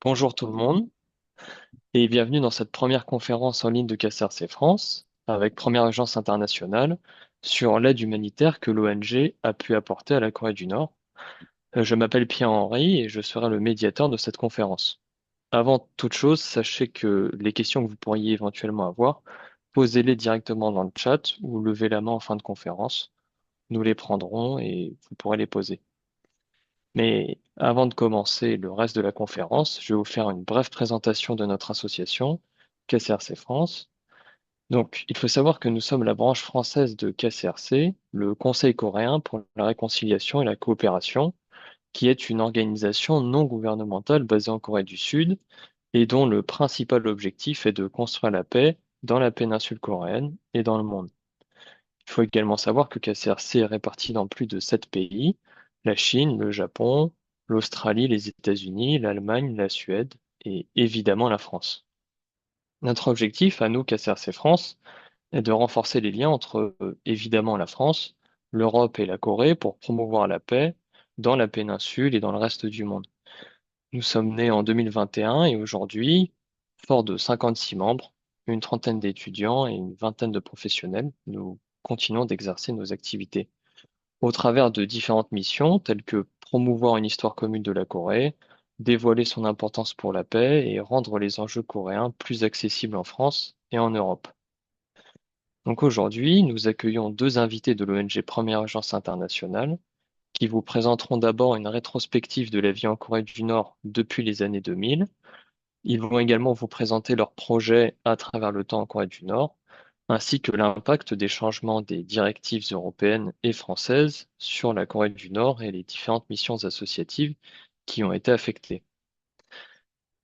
Bonjour tout le monde et bienvenue dans cette première conférence en ligne de KCRC France avec Première Agence internationale sur l'aide humanitaire que l'ONG a pu apporter à la Corée du Nord. Je m'appelle Pierre-Henri et je serai le médiateur de cette conférence. Avant toute chose, sachez que les questions que vous pourriez éventuellement avoir, posez-les directement dans le chat ou levez la main en fin de conférence. Nous les prendrons et vous pourrez les poser. Mais avant de commencer le reste de la conférence, je vais vous faire une brève présentation de notre association, KCRC France. Donc, il faut savoir que nous sommes la branche française de KCRC, le Conseil coréen pour la réconciliation et la coopération, qui est une organisation non gouvernementale basée en Corée du Sud et dont le principal objectif est de construire la paix dans la péninsule coréenne et dans le monde. Il faut également savoir que KCRC est réparti dans plus de 7 pays, la Chine, le Japon, l'Australie, les États-Unis, l'Allemagne, la Suède et évidemment la France. Notre objectif, à nous, KCRC France, est de renforcer les liens entre évidemment la France, l'Europe et la Corée pour promouvoir la paix dans la péninsule et dans le reste du monde. Nous sommes nés en 2021 et aujourd'hui, fort de 56 membres, une trentaine d'étudiants et une vingtaine de professionnels, nous continuons d'exercer nos activités au travers de différentes missions telles que promouvoir une histoire commune de la Corée, dévoiler son importance pour la paix et rendre les enjeux coréens plus accessibles en France et en Europe. Donc aujourd'hui, nous accueillons deux invités de l'ONG Première Agence internationale qui vous présenteront d'abord une rétrospective de la vie en Corée du Nord depuis les années 2000. Ils vont également vous présenter leurs projets à travers le temps en Corée du Nord, ainsi que l'impact des changements des directives européennes et françaises sur la Corée du Nord et les différentes missions associatives qui ont été affectées.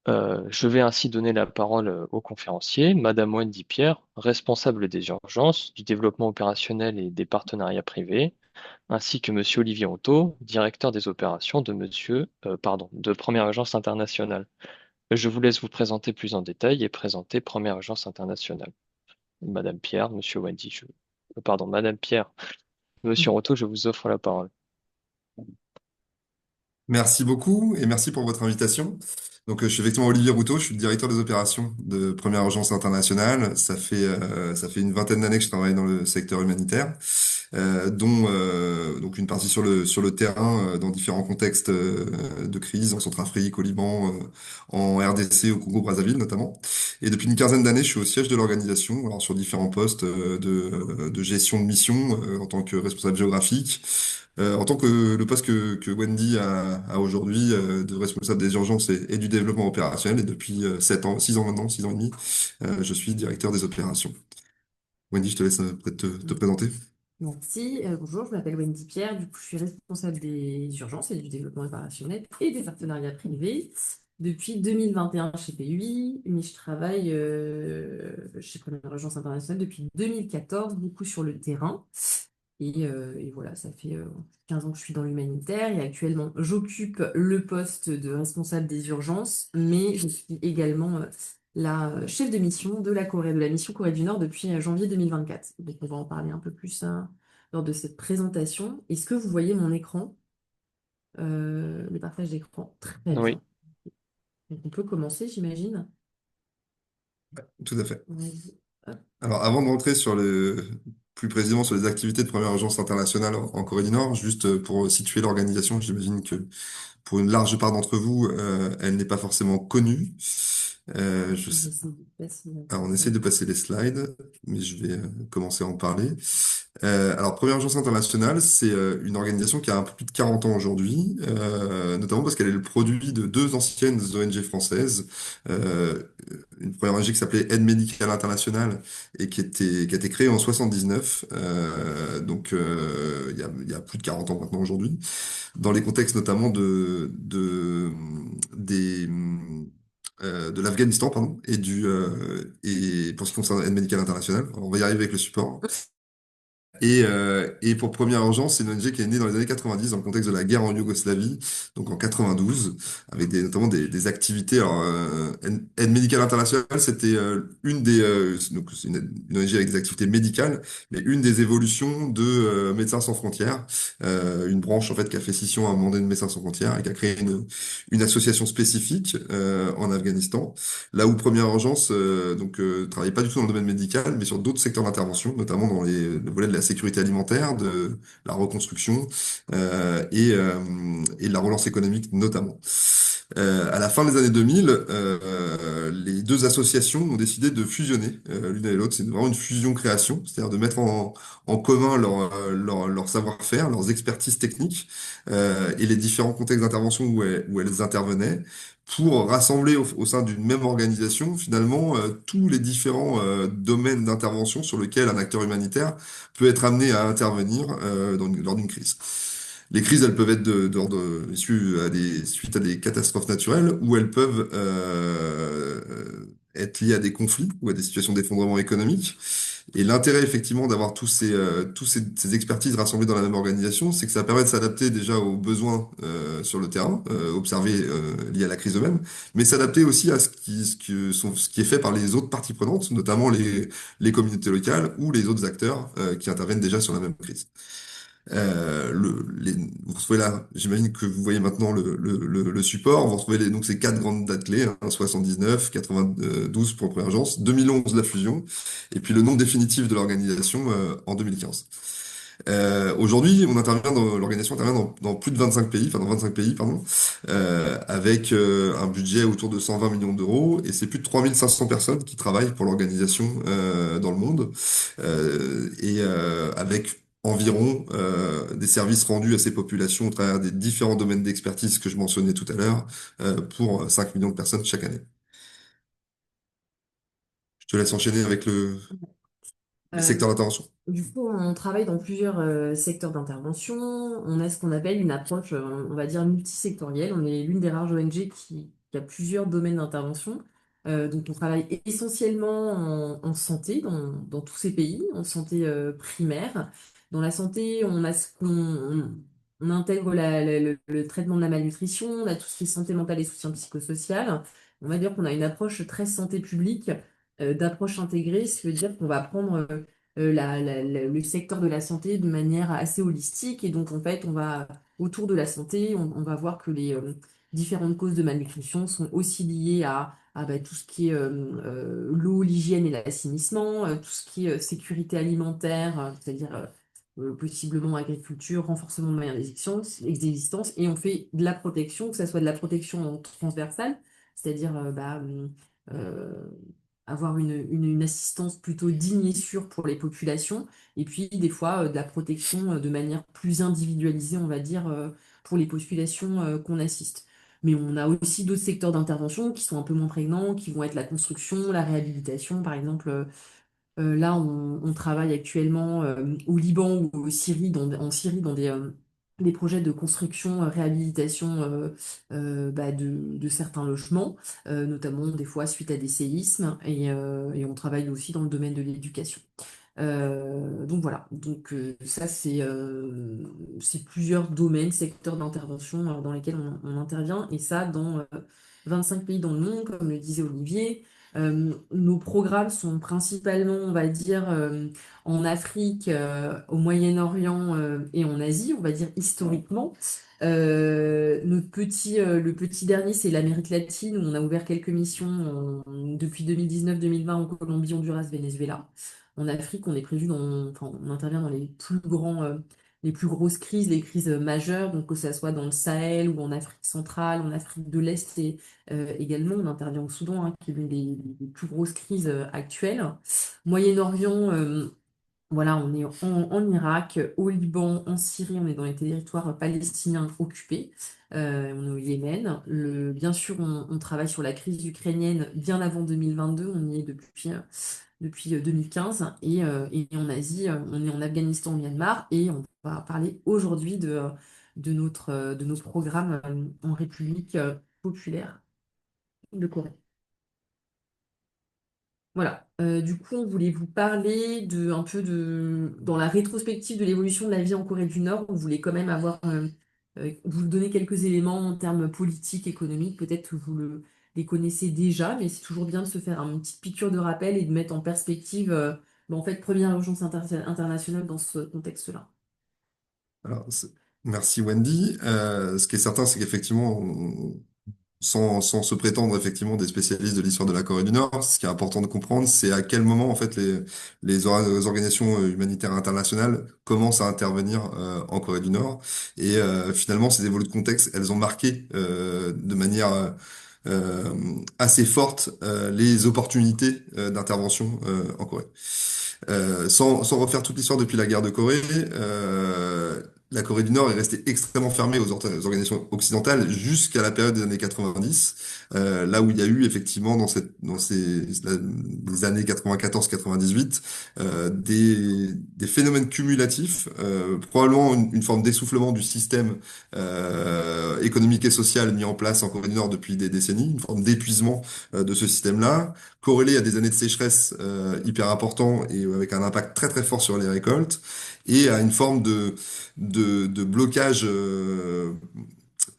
Je vais ainsi donner la parole au conférencier, Madame Wendy Pierre, responsable des urgences, du développement opérationnel et des partenariats privés, ainsi que Monsieur Olivier Otto, directeur des opérations de Première Agence internationale. Je vous laisse vous présenter plus en détail et présenter Première Agence internationale. Madame Pierre, Monsieur Wendy, Madame Pierre, Monsieur Otto, je vous offre la parole. Merci beaucoup et merci pour votre invitation. Je suis effectivement Olivier Routot, je suis le directeur des opérations de Première Urgence Internationale. Ça fait une vingtaine d'années que je travaille dans le secteur humanitaire, dont donc une partie sur le terrain dans différents contextes de crise en Centrafrique, au Liban, en RDC, au Congo-Brazzaville notamment. Et depuis une quinzaine d'années, je suis au siège de l'organisation, alors sur différents postes de gestion de mission en tant que responsable géographique. En tant que le poste que Wendy a aujourd'hui de responsable des urgences et du développement opérationnel, et depuis 7 ans, 6 ans maintenant, 6 ans et demi, je suis directeur des opérations. Wendy, je te laisse peut-être te présenter. Merci. Bonjour, je m'appelle Wendy Pierre. Du coup, je suis responsable des urgences et du développement opérationnel et des partenariats privés depuis 2021 chez PUI, mais je travaille chez Première Urgence Internationale depuis 2014, beaucoup sur le terrain. Et voilà, ça fait 15 ans que je suis dans l'humanitaire et actuellement, j'occupe le poste de responsable des urgences, mais je suis également la chef de mission de de la mission Corée du Nord depuis janvier 2024. Donc, on va en parler un peu plus lors de cette présentation. Est-ce que vous voyez mon écran, le partage d'écran? Très Oui, bien. Donc, on peut commencer, j'imagine. Tout à fait. Vas-y. Hop. Alors, avant de rentrer plus précisément sur les activités de Première Urgence Internationale en Corée du Nord, juste pour situer l'organisation, j'imagine que pour une large part d'entre vous, elle n'est pas forcément connue. Euh, je sais- J'essaie de passer la Alors, on essaie de slide. passer les slides, mais je vais commencer à en parler. Alors, Première Urgence Internationale, c'est une organisation qui a un peu plus de 40 ans aujourd'hui, notamment parce qu'elle est le produit de deux anciennes ONG françaises. Euh, une première ONG qui s'appelait Aide médicale internationale et qui a été créée en 79, il y a plus de 40 ans maintenant aujourd'hui, dans les contextes notamment de l'Afghanistan, pardon, et pour ce qui concerne Aide médicale internationale. On va y arriver avec le support. Et pour Première Urgence, c'est une ONG qui est née dans les années 90 dans le contexte de la guerre en Yougoslavie, donc en 92, avec notamment des activités. Alors, aide médicale internationale, c'était une des, donc c'est une ONG avec des activités médicales, mais une des évolutions de Médecins sans frontières, une branche en fait qui a fait scission à un moment donné de Médecins sans frontières et qui a créé une association spécifique en Afghanistan. Là où Première Urgence travaillait pas du tout dans le domaine médical, mais sur d'autres secteurs d'intervention, notamment dans le volet de la sécurité alimentaire, de la reconstruction et de la relance économique notamment. À la fin des années 2000, les deux associations ont décidé de fusionner l'une et l'autre. C'est vraiment une fusion-création, c'est-à-dire de mettre en commun leur savoir-faire, leurs expertises techniques et les différents contextes d'intervention où elles intervenaient pour rassembler au sein d'une même organisation finalement tous les différents domaines d'intervention sur lesquels un acteur humanitaire peut être amené à intervenir lors d'une crise. Les crises, elles peuvent être suite à des catastrophes naturelles ou elles peuvent être liées à des conflits ou à des situations d'effondrement économique. Et l'intérêt effectivement d'avoir ces expertises rassemblées dans la même organisation, c'est que ça permet de s'adapter déjà aux besoins sur le terrain, observés liés à la crise eux-mêmes, mais s'adapter aussi à ce qui est fait par les autres parties prenantes, notamment les communautés locales ou les autres acteurs qui interviennent déjà sur la même crise. Vous retrouvez là, j'imagine que vous voyez maintenant le support. Vous retrouvez donc ces quatre grandes dates clés, hein, 79, 92 pour la première agence, 2011 la fusion, et puis le nom définitif de l'organisation en 2015. Aujourd'hui, l'organisation intervient dans plus de 25 pays, enfin dans 25 pays, pardon, avec un budget autour de 120 millions d'euros, et c'est plus de 3500 personnes qui travaillent pour l'organisation dans le monde, avec environ des services rendus à ces populations au travers des différents domaines d'expertise que je mentionnais tout à l'heure, pour 5 millions de personnes chaque année. Je te laisse enchaîner avec les Euh, secteurs d'intervention. Du coup, on travaille dans plusieurs secteurs d'intervention. On a ce qu'on appelle une approche, on va dire, multisectorielle. On est l'une des rares ONG qui a plusieurs domaines d'intervention. Donc, on travaille essentiellement en santé dans tous ces pays, en santé primaire. Dans la santé, on intègre le traitement de la malnutrition, on a tout ce qui est santé mentale et soutien psychosocial. On va dire qu'on a une approche très santé publique, d'approche intégrée, ce qui veut dire qu'on va prendre le secteur de la santé de manière assez holistique. Et donc, en fait, autour de la santé, on va voir que les différentes causes de malnutrition sont aussi liées à tout ce qui est l'eau, l'hygiène et l'assainissement, tout ce qui est sécurité alimentaire, c'est-à-dire possiblement agriculture, renforcement de moyens d'existence. Et on fait de la protection, que ce soit de la protection transversale, c'est-à-dire euh, avoir une assistance plutôt digne et sûre pour les populations, et puis des fois de la protection de manière plus individualisée, on va dire, pour les populations qu'on assiste. Mais on a aussi d'autres secteurs d'intervention qui sont un peu moins prégnants, qui vont être la construction, la réhabilitation, par exemple. Là, on travaille actuellement au Liban ou en Syrie dans des projets de construction, réhabilitation de certains logements, notamment des fois suite à des séismes, et on travaille aussi dans le domaine de l'éducation. Donc voilà, donc ça c'est plusieurs domaines, secteurs d'intervention dans lesquels on intervient, et ça dans 25 pays dans le monde, comme le disait Olivier. Nos programmes sont principalement, on va dire, en Afrique, au Moyen-Orient et en Asie, on va dire historiquement. Le petit dernier, c'est l'Amérique latine, où on a ouvert quelques missions depuis 2019-2020 en Colombie, Honduras, Venezuela. En Afrique, on est prévu enfin, on intervient dans les plus grosses crises, les crises majeures, donc que ce soit dans le Sahel ou en Afrique centrale, en Afrique de l'Est et également, on intervient au Soudan, hein, qui est l'une des plus grosses crises actuelles. Moyen-Orient, voilà, on est en Irak, au Liban, en Syrie, on est dans les territoires palestiniens occupés, on est au Yémen. Bien sûr, on travaille sur la crise ukrainienne bien avant 2022, on y est depuis 2015, et en Asie, on est en Afghanistan, au Myanmar, et on va parler aujourd'hui de nos programmes en République populaire de Corée. Voilà. Du coup, on voulait vous parler de un peu dans la rétrospective de l'évolution de la vie en Corée du Nord. On voulait quand même vous donner quelques éléments en termes politiques, économiques. Peut-être que les connaissez déjà, mais c'est toujours bien de se faire une petite piqûre de rappel et de mettre en perspective, en fait, première urgence internationale dans ce contexte-là. Alors, merci Wendy. Ce qui est certain, c'est qu'effectivement, sans se prétendre effectivement des spécialistes de l'histoire de la Corée du Nord, ce qui est important de comprendre, c'est à quel moment en fait les organisations humanitaires internationales commencent à intervenir en Corée du Nord. Et finalement, ces évolutions de contexte, elles ont marqué de manière assez forte les opportunités d'intervention en Corée. Sans refaire toute l'histoire depuis la guerre de Corée, la Corée du Nord est restée extrêmement fermée aux organisations occidentales jusqu'à la période des années 90, là où il y a eu effectivement les années 94-98 des phénomènes cumulatifs, probablement une forme d'essoufflement du système économique et social mis en place en Corée du Nord depuis des décennies, une forme d'épuisement de ce système-là, corrélé à des années de sécheresse hyper importants et avec un impact très très fort sur les récoltes, et à une forme de blocage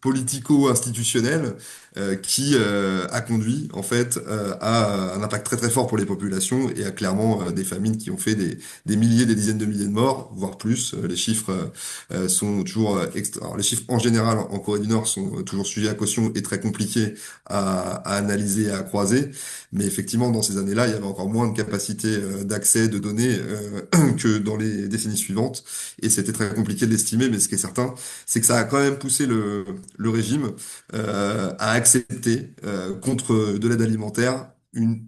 politico-institutionnel qui a conduit en fait à un impact très très fort pour les populations et à clairement des famines qui ont fait des milliers, des dizaines de milliers de morts, voire plus. Les chiffres sont toujours alors, les chiffres en général en Corée du Nord sont toujours sujets à caution et très compliqués à analyser et à croiser. Mais effectivement, dans ces années-là, il y avait encore moins de capacité d'accès de données que dans les décennies suivantes. Et c'était très compliqué de l'estimer, mais ce qui est certain, c'est que ça a quand même poussé le régime à accepter contre de l'aide alimentaire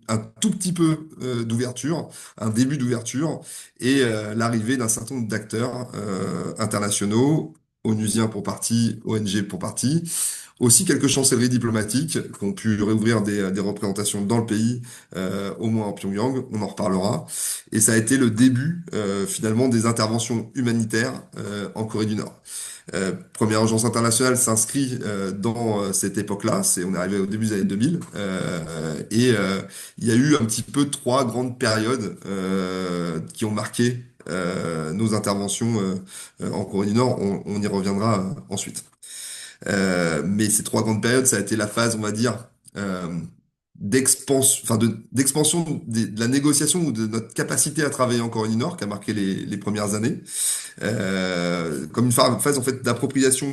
un tout petit peu d'ouverture, un début d'ouverture et l'arrivée d'un certain nombre d'acteurs internationaux, onusiens pour partie, ONG pour partie, aussi quelques chancelleries diplomatiques qui ont pu réouvrir des représentations dans le pays, au moins en Pyongyang, on en reparlera. Et ça a été le début finalement des interventions humanitaires en Corée du Nord. Première urgence internationale s'inscrit dans cette époque-là, on est arrivé au début des années 2000, il y a eu un petit peu trois grandes périodes qui ont marqué nos interventions en Corée du Nord. On y reviendra ensuite. Mais ces trois grandes périodes, ça a été la phase, on va dire, d'expansion de la négociation ou de notre capacité à travailler en Corée du Nord, qui a marqué les premières années, comme une phase en fait d'appropriation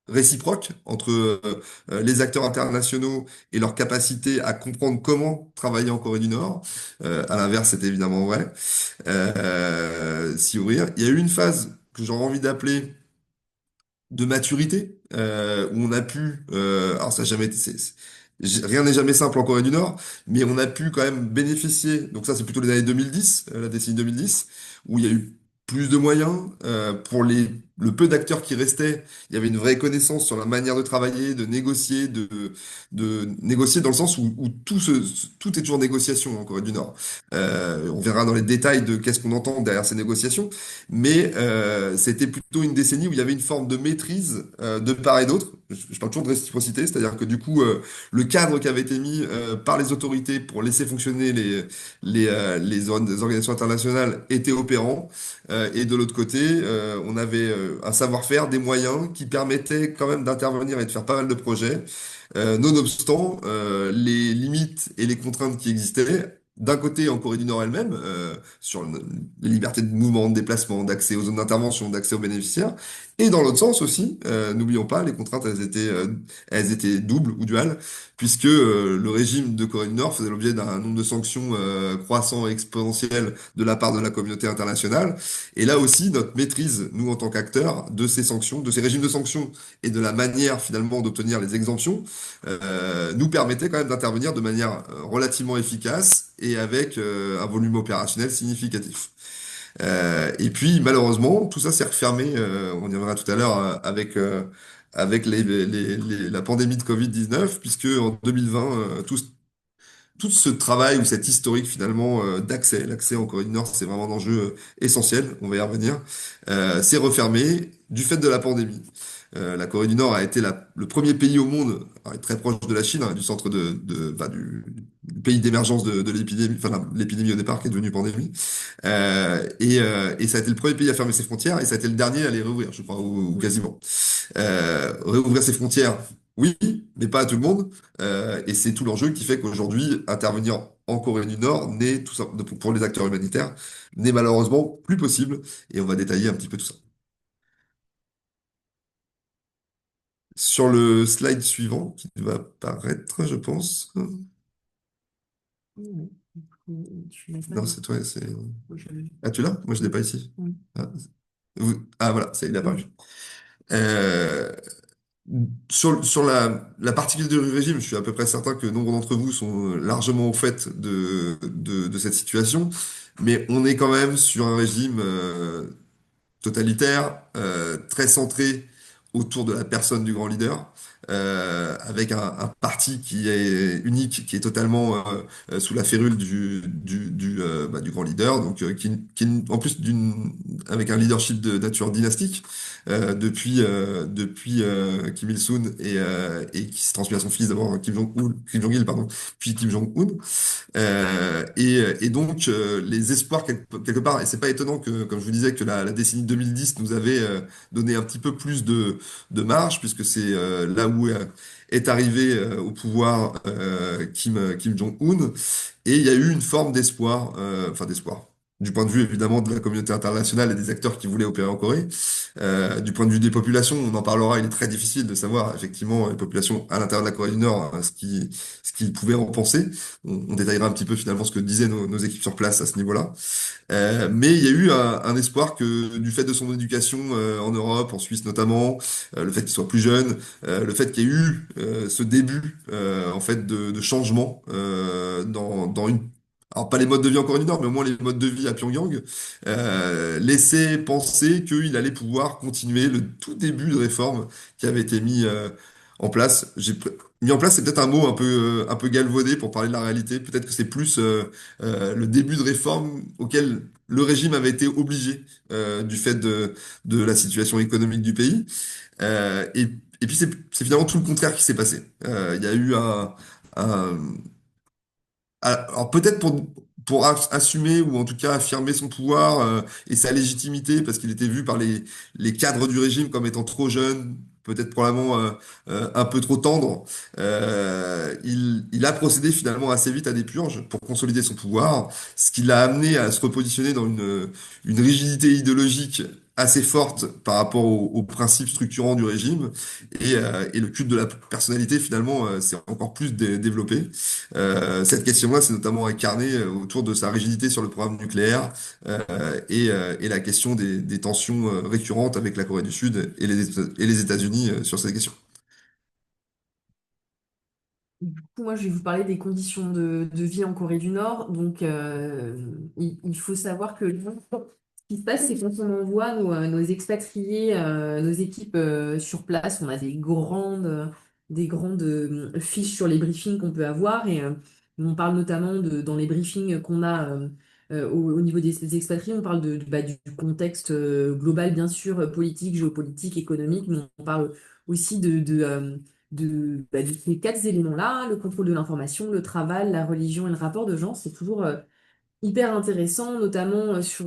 réciproque entre les acteurs internationaux et leur capacité à comprendre comment travailler en Corée du Nord. À l'inverse, c'est évidemment vrai. S'y ouvrir. Il y a eu une phase que j'aurais envie d'appeler de maturité où on a pu alors ça a jamais été rien n'est jamais simple en Corée du Nord, mais on a pu quand même bénéficier, donc ça c'est plutôt les années 2010, la décennie 2010, où il y a eu plus de moyens pour le peu d'acteurs qui restaient. Il y avait une vraie connaissance sur la manière de travailler, de négocier, de négocier dans le sens où tout est toujours négociation en Corée du Nord. On verra dans les détails de qu'est-ce qu'on entend derrière ces négociations, mais c'était plutôt une décennie où il y avait une forme de maîtrise de part et d'autre. Je parle toujours de réciprocité, c'est-à-dire que du coup, le cadre qui avait été mis par les autorités pour laisser fonctionner les organisations internationales était opérant. Et de l'autre côté, on avait un savoir-faire, des moyens qui permettaient quand même d'intervenir et de faire pas mal de projets. Nonobstant les limites et les contraintes qui existaient, d'un côté en Corée du Nord elle-même, sur les libertés de mouvement, de déplacement, d'accès aux zones d'intervention, d'accès aux bénéficiaires, et dans l'autre sens aussi, n'oublions pas, les contraintes, elles étaient doubles ou duales, puisque le régime de Corée du Nord faisait l'objet d'un nombre de sanctions croissant et exponentiel de la part de la communauté internationale. Et là aussi, notre maîtrise, nous en tant qu'acteurs, de ces sanctions, de ces régimes de sanctions et de la manière finalement d'obtenir les exemptions, nous permettait quand même d'intervenir de manière relativement efficace et avec un volume opérationnel significatif. Et puis malheureusement, tout ça s'est refermé, on y reviendra tout à l'heure, avec la pandémie de Covid-19, puisque en 2020, tout ce travail ou cet historique finalement l'accès en Corée du Nord, c'est vraiment un enjeu essentiel, on va y revenir, s'est refermé du fait de la pandémie. La Corée du Nord a été le premier pays au monde, alors, très proche de la Chine, hein, du centre pays d'émergence de l'épidémie, enfin l'épidémie au départ qui est devenue pandémie. Et ça a été le premier pays à fermer ses frontières et ça a été le dernier à les réouvrir, je crois, ou quasiment. Réouvrir ses frontières, oui, mais pas à tout le monde. Et c'est tout l'enjeu qui fait qu'aujourd'hui, intervenir en Corée du Nord n'est tout ça, pour les acteurs humanitaires, n'est malheureusement plus possible. Et on va détailler un petit peu tout ça. Sur le slide suivant, qui va apparaître, je pense. Oui, tu n'as pas Non, le- c'est toi, c'est... je- Ah, tu l'as? Moi, je l'ai Oui, pas ici. oui, Ah, ah, voilà, ça, il est apparu. oui. Euh, sur la particularité du régime, je suis à peu près certain que nombre d'entre vous sont largement au fait de cette situation, mais on est quand même sur un régime totalitaire, très centré autour de la personne du grand leader, avec un parti qui est unique, qui est totalement sous la férule du grand leader, donc en plus avec un leadership de nature dynastique depuis Kim Il-sung et qui s'est transmis à son fils d'abord Kim Jong-il, pardon, puis Kim Jong-un. Et donc les espoirs quelque part, et c'est pas étonnant que, comme je vous disais, que la décennie 2010 nous avait donné un petit peu plus de marge, puisque c'est là où est arrivé au pouvoir Kim Jong-un, et il y a eu une forme d'espoir, enfin d'espoir. Du point de vue évidemment de la communauté internationale et des acteurs qui voulaient opérer en Corée, du point de vue des populations, on en parlera, il est très difficile de savoir effectivement les populations à l'intérieur de la Corée du Nord, ce qu'ils pouvaient en penser. On détaillera un petit peu finalement ce que disaient nos équipes sur place à ce niveau-là. Mais il y a eu un espoir que du fait de son éducation en Europe, en Suisse notamment, le fait qu'il soit plus jeune, le fait qu'il y ait eu ce début en fait de changement dans une alors pas les modes de vie en Corée du Nord, mais au moins les modes de vie à Pyongyang, laissait penser qu'il allait pouvoir continuer le tout début de réforme qui avait été mis en place. Mis en place, c'est peut-être un mot un peu galvaudé pour parler de la réalité. Peut-être que c'est plus le début de réforme auquel le régime avait été obligé du fait de la situation économique du pays. Et puis c'est finalement tout le contraire qui s'est passé. Il y a eu un, alors peut-être pour assumer ou en tout cas affirmer son pouvoir et sa légitimité parce qu'il était vu par les cadres du régime comme étant trop jeune, peut-être probablement un peu trop tendre. Il a procédé finalement assez vite à des purges pour consolider son pouvoir, ce qui l'a amené à se repositionner dans une rigidité idéologique assez forte par rapport aux principes structurants du régime et le culte de la personnalité finalement s'est encore plus développé. Cette question-là, c'est notamment incarné autour de sa rigidité sur le programme nucléaire et la question des tensions récurrentes avec la Corée du Sud et les États-Unis sur cette question. Du coup, moi, je vais vous parler des conditions de vie en Corée du Nord. Donc, il faut savoir que ce qui se passe, c'est quand on envoie nos expatriés, nos équipes sur place, on a des grandes fiches sur les briefings qu'on peut avoir. Et on parle notamment dans les briefings qu'on a au niveau des expatriés, on parle du contexte global, bien sûr, politique, géopolitique, économique, mais on parle aussi de ces quatre éléments-là, le contrôle de l'information, le travail, la religion et le rapport de genre. C'est toujours hyper intéressant, notamment sur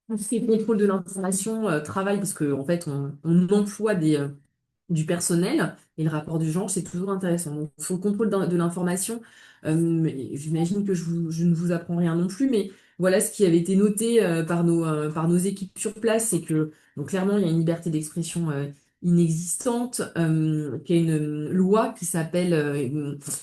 tout ce qui est contrôle de l'information, travail, parce qu'en en fait, on emploie du personnel et le rapport du genre, c'est toujours intéressant. Donc, sur le contrôle de l'information, j'imagine que je ne vous apprends rien non plus, mais voilà ce qui avait été noté par nos équipes sur place, c'est que donc, clairement, il y a une liberté d'expression inexistante, qu'il y a une loi qui s'appelle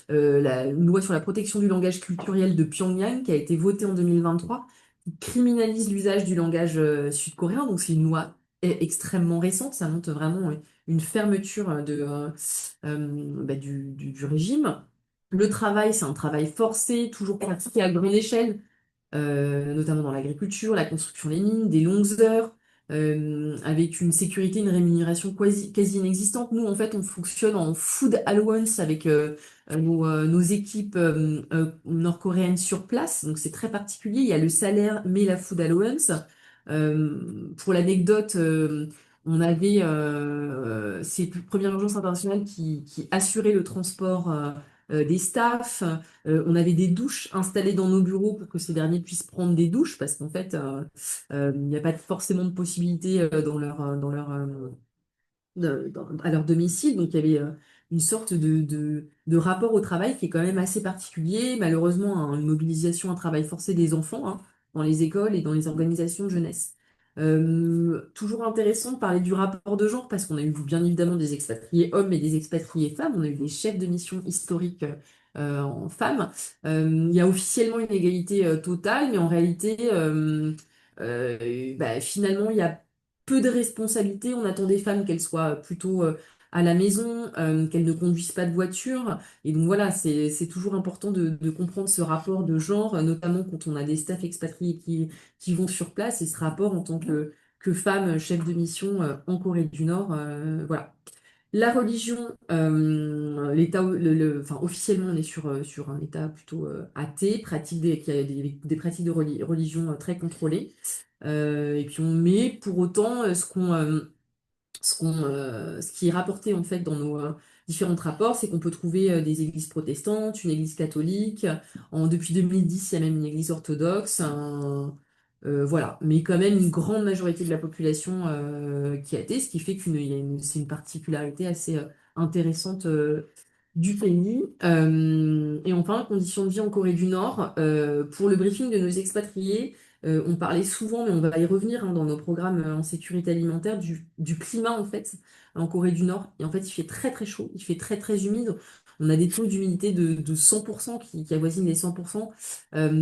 une loi sur la protection du langage culturel de Pyongyang, qui a été votée en 2023, qui criminalise l'usage du langage sud-coréen. Donc, c'est une loi extrêmement récente, ça montre vraiment une fermeture du régime. Le travail, c'est un travail forcé, toujours pratiqué à grande échelle, notamment dans l'agriculture, la construction des mines, des longues heures, avec une sécurité, une rémunération quasi inexistante. Nous, en fait, on fonctionne en food allowance avec nos équipes nord-coréennes sur place, donc c'est très particulier. Il y a le salaire, mais la food allowance. Pour l'anecdote, on avait ces premières urgences internationales qui assuraient le transport des staffs. On avait des douches installées dans nos bureaux pour que ces derniers puissent prendre des douches parce qu'en fait, il n'y a pas forcément de possibilité à leur domicile. Donc, il y avait une sorte de rapport au travail qui est quand même assez particulier. Malheureusement, hein, une mobilisation, un travail forcé des enfants hein, dans les écoles et dans les organisations de jeunesse. Toujours intéressant de parler du rapport de genre parce qu'on a eu bien évidemment des expatriés hommes et des expatriés femmes. On a eu des chefs de mission historiques en femmes. Il y a officiellement une égalité totale, mais en réalité, finalement, il y a peu de responsabilités. On attend des femmes qu'elles soient plutôt à la maison, qu'elles ne conduisent pas de voiture. Et donc voilà, c'est toujours important de comprendre ce rapport de genre, notamment quand on a des staffs expatriés qui vont sur place, et ce rapport en tant que femme chef de mission en Corée du Nord. Voilà. La religion, enfin, officiellement, on est sur un État plutôt athée, qui a des pratiques de religion très contrôlées. Et puis on met pour autant ce qui est rapporté en fait dans nos différents rapports, c'est qu'on peut trouver des églises protestantes, une église catholique. Depuis 2010, il y a même une église orthodoxe. Voilà, mais quand même une grande majorité de la population qui est athée, ce qui fait c'est une particularité assez intéressante du pays. Et enfin, conditions de vie en Corée du Nord. Pour le briefing de nos expatriés, on parlait souvent, mais on va y revenir hein, dans nos programmes en sécurité alimentaire, du climat en fait en Corée du Nord. Et en fait, il fait très très chaud, il fait très très humide. On a des taux d'humidité de 100% qui avoisinent les 100%.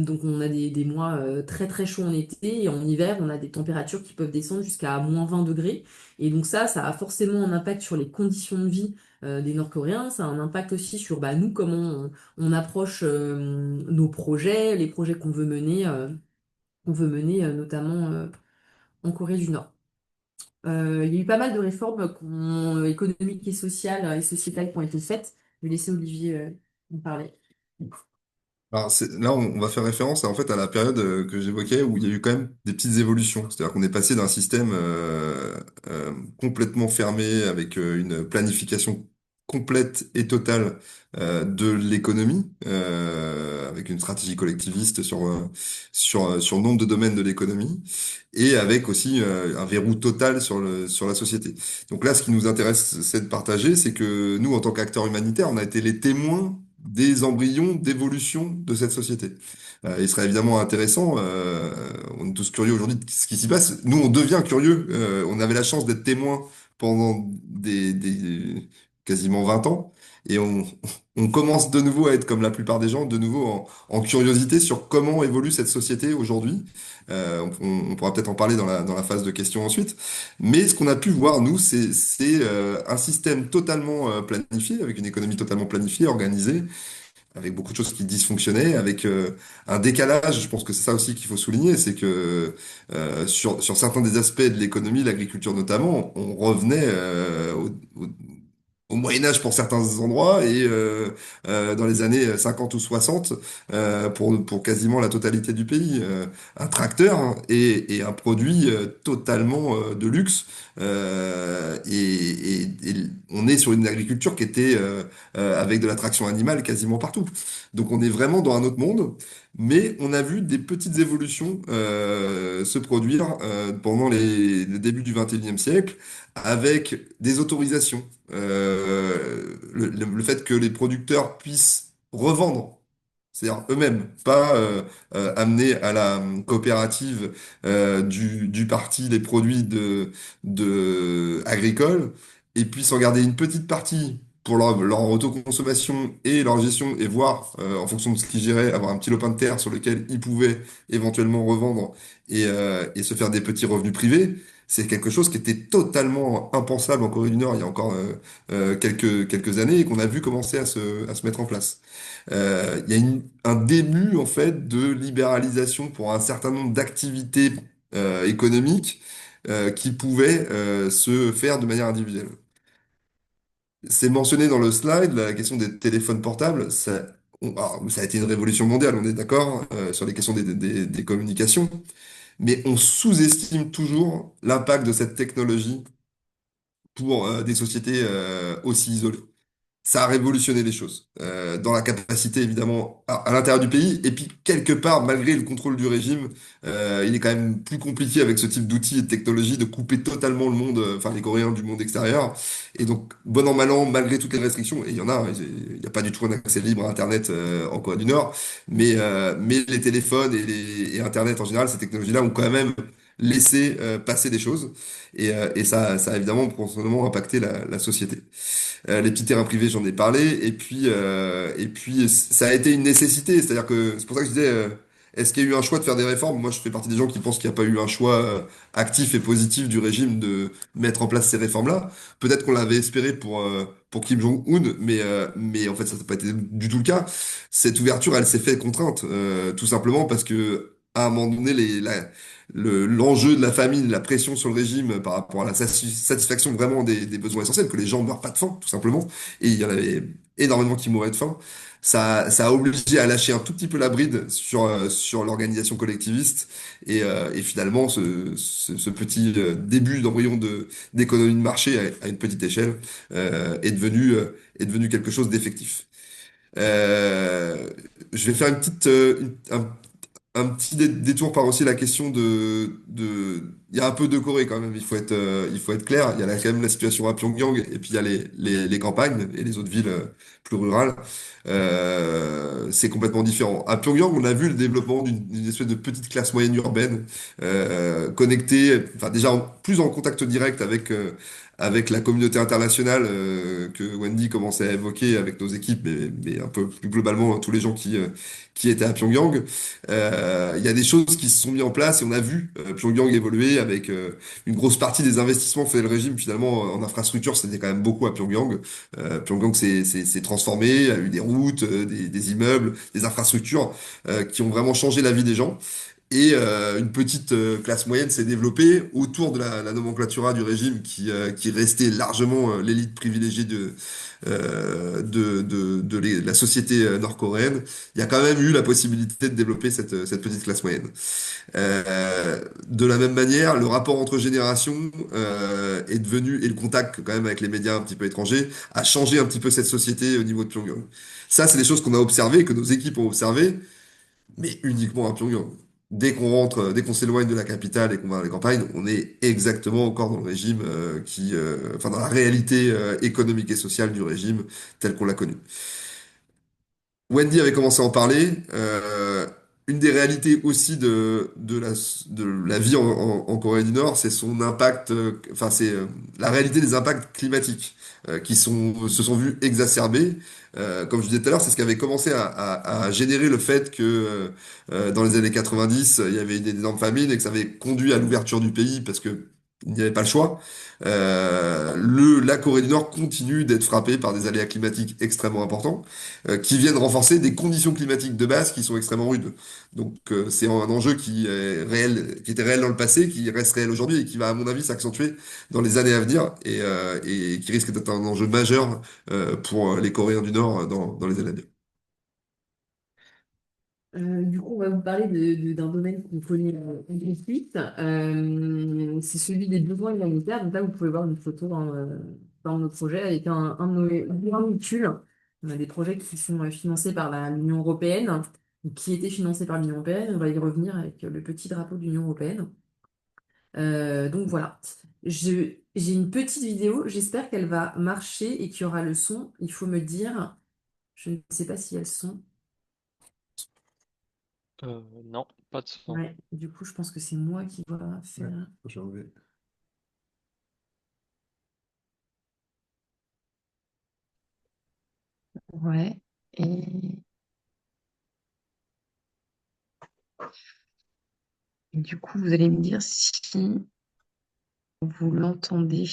Donc on a des mois très très chauds en été et en hiver, on a des températures qui peuvent descendre jusqu'à moins 20 degrés. Et donc ça a forcément un impact sur les conditions de vie des Nord-Coréens. Ça a un impact aussi sur nous, comment on approche nos projets, les projets qu'on veut mener notamment en Corée du Nord. Il y a eu pas mal de réformes économiques et sociales et sociétales qui ont été faites. Je vais laisser Olivier en parler. Alors là, on va faire référence en fait à la période que j'évoquais où il y a eu quand même des petites évolutions. C'est-à-dire qu'on est passé d'un système complètement fermé avec une planification complète et totale de l'économie, avec une stratégie collectiviste sur nombre de domaines de l'économie, et avec aussi un verrou total sur la société. Donc là, ce qui nous intéresse, c'est de partager, c'est que nous, en tant qu'acteurs humanitaires, on a été les témoins des embryons d'évolution de cette société. Il serait évidemment intéressant, on est tous curieux aujourd'hui de ce qui s'y passe. Nous, on devient curieux. On avait la chance d'être témoins pendant quasiment 20 ans. Et on commence de nouveau à être comme la plupart des gens, de nouveau en curiosité sur comment évolue cette société aujourd'hui. On pourra peut-être en parler dans la phase de questions ensuite. Mais ce qu'on a pu voir, nous, c'est un système totalement planifié, avec une économie totalement planifiée, organisée, avec beaucoup de choses qui dysfonctionnaient, avec un décalage. Je pense que c'est ça aussi qu'il faut souligner, c'est que sur certains des aspects de l'économie, l'agriculture notamment, on revenait au Moyen Âge pour certains endroits et dans les années 50 ou 60 pour quasiment la totalité du pays. Un tracteur hein, et un produit totalement de luxe. Et on est sur une agriculture qui était avec de la traction animale quasiment partout. Donc on est vraiment dans un autre monde. Mais on a vu des petites évolutions se produire pendant le début du 21e siècle avec des autorisations. Le fait que les producteurs puissent revendre, c'est-à-dire eux-mêmes, pas amener à la coopérative du parti les produits agricoles, et puissent en garder une petite partie pour leur autoconsommation et leur gestion, et voir, en fonction de ce qu'ils géraient, avoir un petit lopin de terre sur lequel ils pouvaient éventuellement revendre et se faire des petits revenus privés. C'est quelque chose qui était totalement impensable en Corée du Nord il y a encore quelques années et qu'on a vu commencer à se mettre en place. Il y a un début en fait de libéralisation pour un certain nombre d'activités économiques qui pouvaient se faire de manière individuelle. C'est mentionné dans le slide, la question des téléphones portables. Ça a été une révolution mondiale, on est d'accord, sur les questions des communications, mais on sous-estime toujours l'impact de cette technologie pour des sociétés aussi isolées. ça a révolutionné les choses, dans la capacité évidemment à l'intérieur du pays, et puis quelque part, malgré le contrôle du régime, il est quand même plus compliqué avec ce type d'outils et de technologies de couper totalement le monde, enfin les Coréens du monde extérieur, et donc bon an mal an, malgré toutes les restrictions, et il y en a, hein, il n'y a pas du tout un accès libre à Internet en Corée du Nord, mais les téléphones et Internet en général, ces technologies-là ont quand même laissé passer des choses, et ça a évidemment profondément impacté la société. Les petits terrains privés, j'en ai parlé. Et puis, ça a été une nécessité. C'est-à-dire que c'est pour ça que je disais, est-ce qu'il y a eu un choix de faire des réformes? Moi, je fais partie des gens qui pensent qu'il n'y a pas eu un choix actif et positif du régime de mettre en place ces réformes-là. Peut-être qu'on l'avait espéré pour Kim Jong-un, mais en fait, ça n'a pas été du tout le cas. Cette ouverture, elle s'est faite contrainte, tout simplement parce que à un moment donné, l'enjeu de la famine, la pression sur le régime par rapport à la satisfaction vraiment des besoins essentiels, que les gens ne meurent pas de faim, tout simplement. Et il y en avait énormément qui mouraient de faim. Ça a obligé à lâcher un tout petit peu la bride sur l'organisation collectiviste. Et finalement, ce petit début d'embryon d'économie de marché à une petite échelle est devenu quelque chose d'effectif. Euh, je vais faire une petite, un petit détour par aussi la question il y a un peu de Corée quand même, il faut être clair. Il y a quand même la situation à Pyongyang et puis il y a les campagnes et les autres villes plus rurales. C'est complètement différent. À Pyongyang, on a vu le développement d'une espèce de petite classe moyenne urbaine, connectée, enfin déjà plus en contact direct avec la communauté internationale, que Wendy commençait à évoquer avec nos équipes, mais un peu plus globalement tous les gens qui étaient à Pyongyang. Il y a des choses qui se sont mises en place et on a vu Pyongyang évoluer avec une grosse partie des investissements que faisait le régime finalement en infrastructure, c'était quand même beaucoup à Pyongyang. Pyongyang s'est transformé, il y a eu des routes, des immeubles, des infrastructures qui ont vraiment changé la vie des gens. Et une petite classe moyenne s'est développée autour de la nomenclatura du régime qui restait largement l'élite privilégiée de la société nord-coréenne. Il y a quand même eu la possibilité de développer cette petite classe moyenne. De la même manière, le rapport entre générations est devenu, et le contact quand même avec les médias un petit peu étrangers, a changé un petit peu cette société au niveau de Pyongyang. Ça, c'est des choses qu'on a observées, que nos équipes ont observées, mais uniquement à Pyongyang. Dès qu'on s'éloigne de la capitale et qu'on va dans les campagnes, on est exactement encore dans le régime enfin dans la réalité économique et sociale du régime tel qu'on l'a connu. Wendy avait commencé à en parler. Une des réalités aussi de la vie en Corée du Nord, c'est son impact, enfin c'est la réalité des impacts climatiques se sont vus exacerbés. Comme je disais tout à l'heure, c'est ce qui avait commencé à générer le fait que dans les années 90, il y avait des énormes famines et que ça avait conduit à l'ouverture du pays parce que il n'y avait pas le choix. La Corée du Nord continue d'être frappée par des aléas climatiques extrêmement importants qui viennent renforcer des conditions climatiques de base qui sont extrêmement rudes. Donc c'est un enjeu qui est réel, qui était réel dans le passé, qui reste réel aujourd'hui et qui va, à mon avis, s'accentuer dans les années à venir et qui risque d'être un enjeu majeur pour les Coréens du Nord dans les années à venir. Du coup, on va vous parler d'un domaine qu'on connaît un peu plus. C'est celui des besoins humanitaires. Donc là, vous pouvez voir une photo dans nos projets avec un de nos grands véhicules. On a des projets qui sont financés par l'Union européenne, ou qui étaient financés par l'Union européenne. On va y revenir avec le petit drapeau de l'Union européenne. Donc voilà. J'ai une petite vidéo. J'espère qu'elle va marcher et qu'il y aura le son. Il faut me dire. Je ne sais pas s'il y a le son. Non, pas de son. Ouais, du coup, je pense que c'est moi qui dois Ouais, faire. j'ai enlevé. Ouais. Et du coup, vous allez me dire si vous l'entendez.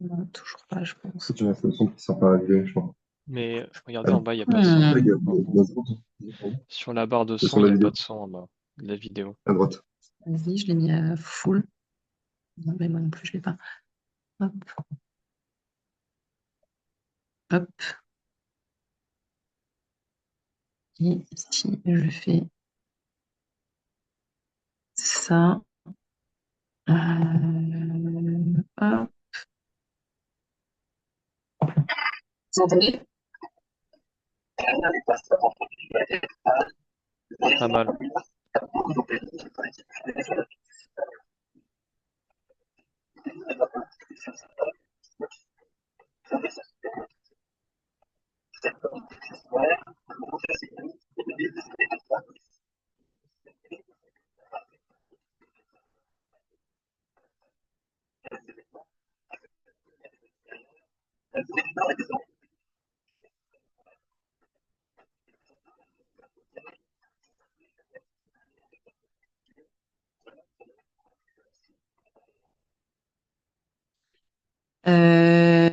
Non, toujours pas, je pense. C'est une information qui sort par la vidéo, je crois. Mais regardez en Allô? bas, il n'y a pas de son. Ah, En haut. il y a- Sur la barre de le son, son il de n'y la a pas vidéo, de son en bas de la vidéo. à droite. Vas-y, je l'ai mis à full. Non, mais moi non plus, je l'ai pas. Hop, hop. Et si je fais ça, hop, Vous entendez? Pas mal. Euh,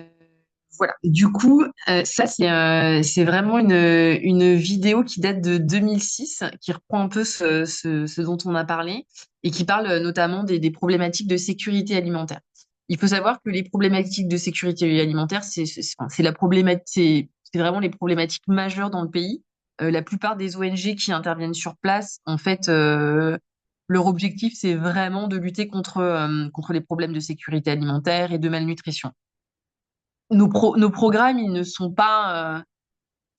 voilà. Du coup, ça, c'est vraiment une vidéo qui date de 2006, qui reprend un peu ce dont on a parlé et qui parle notamment des problématiques de sécurité alimentaire. Il faut savoir que les problématiques de sécurité alimentaire, c'est la problématique, c'est vraiment les problématiques majeures dans le pays. La plupart des ONG qui interviennent sur place, en fait, leur objectif, c'est vraiment de lutter contre les problèmes de sécurité alimentaire et de malnutrition. Nos programmes, ils ne sont pas...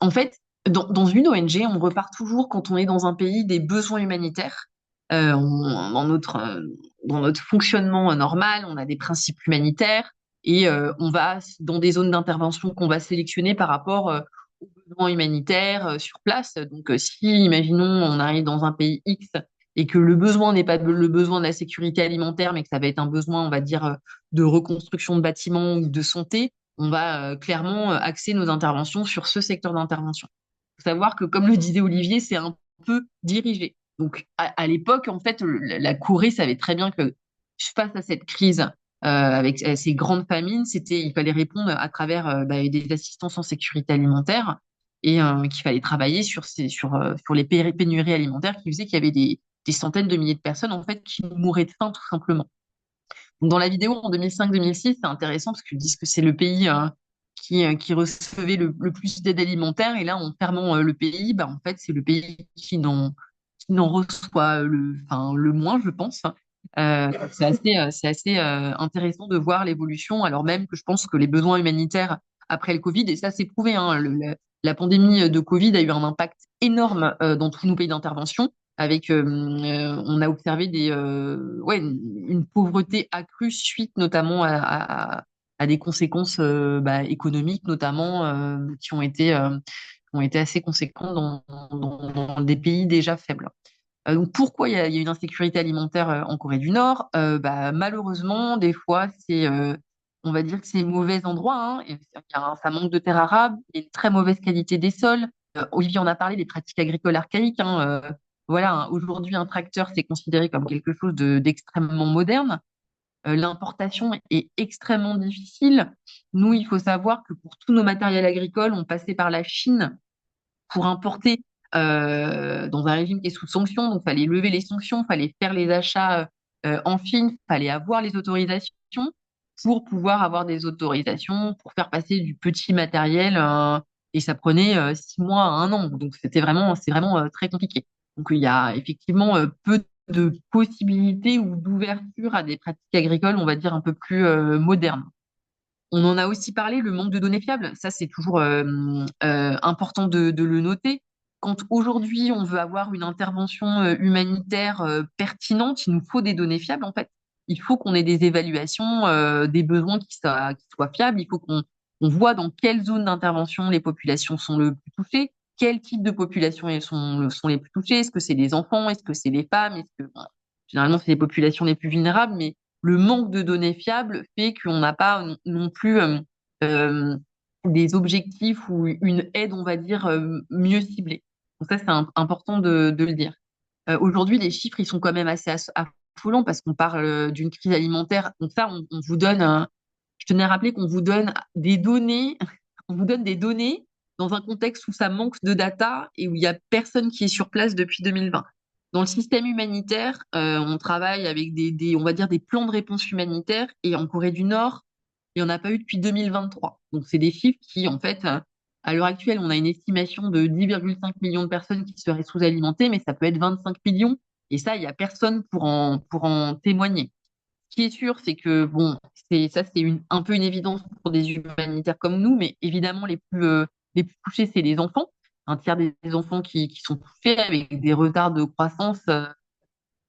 En fait, dans une ONG, on repart toujours, quand on est dans un pays, des besoins humanitaires. Dans notre fonctionnement normal, on a des principes humanitaires et on va dans des zones d'intervention qu'on va sélectionner par rapport aux besoins humanitaires sur place. Donc, si, imaginons, on arrive dans un pays X et que le besoin n'est pas le besoin de la sécurité alimentaire, mais que ça va être un besoin, on va dire, de reconstruction de bâtiments ou de santé, on va clairement axer nos interventions sur ce secteur d'intervention. Il faut savoir que, comme le disait Olivier, c'est un peu dirigé. Donc, à l'époque, en fait, la Corée savait très bien que face à cette crise, avec ces grandes famines, il fallait répondre à travers des assistances en sécurité alimentaire et qu'il fallait travailler sur les pénuries alimentaires qui faisaient qu'il y avait des centaines de milliers de personnes en fait qui mouraient de faim tout simplement. Donc, dans la vidéo en 2005-2006, c'est intéressant parce qu'ils disent que c'est le pays qui recevait le plus d'aide alimentaire. Et là, en fermant le pays, bah, en fait, c'est le pays qui n'en reçoit le moins, je pense. C'est assez intéressant de voir l'évolution, alors même que je pense que les besoins humanitaires après le Covid, et ça c'est prouvé, hein, la pandémie de Covid a eu un impact énorme dans tous nos pays d'intervention avec on a observé une pauvreté accrue suite notamment à des conséquences économiques notamment qui ont été assez conséquentes dans des pays déjà faibles. Donc pourquoi il y a une insécurité alimentaire en Corée du Nord? Malheureusement, des fois, on va dire que c'est mauvais endroit, hein, et ça manque de terres arables, il y a une très mauvaise qualité des sols. Olivier en a parlé, des pratiques agricoles archaïques, hein, voilà, hein, aujourd'hui, un tracteur, c'est considéré comme quelque chose d'extrêmement moderne. L'importation est extrêmement difficile. Nous, il faut savoir que pour tous nos matériels agricoles, on passait par la Chine pour importer dans un régime qui est sous sanction. Donc, il fallait lever les sanctions, il fallait faire les achats en Chine, il fallait avoir les autorisations pour pouvoir avoir des autorisations pour faire passer du petit matériel. Et ça prenait 6 mois à un an. Donc, c'est vraiment très compliqué. Donc, il y a effectivement peu de possibilités ou d'ouverture à des pratiques agricoles, on va dire, un peu plus modernes. On en a aussi parlé, le manque de données fiables. Ça, c'est toujours important de le noter. Quand aujourd'hui, on veut avoir une intervention humanitaire pertinente, il nous faut des données fiables, en fait. Il faut qu'on ait des évaluations des besoins qui soient fiables. Il faut qu'on voit dans quelle zone d'intervention les populations sont le plus touchées, quel type de population elles sont les plus touchées. Est-ce que c'est les enfants? Est-ce que c'est les femmes? Bon, généralement, c'est les populations les plus vulnérables, mais le manque de données fiables fait qu'on n'a pas non plus euh, des objectifs ou une aide, on va dire, mieux ciblée. Donc ça, c'est important de le dire. Aujourd'hui, les chiffres, ils sont quand même assez affolants parce qu'on parle d'une crise alimentaire. Donc ça, on vous donne, je tenais à rappeler qu'on vous donne des données, on vous donne des données dans un contexte où ça manque de data et où il y a personne qui est sur place depuis 2020. Dans le système humanitaire, on travaille avec on va dire des plans de réponse humanitaire et en Corée du Nord, il n'y en a pas eu depuis 2023. Donc, c'est des chiffres qui, en fait, à l'heure actuelle, on a une estimation de 10,5 millions de personnes qui seraient sous-alimentées, mais ça peut être 25 millions. Et ça, il n'y a personne pour en témoigner. Ce qui est sûr, c'est que bon, c'est un peu une évidence pour des humanitaires comme nous, mais évidemment les plus touchés, c'est les enfants. Un tiers des enfants qui sont touchés avec des retards de croissance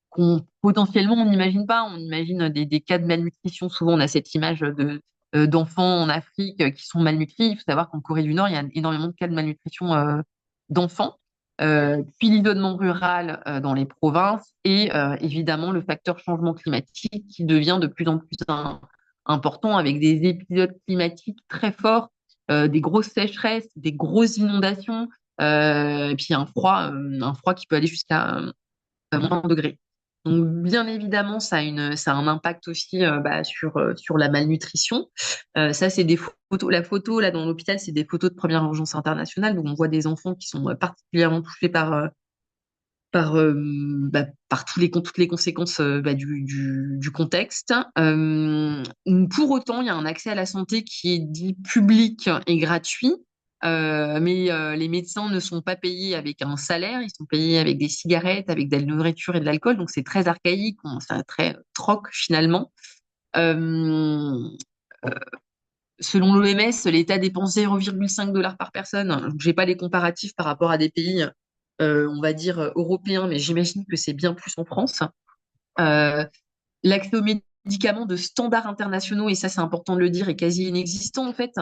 qu'on potentiellement on n'imagine pas. On imagine des cas de malnutrition. Souvent, on a cette image d'enfants en Afrique qui sont malnutris. Il faut savoir qu'en Corée du Nord, il y a énormément de cas de malnutrition d'enfants. Puis l'isolement rural dans les provinces et évidemment le facteur changement climatique qui devient de plus en plus important avec des épisodes climatiques très forts, des grosses sécheresses, des grosses inondations, et puis un froid qui peut aller jusqu'à -1 degré. Donc, bien évidemment, ça a un impact aussi sur la malnutrition. Ça, c'est des photos. La photo, là, dans l'hôpital, c'est des photos de première urgence internationale. Donc, on voit des enfants qui sont particulièrement touchés par toutes les conséquences du contexte. Pour autant, il y a un accès à la santé qui est dit public et gratuit, mais les médecins ne sont pas payés avec un salaire, ils sont payés avec des cigarettes, avec de la nourriture et de l'alcool, donc c'est très archaïque, c'est très troc finalement. Euh, Selon l'OMS, l'État dépense 0,5 $ par personne. Je n'ai pas les comparatifs par rapport à des pays, on va dire, européens, mais j'imagine que c'est bien plus en France. Euh, L'accès aux médicaments de standards internationaux, et ça c'est important de le dire, est quasi inexistant en fait.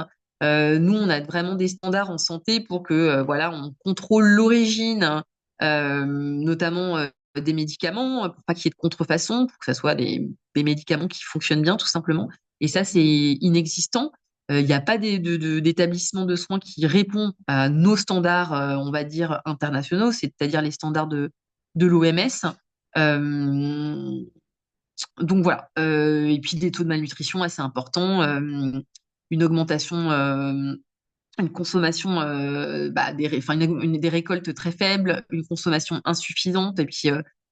Nous, on a vraiment des standards en santé pour que voilà, on contrôle l'origine, notamment des médicaments, pour pas qu'il y ait de contrefaçon, pour que ce soit des médicaments qui fonctionnent bien tout simplement. Et ça, c'est inexistant. Il n'y a pas d'établissement de soins qui répond à nos standards, on va dire, internationaux, c'est-à-dire les standards de l'OMS. Donc voilà. Et puis des taux de malnutrition assez importants, une augmentation, une consommation, des récoltes très faibles, une consommation insuffisante, et puis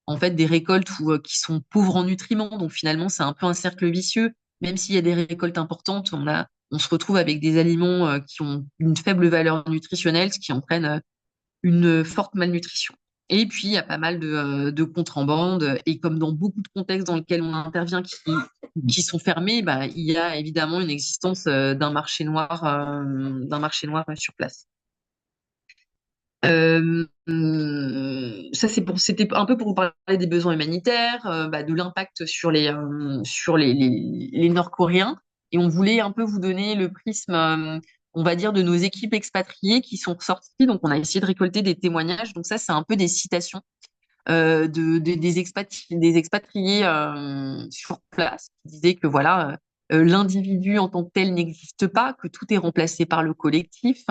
en fait des récoltes qui sont pauvres en nutriments. Donc finalement, c'est un peu un cercle vicieux. Même s'il y a des récoltes importantes, on se retrouve avec des aliments qui ont une faible valeur nutritionnelle, ce qui entraîne une forte malnutrition. Et puis, il y a pas mal de contrebandes. Et comme dans beaucoup de contextes dans lesquels on intervient qui sont fermés, bah, il y a évidemment une existence d'un marché noir sur place. Ça, c'était un peu pour vous parler des besoins humanitaires, de l'impact sur les Nord-Coréens. Et on voulait un peu vous donner le prisme, on va dire, de nos équipes expatriées qui sont ressorties. Donc, on a essayé de récolter des témoignages. Donc, ça, c'est un peu des citations des expatriés sur place qui disaient que voilà, l'individu en tant que tel n'existe pas, que tout est remplacé par le collectif,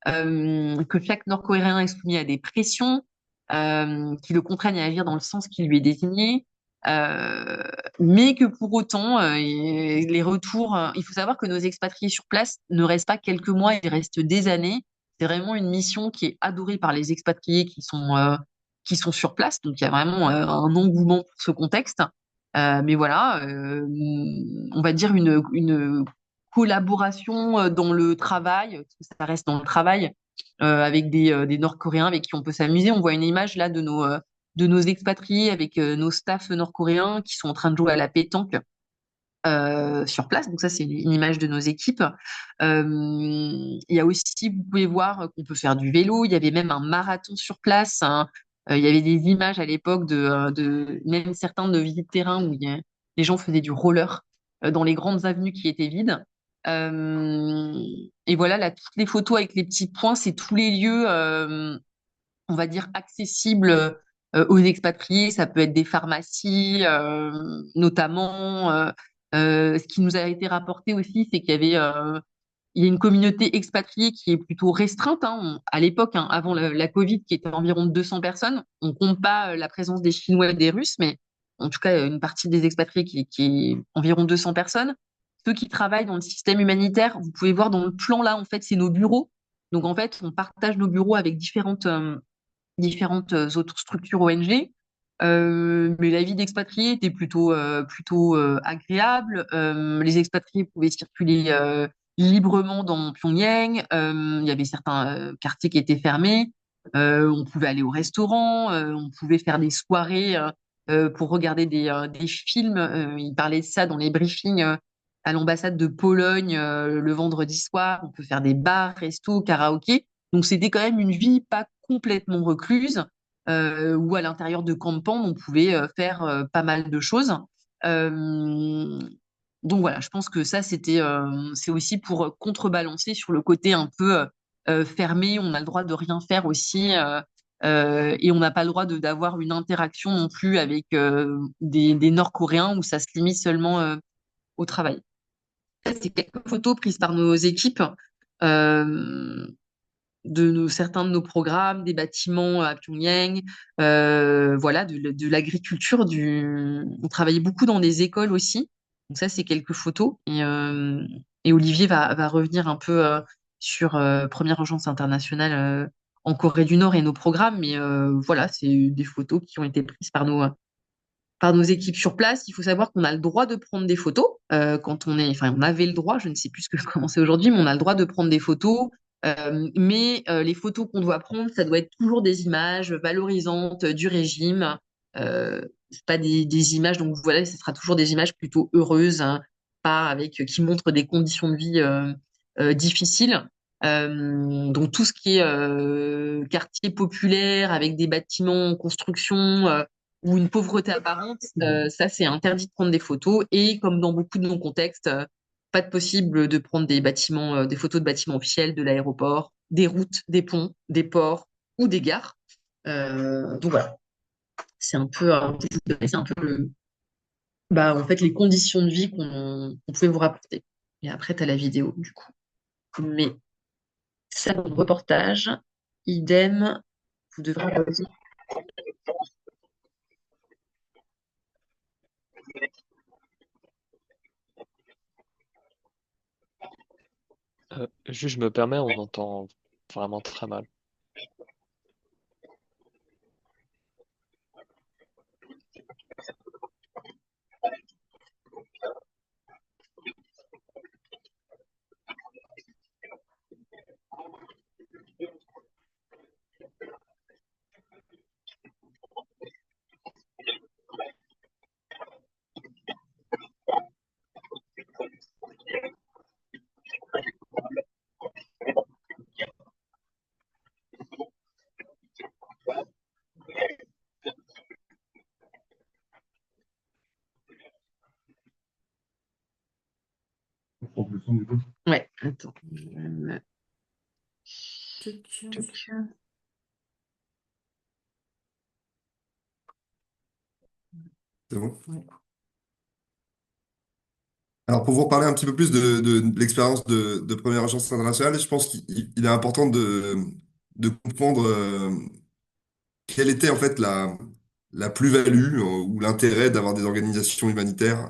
que chaque Nord-Coréen est soumis à des pressions qui le contraignent à agir dans le sens qui lui est désigné. Euh, mais que pour autant, les retours, il faut savoir que nos expatriés sur place ne restent pas quelques mois, ils restent des années. C'est vraiment une mission qui est adorée par les expatriés qui sont sur place. Donc il y a vraiment un engouement pour ce contexte. Mais voilà, on va dire une collaboration dans le travail, parce que ça reste dans le travail, avec des Nord-Coréens avec qui on peut s'amuser. On voit une image là de nos expatriés avec nos staffs nord-coréens qui sont en train de jouer à la pétanque sur place. Donc ça, c'est une image de nos équipes. Il y a aussi, vous pouvez voir qu'on peut faire du vélo. Il y avait même un marathon sur place, hein. Il y avait des images à l'époque de même certains de visites terrain où les gens faisaient du roller dans les grandes avenues qui étaient vides. Euh, et voilà, là, toutes les photos avec les petits points, c'est tous les lieux, on va dire, accessibles aux expatriés. Ça peut être des pharmacies, notamment. Ce qui nous a été rapporté aussi, c'est il y a une communauté expatriée qui est plutôt restreinte, hein. À l'époque, hein, avant la Covid, qui était environ de 200 personnes. On ne compte pas la présence des Chinois et des Russes, mais en tout cas, une partie des expatriés qui est environ 200 personnes. Ceux qui travaillent dans le système humanitaire, vous pouvez voir dans le plan là, en fait, c'est nos bureaux. Donc, en fait, on partage nos bureaux avec différentes autres structures ONG. Mais la vie d'expatrié était plutôt agréable. Les expatriés pouvaient circuler librement dans Pyongyang. Il y avait certains quartiers qui étaient fermés. On pouvait aller au restaurant. On pouvait faire des soirées pour regarder des films. Il parlait de ça dans les briefings à l'ambassade de Pologne le vendredi soir. On peut faire des bars, restos, karaoké. Donc c'était quand même une vie pas complètement recluse, où à l'intérieur de Campan, on pouvait faire pas mal de choses. Euh, donc voilà, je pense que ça, c'est aussi pour contrebalancer sur le côté un peu fermé. On a le droit de rien faire aussi, et on n'a pas le droit d'avoir une interaction non plus avec des Nord-Coréens où ça se limite seulement au travail. Ça, c'est quelques photos prises par nos équipes euh, certains de nos programmes, des bâtiments à Pyongyang, voilà, de l'agriculture. On travaillait beaucoup dans des écoles aussi. Donc ça, c'est quelques photos. Et Olivier va revenir un peu sur Première Urgence internationale en Corée du Nord et nos programmes. Mais voilà, c'est des photos qui ont été prises par nos équipes sur place. Il faut savoir qu'on a le droit de prendre des photos quand enfin, on avait le droit, je ne sais plus comment c'est aujourd'hui, mais on a le droit de prendre des photos. Mais les photos qu'on doit prendre, ça doit être toujours des images valorisantes du régime. C'est pas des images, donc voilà, ce sera toujours des images plutôt heureuses, hein, pas avec qui montrent des conditions de vie difficiles. Donc tout ce qui est quartier populaire avec des bâtiments en construction, ou une pauvreté apparente, ça c'est interdit de prendre des photos. Et comme dans beaucoup de nos contextes, pas de possible de prendre des bâtiments, des photos de bâtiments officiels, de l'aéroport, des routes, des ponts, des ports ou des gares. Donc voilà, c'est un peu en fait, les conditions de vie qu'on pouvait vous rapporter. Et après, tu as la vidéo, du coup. Mais ça, dans le reportage, idem, vous devrez Juste, je me permets, on entend vraiment très mal. Ouais, attends. Je vais me- Tuc. tuc. C'est bon? Ouais. Alors, pour vous reparler un petit peu plus de l'expérience de première agence internationale, je pense qu'il est important de comprendre quelle était en fait la plus-value ou l'intérêt d'avoir des organisations humanitaires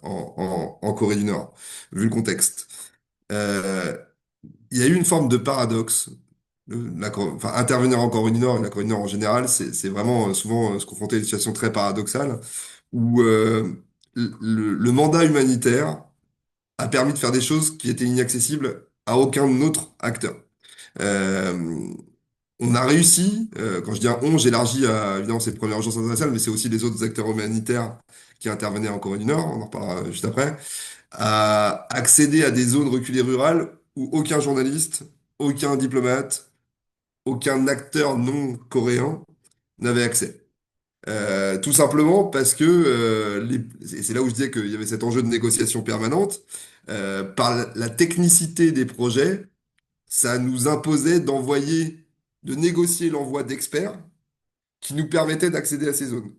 en Corée du Nord, vu le contexte. Euh, il y a eu une forme de paradoxe. Enfin, intervenir en Corée du Nord et la Corée du Nord en général, c'est vraiment souvent se confronter à une situation très paradoxale où le mandat humanitaire a permis de faire des choses qui étaient inaccessibles à aucun autre acteur. Euh, on a réussi, quand je dis un on, j'élargis à, évidemment, c'est Première Urgence internationale, mais c'est aussi les autres acteurs humanitaires qui intervenaient en Corée du Nord, on en reparlera juste après, à accéder à des zones reculées rurales où aucun journaliste, aucun diplomate, aucun acteur non coréen n'avait accès. Tout simplement parce que, et c'est là où je disais qu'il y avait cet enjeu de négociation permanente, par la technicité des projets, ça nous imposait de négocier l'envoi d'experts qui nous permettaient d'accéder à ces zones.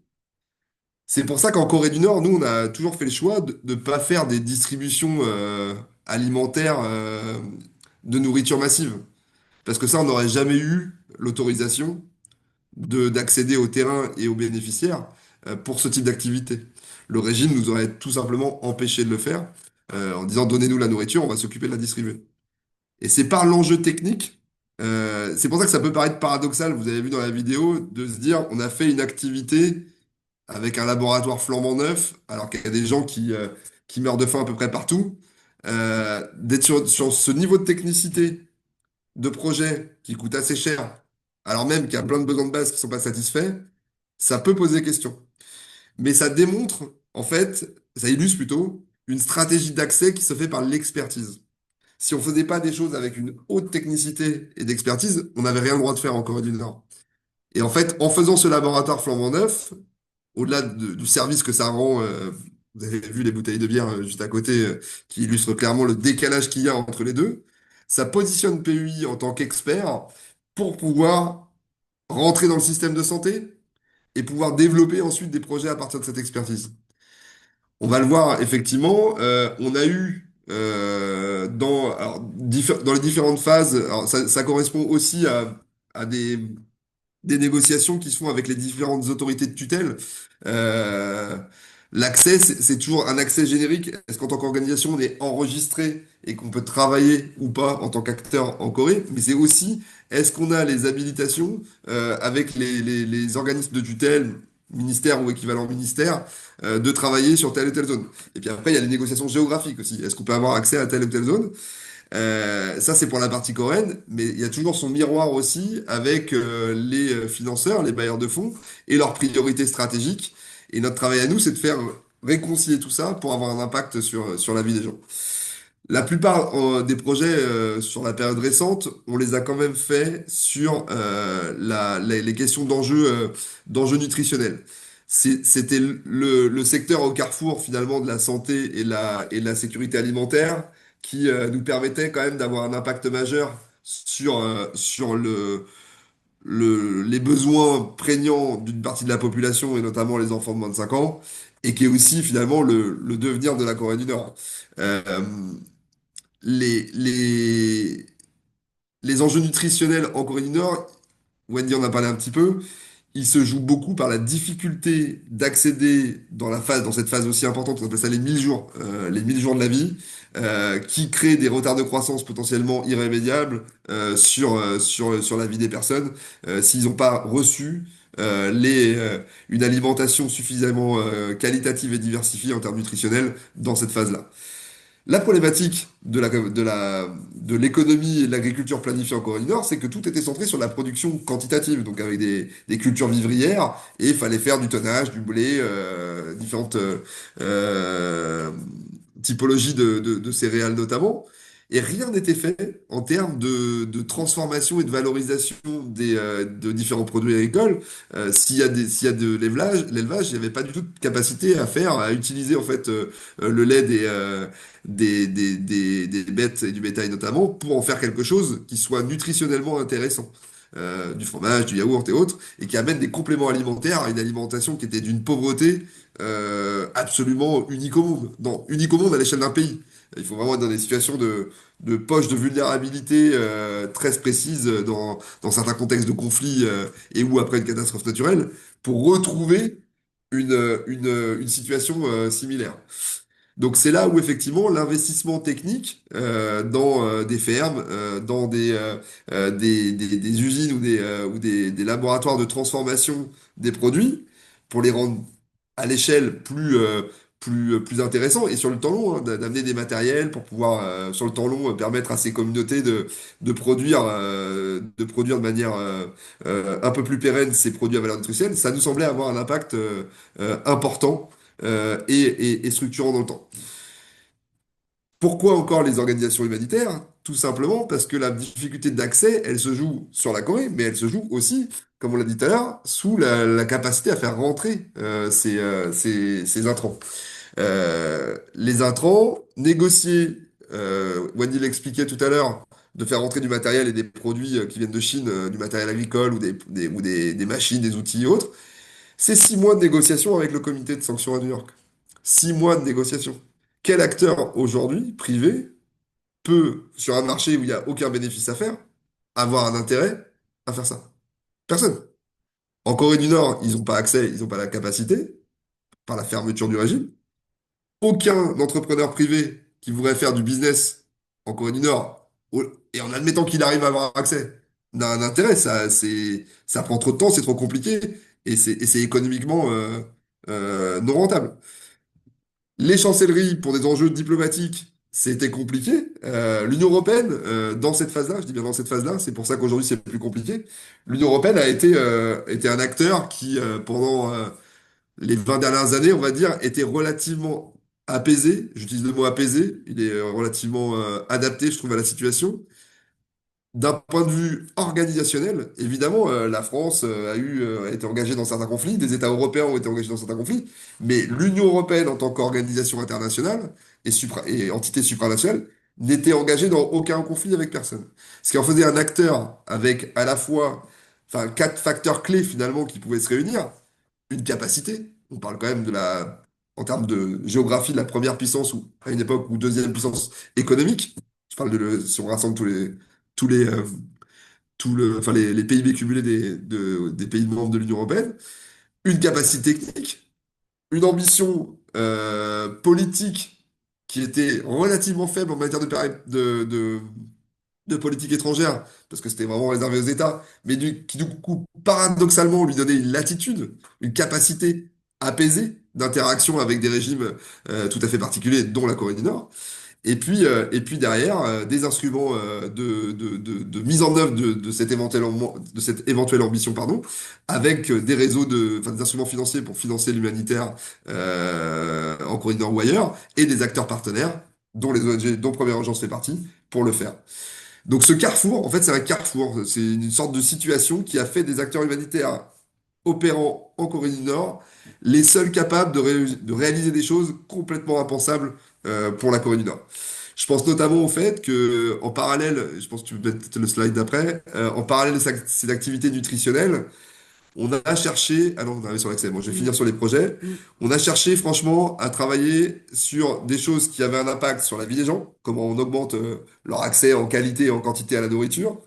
C'est pour ça qu'en Corée du Nord, nous, on a toujours fait le choix de ne pas faire des distributions alimentaires de nourriture massive. Parce que ça, on n'aurait jamais eu l'autorisation d'accéder au terrain et aux bénéficiaires pour ce type d'activité. Le régime nous aurait tout simplement empêché de le faire en disant donnez-nous la nourriture, on va s'occuper de la distribuer. Et c'est par l'enjeu technique, c'est pour ça que ça peut paraître paradoxal, vous avez vu dans la vidéo, de se dire on a fait une activité avec un laboratoire flambant neuf, alors qu'il y a des gens qui meurent de faim à peu près partout. D'être sur ce niveau de technicité de projet qui coûte assez cher, alors même qu'il y a plein de besoins de base qui ne sont pas satisfaits, ça peut poser question. Mais ça démontre, en fait, ça illustre plutôt une stratégie d'accès qui se fait par l'expertise. Si on faisait pas des choses avec une haute technicité et d'expertise, on n'avait rien le droit de faire en Corée du Nord. Et en fait, en faisant ce laboratoire flambant neuf, au-delà du service que ça rend, vous avez vu les bouteilles de bière juste à côté, qui illustrent clairement le décalage qu'il y a entre les deux, ça positionne PUI en tant qu'expert pour pouvoir rentrer dans le système de santé et pouvoir développer ensuite des projets à partir de cette expertise. On va le voir, effectivement, on a eu dans les différentes phases, alors ça correspond aussi à des négociations qui se font avec les différentes autorités de tutelle. Euh, L'accès, c'est toujours un accès générique. Est-ce qu'en tant qu'organisation, on est enregistré et qu'on peut travailler ou pas en tant qu'acteur en Corée? Mais c'est aussi, est-ce qu'on a les habilitations avec les organismes de tutelle, ministère ou équivalent ministère, de travailler sur telle ou telle zone? Et puis après, il y a les négociations géographiques aussi. Est-ce qu'on peut avoir accès à telle ou telle zone? Ça, c'est pour la partie coréenne, mais il y a toujours son miroir aussi avec les financeurs, les bailleurs de fonds et leurs priorités stratégiques. Et notre travail à nous, c'est de faire réconcilier tout ça pour avoir un impact sur la vie des gens. La plupart des projets sur la période récente, on les a quand même fait sur les questions d'enjeux nutritionnels. C'était le secteur au carrefour finalement de la santé et de la sécurité alimentaire qui nous permettait quand même d'avoir un impact majeur sur les besoins prégnants d'une partie de la population et notamment les enfants de moins de 5 ans et qui est aussi finalement le devenir de la Corée du Nord. Euh, les, les, les enjeux nutritionnels en Corée du Nord, Wendy en a parlé un petit peu, ils se jouent beaucoup par la difficulté d'accéder dans cette phase aussi importante, on appelle ça les 1000 jours de la vie, qui créent des retards de croissance potentiellement irrémédiables sur la vie des personnes, s'ils n'ont pas reçu une alimentation suffisamment qualitative et diversifiée en termes nutritionnels dans cette phase-là. La problématique de l'économie et de l'agriculture planifiée en Corée du Nord, c'est que tout était centré sur la production quantitative, donc avec des cultures vivrières, et il fallait faire du tonnage, du blé, différentes euh, typologies de céréales notamment. Et rien n'était fait en termes de transformation et de valorisation de différents produits agricoles. S'il y a de l'élevage, il n'y avait pas du tout de capacité à utiliser en fait le lait des bêtes et du bétail notamment, pour en faire quelque chose qui soit nutritionnellement intéressant. Du fromage, du yaourt et autres, et qui amène des compléments alimentaires à une alimentation qui était d'une pauvreté absolument unique au monde. Non, unique au monde à l'échelle d'un pays. Il faut vraiment être dans des situations de poche de vulnérabilité très précises dans certains contextes de conflit et ou après une catastrophe naturelle pour retrouver une situation similaire. Donc c'est là où effectivement l'investissement technique dans des fermes, dans des usines ou des laboratoires de transformation des produits pour les rendre à l'échelle plus intéressants et sur le temps long, hein, d'amener des matériels pour pouvoir sur le temps long permettre à ces communautés de produire de manière un peu plus pérenne ces produits à valeur nutritionnelle, ça nous semblait avoir un impact important et structurant dans le temps. Pourquoi encore les organisations humanitaires? Tout simplement parce que la difficulté d'accès, elle se joue sur la Corée, mais elle se joue aussi, comme on l'a dit tout à l'heure, sous la capacité à faire rentrer ces intrants. Les intrants, négocier, Wendy l'expliquait tout à l'heure, de faire rentrer du matériel et des produits qui viennent de Chine, du matériel agricole ou des machines, des outils et autres, c'est 6 mois de négociation avec le comité de sanctions à New York. 6 mois de négociation. Quel acteur aujourd'hui, privé, peut, sur un marché où il n'y a aucun bénéfice à faire, avoir un intérêt à faire ça? Personne. En Corée du Nord, ils n'ont pas accès, ils n'ont pas la capacité, par la fermeture du régime. Aucun entrepreneur privé qui voudrait faire du business en Corée du Nord, et en admettant qu'il arrive à avoir accès, n'a un intérêt. Ça prend trop de temps, c'est trop compliqué, et c'est économiquement non rentable. Les chancelleries, pour des enjeux diplomatiques, c'était compliqué. L'Union européenne, dans cette phase-là, je dis bien dans cette phase-là, c'est pour ça qu'aujourd'hui c'est plus compliqué. L'Union européenne a été un acteur qui, pendant les 20 dernières années, on va dire, étaient relativement apaisées. J'utilise le mot apaisé, il est relativement adapté, je trouve, à la situation. D'un point de vue organisationnel, évidemment, la France a été engagée dans certains conflits, des États européens ont été engagés dans certains conflits, mais l'Union européenne en tant qu'organisation internationale et entité supranationale n'était engagée dans aucun conflit avec personne. Ce qui en faisait un acteur avec à la fois, enfin, quatre facteurs clés finalement qui pouvaient se réunir. Une capacité, on parle quand même en termes de géographie, de la première puissance ou à une époque ou deuxième puissance économique. Je parle si on rassemble tous les, enfin les PIB cumulés des pays membres de l'Union européenne, une capacité technique, une ambition politique qui était relativement faible en matière de politique étrangère, parce que c'était vraiment réservé aux États, mais qui du coup, paradoxalement, lui donnait une latitude, une capacité apaisée d'interaction avec des régimes tout à fait particuliers, dont la Corée du Nord. Et puis derrière, des instruments de mise en œuvre de cette éventuelle ambition, pardon, avec des réseaux enfin, des instruments financiers pour financer l'humanitaire en Corée du Nord ou ailleurs, et des acteurs partenaires, dont les ONG, dont Première Urgence fait partie, pour le faire. Donc ce carrefour, en fait, c'est un carrefour, c'est une sorte de situation qui a fait des acteurs humanitaires opérant en Corée du Nord les seuls capables de réaliser des choses complètement impensables pour la Corée du Nord. Je pense notamment au fait que, en parallèle, je pense que tu peux mettre peut-être le slide d'après, en parallèle de ces activités nutritionnelles, on a cherché, ah non, on est arrivé sur l'accès, bon, je vais Mm. finir sur les projets. Mm. On a cherché franchement à travailler sur des choses qui avaient un impact sur la vie des gens, comment on augmente leur accès en qualité et en quantité à la nourriture,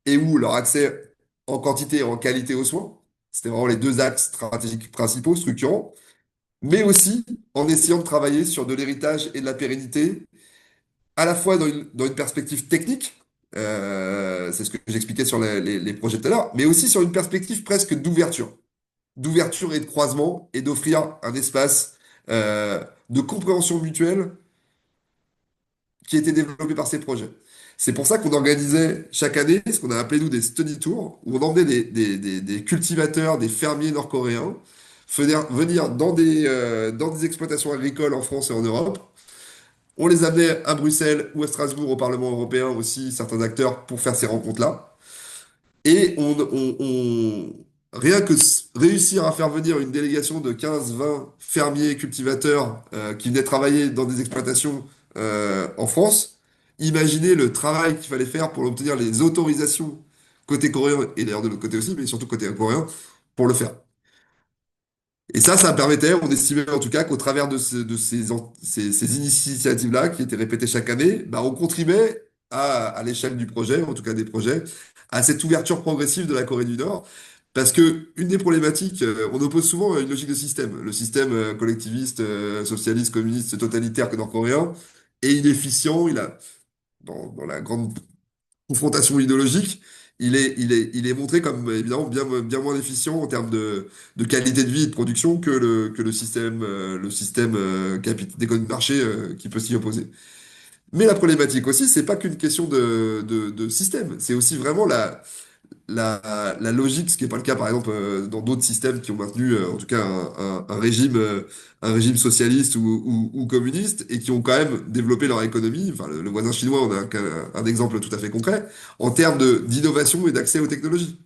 et ou leur accès en quantité et en qualité aux soins. C'était vraiment les deux axes stratégiques principaux, structurants, mais aussi en essayant de travailler sur de l'héritage et de la pérennité à la fois dans une perspective technique, c'est ce que j'expliquais sur les projets tout à l'heure, mais aussi sur une perspective presque d'ouverture et de croisement, et d'offrir un espace de compréhension mutuelle qui était développé par ces projets. C'est pour ça qu'on organisait chaque année ce qu'on a appelé nous des study tours, où on emmenait des cultivateurs, des fermiers nord-coréens, venir dans des exploitations agricoles en France et en Europe. On les amenait à Bruxelles ou à Strasbourg au Parlement européen aussi, certains acteurs, pour faire ces rencontres-là. Et rien que réussir à faire venir une délégation de 15, 20 fermiers, cultivateurs qui venaient travailler dans des exploitations en France, imaginez le travail qu'il fallait faire pour obtenir les autorisations côté coréen, et d'ailleurs de l'autre côté aussi, mais surtout côté coréen, pour le faire. Et ça permettait, on estimait en tout cas qu'au travers ces initiatives-là, qui étaient répétées chaque année, bah, on contribuait à l'échelle du projet, en tout cas des projets, à cette ouverture progressive de la Corée du Nord. Parce que une des problématiques, on oppose souvent une logique de système. Le système collectiviste, socialiste, communiste, totalitaire que nord-coréen est inefficient. Dans la grande confrontation idéologique, il est montré comme évidemment bien moins efficient en termes de qualité de vie et de production que le système d'économie de marché qui peut s'y opposer. Mais la problématique aussi, c'est pas qu'une question de système, c'est aussi vraiment la logique, ce qui n'est pas le cas par exemple dans d'autres systèmes qui ont maintenu en tout cas un régime socialiste ou communiste et qui ont quand même développé leur économie. Enfin, le voisin chinois, on a un exemple tout à fait concret en termes d'innovation et d'accès aux technologies.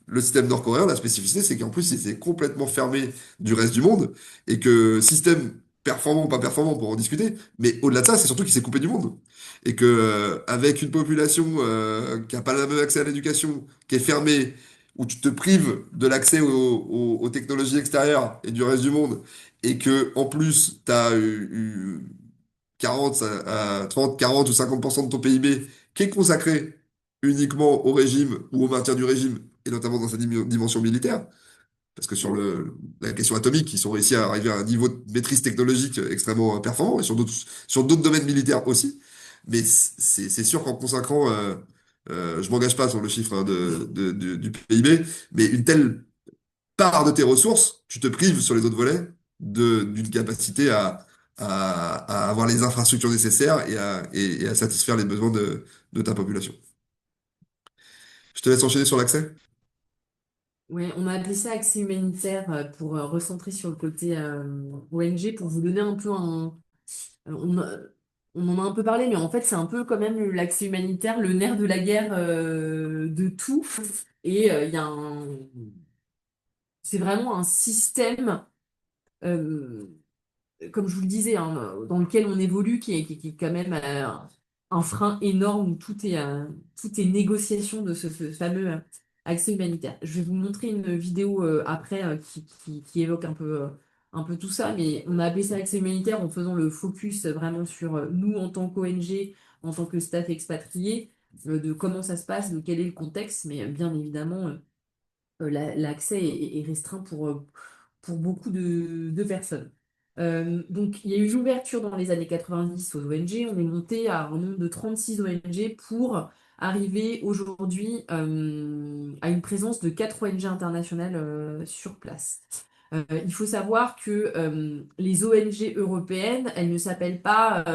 Le système nord-coréen, la spécificité, c'est qu'en plus, c'est complètement fermé du reste du monde et que système performant ou pas performant, pour en discuter, mais au-delà de ça, c'est surtout qu'il s'est coupé du monde. Et que, avec une population qui n'a pas le même accès à l'éducation, qui est fermée, où tu te prives de l'accès aux technologies extérieures et du reste du monde, et que, en plus, tu as eu 40 à 30, 40 ou 50% de ton PIB qui est consacré uniquement au régime ou au maintien du régime, et notamment dans sa dimension militaire, parce que sur la question atomique, ils ont réussi à arriver à un niveau de maîtrise technologique extrêmement performant, et sur d'autres domaines militaires aussi. Mais c'est sûr qu'en consacrant, je m'engage pas sur le chiffre hein, du PIB, mais une telle part de tes ressources, tu te prives sur les autres volets d'une capacité à avoir les infrastructures nécessaires et à satisfaire les besoins de ta population. Je te laisse enchaîner sur l'accès. Ouais, on a appelé ça accès humanitaire pour recentrer sur le côté ONG, pour vous donner un peu un... On, on en a un peu parlé, mais en fait, c'est un peu quand même l'accès humanitaire, le nerf de la guerre de tout. Et il y a un... C'est vraiment un système, euh, comme je vous le disais, hein, dans lequel on évolue, qui est quand même un frein énorme où tout est négociation de ce fameux accès humanitaire. Je vais vous montrer une vidéo après qui évoque un peu tout ça, mais on a appelé ça accès humanitaire en faisant le focus vraiment sur nous en tant qu'ONG, en tant que staff expatrié, de comment ça se passe, de quel est le contexte, mais bien évidemment, l'accès est restreint pour beaucoup de personnes. Donc, il y a eu une ouverture dans les années 90 aux ONG. On est monté à un nombre de 36 ONG pour arriver aujourd'hui à une présence de 4 ONG internationales sur place. Il faut savoir que les ONG européennes, elles ne s'appellent pas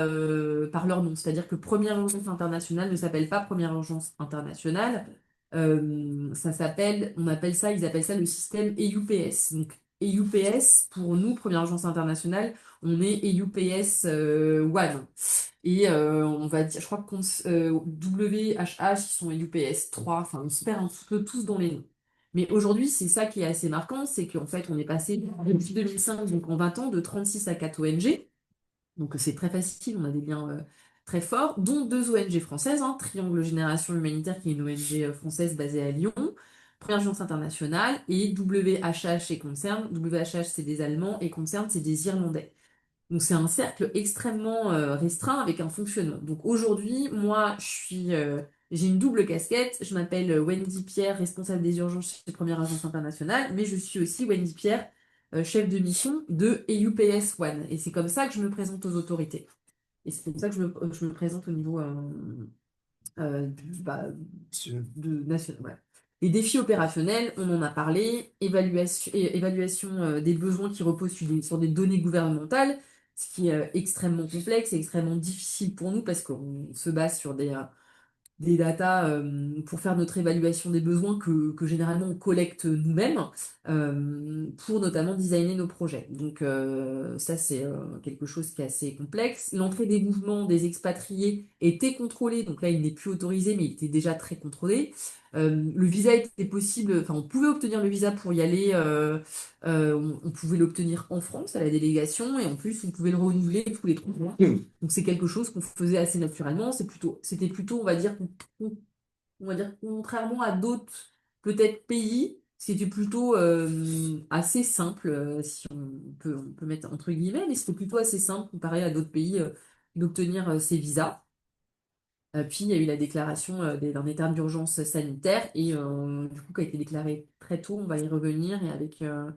par leur nom. C'est-à-dire que Première Urgence Internationale ne s'appelle pas Première Urgence Internationale. Ça s'appelle, ils appellent ça le système EUPS. Donc, EUPS, pour nous, Première Urgence Internationale, on est EUPS One. Et on va dire, je crois que WHH, ils sont EUPS 3, enfin, on se perd un petit peu tous dans les noms. Mais aujourd'hui, c'est ça qui est assez marquant, c'est qu'en fait, on est passé depuis 2005, donc en 20 ans, de 36 à 4 ONG. Donc c'est très facile, on a des liens très forts, dont 2 ONG françaises, hein, Triangle Génération Humanitaire, qui est une ONG française basée à Lyon, Première Urgence Internationale, et WHH et Concern. WHH, c'est des Allemands, et Concern, c'est des Irlandais. Donc c'est un cercle extrêmement restreint avec un fonctionnement. Donc aujourd'hui, moi, j'ai une double casquette. Je m'appelle Wendy Pierre, responsable des urgences chez Première Agence Internationale, mais je suis aussi Wendy Pierre, chef de mission de EUPS One. Et c'est comme ça que je me présente aux autorités. Et c'est comme ça que je me présente au niveau national. Voilà. Les défis opérationnels, on en a parlé, évaluation des besoins qui reposent sur des données gouvernementales, ce qui est extrêmement complexe et extrêmement difficile pour nous parce qu'on se base sur des datas pour faire notre évaluation des besoins que généralement on collecte nous-mêmes pour notamment designer nos projets. Donc ça c'est quelque chose qui est assez complexe. L'entrée des mouvements des expatriés était contrôlée, donc là il n'est plus autorisé mais il était déjà très contrôlé. Le visa était possible, enfin on pouvait obtenir le visa pour y aller, on pouvait l'obtenir en France à la délégation et en plus on pouvait le renouveler tous les 3 mois. Donc c'est quelque chose qu'on faisait assez naturellement. C'était plutôt, on va dire, contrairement à d'autres peut-être pays, c'était plutôt assez simple, si on peut mettre entre guillemets, mais c'était plutôt assez simple comparé à d'autres pays d'obtenir ces visas. Puis il y a eu la déclaration d'un état d'urgence sanitaire et du coup qui a été déclaré très tôt, on va y revenir et avec un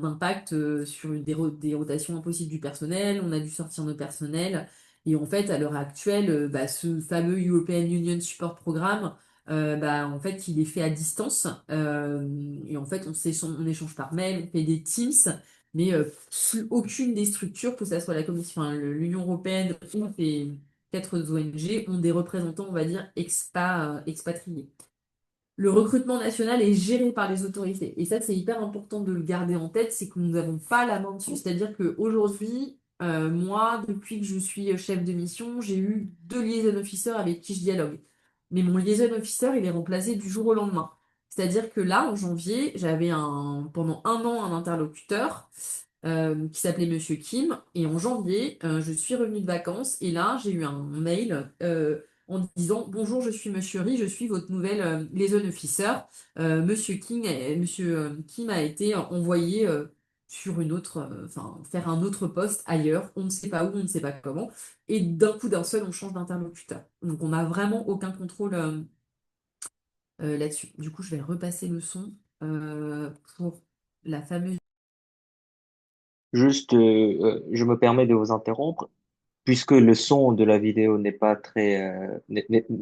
impact sur des rotations impossibles du personnel. On a dû sortir nos personnels. Et en fait, à l'heure actuelle, ce fameux European Union Support Programme, en fait, il est fait à distance. Et en fait, on échange par mail, on fait des Teams, mais aucune des structures, que ce soit la Commission, enfin, l'Union européenne ou les 4 ONG, ont des représentants, on va dire, expatriés. Le recrutement national est géré par les autorités. Et ça, c'est hyper important de le garder en tête, c'est que nous n'avons pas la main dessus. C'est-à-dire qu'aujourd'hui, moi, depuis que je suis chef de mission, j'ai eu 2 liaison officers avec qui je dialogue. Mais mon liaison officer, il est remplacé du jour au lendemain. C'est-à-dire que là, en janvier, j'avais pendant un an un interlocuteur qui s'appelait Monsieur Kim. Et en janvier, je suis revenue de vacances et là, j'ai eu un mail en disant bonjour, je suis Monsieur Ri, je suis votre nouvelle liaison officer. Monsieur Kim a été envoyé sur une autre, enfin, faire un autre poste ailleurs. On ne sait pas où, on ne sait pas comment. Et d'un coup, d'un seul, on change d'interlocuteur. Donc, on n'a vraiment aucun contrôle là-dessus. Du coup, je vais repasser le son pour la fameuse. Juste, je me permets de vous interrompre, puisque le son de la vidéo n'est pas très,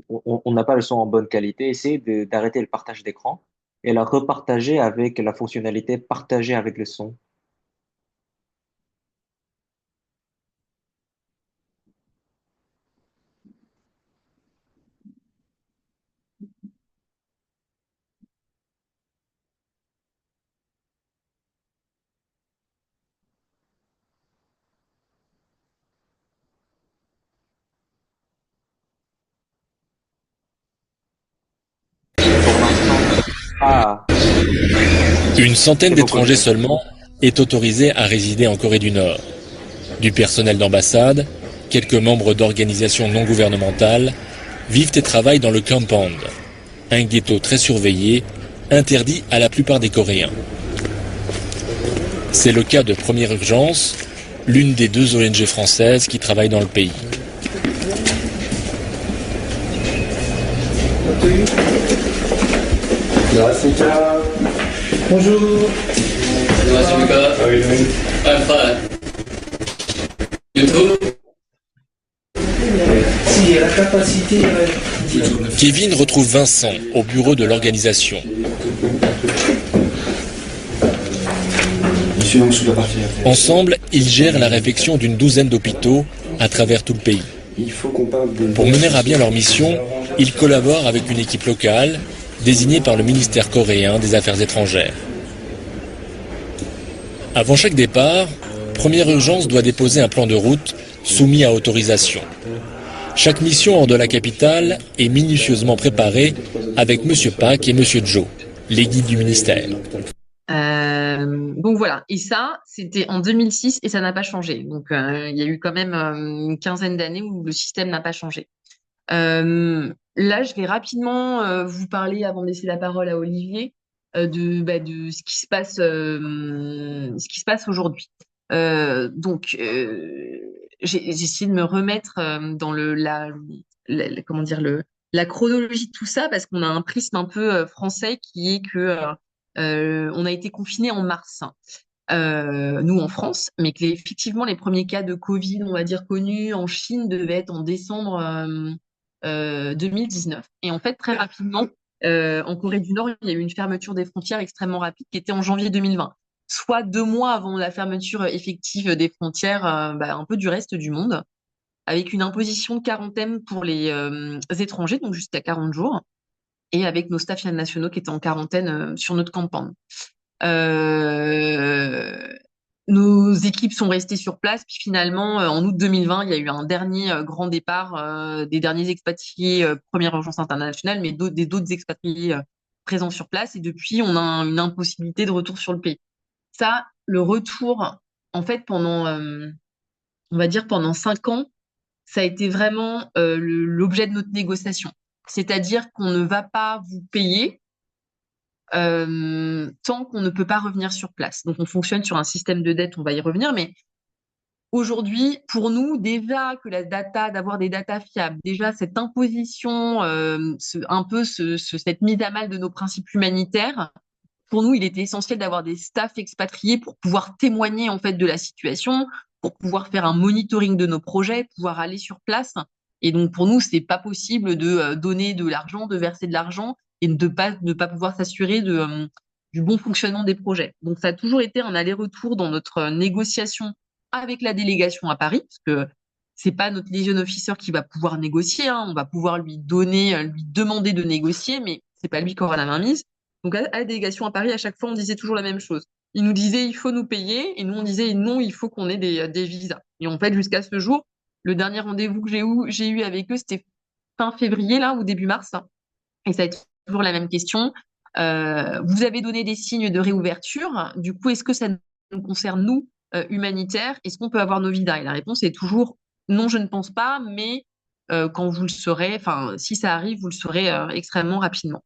on n'a pas le son en bonne qualité. Essayez d'arrêter le partage d'écran et la repartager avec la fonctionnalité partager avec le son. Ah, Une centaine c'est beaucoup. d'étrangers seulement est autorisée à résider en Corée du Nord. Du personnel d'ambassade, quelques membres d'organisations non gouvernementales vivent et travaillent dans le compound, un ghetto très surveillé, interdit à la plupart des Coréens. C'est le cas de Première Urgence, l'une des 2 ONG françaises qui travaillent dans le pays. Bonjour. Si la capacité. Kevin retrouve Vincent au bureau de l'organisation. Ensemble, ils gèrent la réfection d'une douzaine d'hôpitaux à travers tout le pays. Pour mener à bien leur mission, ils collaborent avec une équipe locale désignée par le ministère coréen des Affaires étrangères. Avant chaque départ, Première Urgence doit déposer un plan de route soumis à autorisation. Chaque mission hors de la capitale est minutieusement préparée avec M. Pak et M. Joe, les guides du ministère. Donc voilà, et ça, c'était en 2006 et ça n'a pas changé. Donc il y a eu quand même une quinzaine d'années où le système n'a pas changé. Là, je vais rapidement vous parler, avant de laisser la parole à Olivier, de ce qui se passe aujourd'hui. J'ai essayé de me remettre dans comment dire, la chronologie de tout ça, parce qu'on a un prisme un peu français qui est que on a été confinés en mars, nous en France, mais que effectivement les premiers cas de Covid, on va dire connus en Chine, devaient être en décembre 2019. Et en fait, très rapidement, en Corée du Nord, il y a eu une fermeture des frontières extrêmement rapide qui était en janvier 2020, soit 2 mois avant la fermeture effective des frontières, un peu du reste du monde, avec une imposition de quarantaine pour les étrangers, donc jusqu'à 40 jours, et avec nos staffs nationaux qui étaient en quarantaine sur notre campagne. Nos équipes sont restées sur place, puis finalement, en août 2020, il y a eu un dernier grand départ des derniers expatriés Première Urgence internationale, mais d'autres expatriés présents sur place. Et depuis, on a une impossibilité de retour sur le pays. Ça, le retour, en fait, on va dire pendant 5 ans, ça a été vraiment l'objet de notre négociation. C'est-à-dire qu'on ne va pas vous payer tant qu'on ne peut pas revenir sur place. Donc, on fonctionne sur un système de dette, on va y revenir, mais aujourd'hui, pour nous, déjà que d'avoir des datas fiables, déjà cette imposition, cette mise à mal de nos principes humanitaires, pour nous, il était essentiel d'avoir des staffs expatriés pour pouvoir témoigner en fait de la situation, pour pouvoir faire un monitoring de nos projets, pouvoir aller sur place. Et donc pour nous, c'est pas possible de donner de l'argent, de verser de l'argent et de pas pouvoir s'assurer du bon fonctionnement des projets. Donc ça a toujours été un aller-retour dans notre négociation avec la délégation à Paris, parce que c'est pas notre liaison officer qui va pouvoir négocier, hein. On va pouvoir lui demander de négocier, mais c'est pas lui qui aura la main mise. Donc, à la délégation à Paris, à chaque fois, on disait toujours la même chose. Ils nous disaient, il faut nous payer, et nous, on disait, non, il faut qu'on ait des visas. Et en fait, jusqu'à ce jour, le dernier rendez-vous que j'ai eu avec eux, c'était fin février, là, ou début mars. Et ça a été toujours la même question. Vous avez donné des signes de réouverture. Du coup, est-ce que ça nous concerne, nous, humanitaires? Est-ce qu'on peut avoir nos visas? Et la réponse est toujours, non, je ne pense pas, mais quand vous le saurez, enfin, si ça arrive, vous le saurez extrêmement rapidement.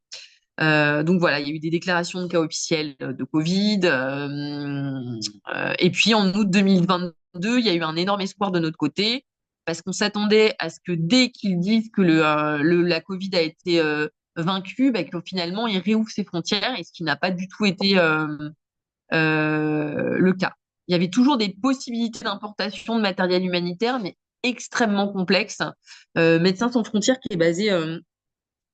Donc voilà, il y a eu des déclarations de cas officiels de Covid. Et puis en août 2022, il y a eu un énorme espoir de notre côté parce qu'on s'attendait à ce que dès qu'ils disent que la Covid a été vaincue, que finalement ils réouvrent ses frontières, et ce qui n'a pas du tout été le cas. Il y avait toujours des possibilités d'importation de matériel humanitaire, mais extrêmement complexes. Médecins sans frontières, qui est basé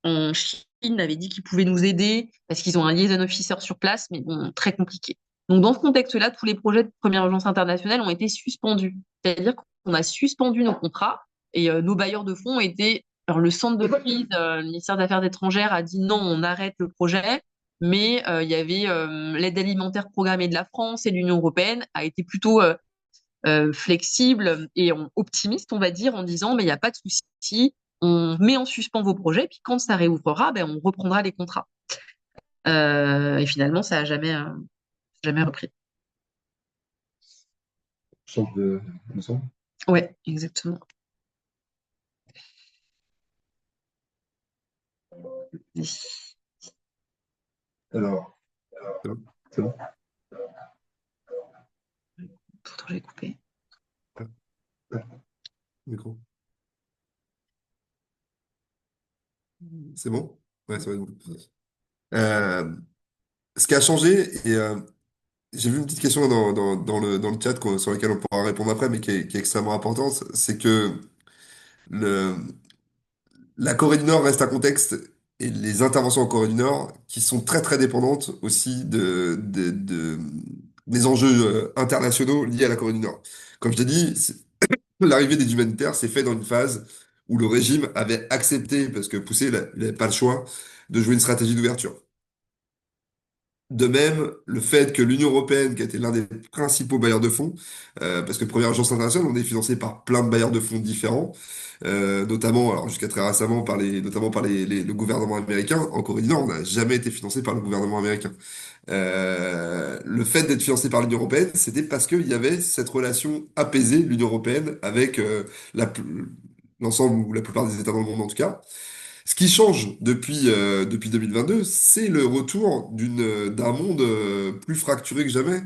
en Chine, avait dit qu'ils pouvaient nous aider parce qu'ils ont un liaison officer sur place, mais bon, très compliqué. Donc, dans ce contexte-là, tous les projets de Première Urgence internationale ont été suspendus. C'est-à-dire qu'on a suspendu nos contrats et nos bailleurs de fonds ont été. Alors, le centre de crise, le ministère des Affaires étrangères a dit non, on arrête le projet, mais il y avait l'aide alimentaire programmée de la France et de l'Union européenne a été plutôt flexible et optimiste, on va dire, en disant mais il n'y a pas de souci, on met en suspens vos projets, puis quand ça réouvrera, on reprendra les contrats. Et finalement, ça a jamais repris. Chambre de leçon. Ouais, exactement. Alors, c'est bon. Pourtant, j'ai coupé. Ouais, micro. C'est bon? Ouais, c'est bon. Euh, Ce qui a changé, et j'ai vu une petite question dans le chat sur laquelle on pourra répondre après, mais qui est extrêmement importante, c'est que le, la Corée du Nord reste un contexte et les interventions en Corée du Nord qui sont très très dépendantes aussi des enjeux internationaux liés à la Corée du Nord. Comme je t'ai dit, l'arrivée des humanitaires s'est fait dans une phase où le régime avait accepté, parce que poussé, il n'avait pas le choix, de jouer une stratégie d'ouverture. De même, le fait que l'Union européenne, qui a été l'un des principaux bailleurs de fonds, parce que Première Agence internationale, on est financé par plein de bailleurs de fonds différents, notamment, alors jusqu'à très récemment, notamment par le gouvernement américain. En Corée du Nord, on n'a jamais été financé par le gouvernement américain. Le fait d'être financé par l'Union européenne, c'était parce qu'il y avait cette relation apaisée, l'Union européenne, avec la, l'ensemble ou la plupart des États dans le monde en tout cas. Ce qui change depuis 2022, c'est le retour d'un monde plus fracturé que jamais,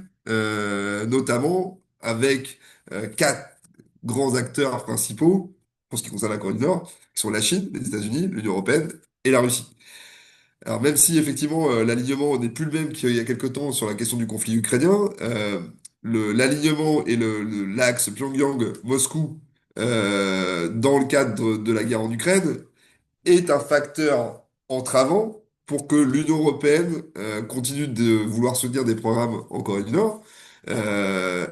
notamment avec quatre grands acteurs principaux pour ce qui concerne la Corée du Nord, qui sont la Chine, les États-Unis, l'Union européenne et la Russie. Alors même si effectivement l'alignement n'est plus le même qu'il y a quelque temps sur la question du conflit ukrainien, l'alignement et l'axe Pyongyang-Moscou dans le cadre de la guerre en Ukraine est un facteur entravant pour que l'Union européenne continue de vouloir soutenir des programmes en Corée du Nord,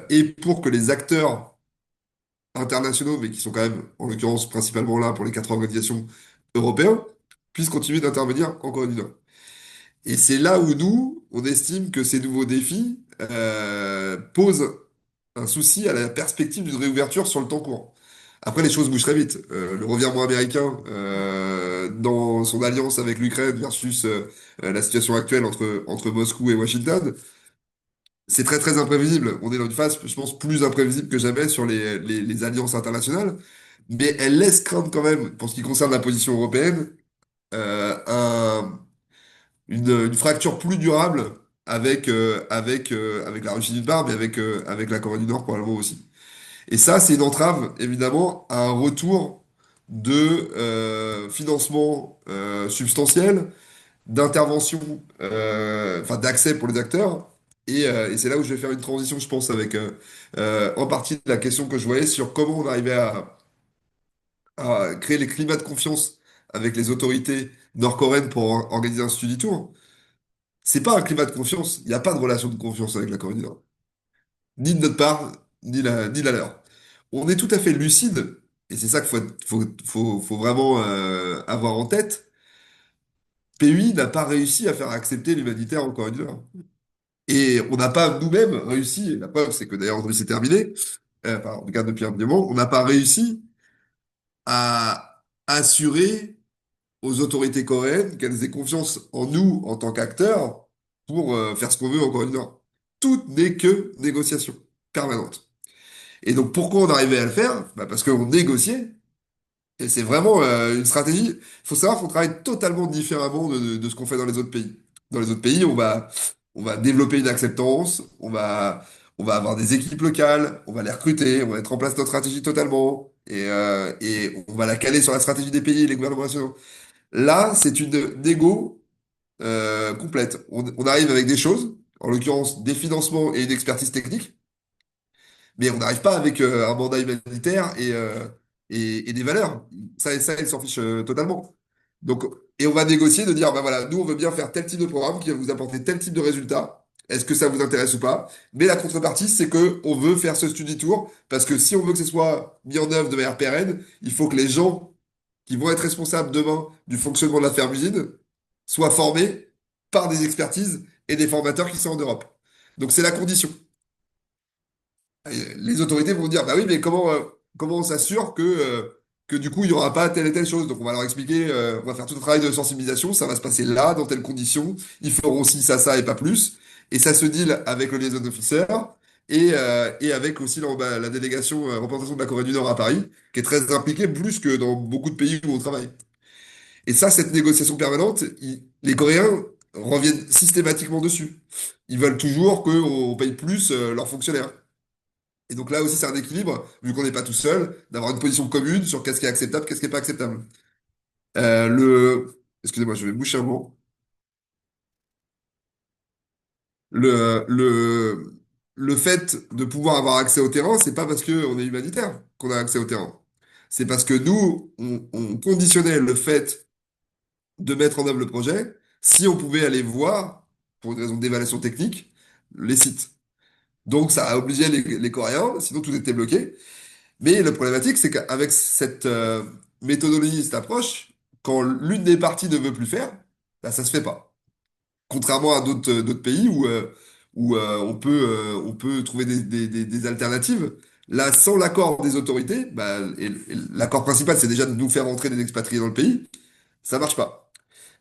et pour que les acteurs internationaux, mais qui sont quand même, en l'occurrence, principalement là pour les quatre organisations européennes, puissent continuer d'intervenir en Corée du Nord. Et c'est là où nous, on estime que ces nouveaux défis posent un souci à la perspective d'une réouverture sur le temps court. Après, les choses bougent très vite. Le revirement américain dans son alliance avec l'Ukraine versus la situation actuelle entre Moscou et Washington, c'est très très imprévisible. On est dans une phase, je pense, plus imprévisible que jamais sur les alliances internationales, mais elle laisse craindre quand même, pour ce qui concerne la position européenne, euh, un- une fracture plus durable avec la Russie d'une part, mais avec la Corée du Nord probablement aussi. Et ça, c'est une entrave, évidemment, à un retour de financement substantiel, d'intervention, enfin d'accès pour les acteurs. Et c'est là où je vais faire une transition, je pense, avec en partie la question que je voyais sur comment on arrivait à créer les climats de confiance avec les autorités nord-coréennes pour organiser un study tour. C'est pas un climat de confiance, il n'y a pas de relation de confiance avec la Corée du Nord. Ni de notre part, ni la leur. On est tout à fait lucide, et c'est ça qu'il faut vraiment avoir en tête. PUI n'a pas réussi à faire accepter l'humanitaire en Corée du Nord. Et on n'a pas nous-mêmes réussi, et la preuve c'est que d'ailleurs aujourd'hui c'est terminé, enfin en tout cas depuis un petit moment, on n'a pas réussi à assurer aux autorités coréennes qu'elles aient confiance en nous en tant qu'acteurs pour faire ce qu'on veut en Corée du Nord. Tout n'est que négociation permanente. Et donc pourquoi on arrivait à le faire? Bah, parce qu'on négociait. Et c'est vraiment une stratégie. Il faut savoir qu'on travaille totalement différemment de ce qu'on fait dans les autres pays. Dans les autres pays, on va développer une acceptance, on va avoir des équipes locales, on va les recruter, on va mettre en place notre stratégie totalement, et on va la caler sur la stratégie des pays et les gouvernements nationaux. Là, c'est une négo complète. On arrive avec des choses, en l'occurrence des financements et une expertise technique, mais on n'arrive pas avec un mandat humanitaire et des valeurs. Ça, ils s'en fichent totalement. Donc, et on va négocier de dire, ben voilà, nous, on veut bien faire tel type de programme qui va vous apporter tel type de résultat. Est-ce que ça vous intéresse ou pas? Mais la contrepartie, c'est que on veut faire ce study tour parce que si on veut que ce soit mis en œuvre de manière pérenne, il faut que les gens qui vont être responsables demain du fonctionnement de la ferme-usine soient formés par des expertises et des formateurs qui sont en Europe. Donc, c'est la condition. Les autorités vont dire, bah oui, mais comment on s'assure que que du coup, il n'y aura pas telle et telle chose. Donc, on va leur expliquer, on va faire tout le travail de sensibilisation, ça va se passer là, dans telles conditions, ils feront ci, ça et pas plus. Et ça se deal avec le liaison officer et avec aussi la délégation représentation de la Corée du Nord à Paris, qui est très impliquée, plus que dans beaucoup de pays où on travaille. Et ça, cette négociation permanente, les Coréens reviennent systématiquement dessus. Ils veulent toujours qu'on paye plus leurs fonctionnaires. Et donc là aussi, c'est un équilibre, vu qu'on n'est pas tout seul, d'avoir une position commune sur qu'est-ce qui est acceptable, qu'est-ce qui n'est pas acceptable. Excusez-moi, je vais boucher un mot. Le, le, le fait de pouvoir avoir accès au terrain, c'est pas parce qu'on est humanitaire qu'on a accès au terrain. C'est parce que nous, on conditionnait le fait de mettre en œuvre le projet si on pouvait aller voir, pour une raison d'évaluation technique, les sites. Donc ça a obligé les Coréens, sinon tout était bloqué. Mais le problématique, c'est qu'avec cette méthodologie, cette approche, quand l'une des parties ne veut plus faire, bah, ça se fait pas. Contrairement à d'autres pays où on peut trouver des alternatives. Là, sans l'accord des autorités, bah, et l'accord principal, c'est déjà de nous faire entrer des expatriés dans le pays, ça marche pas.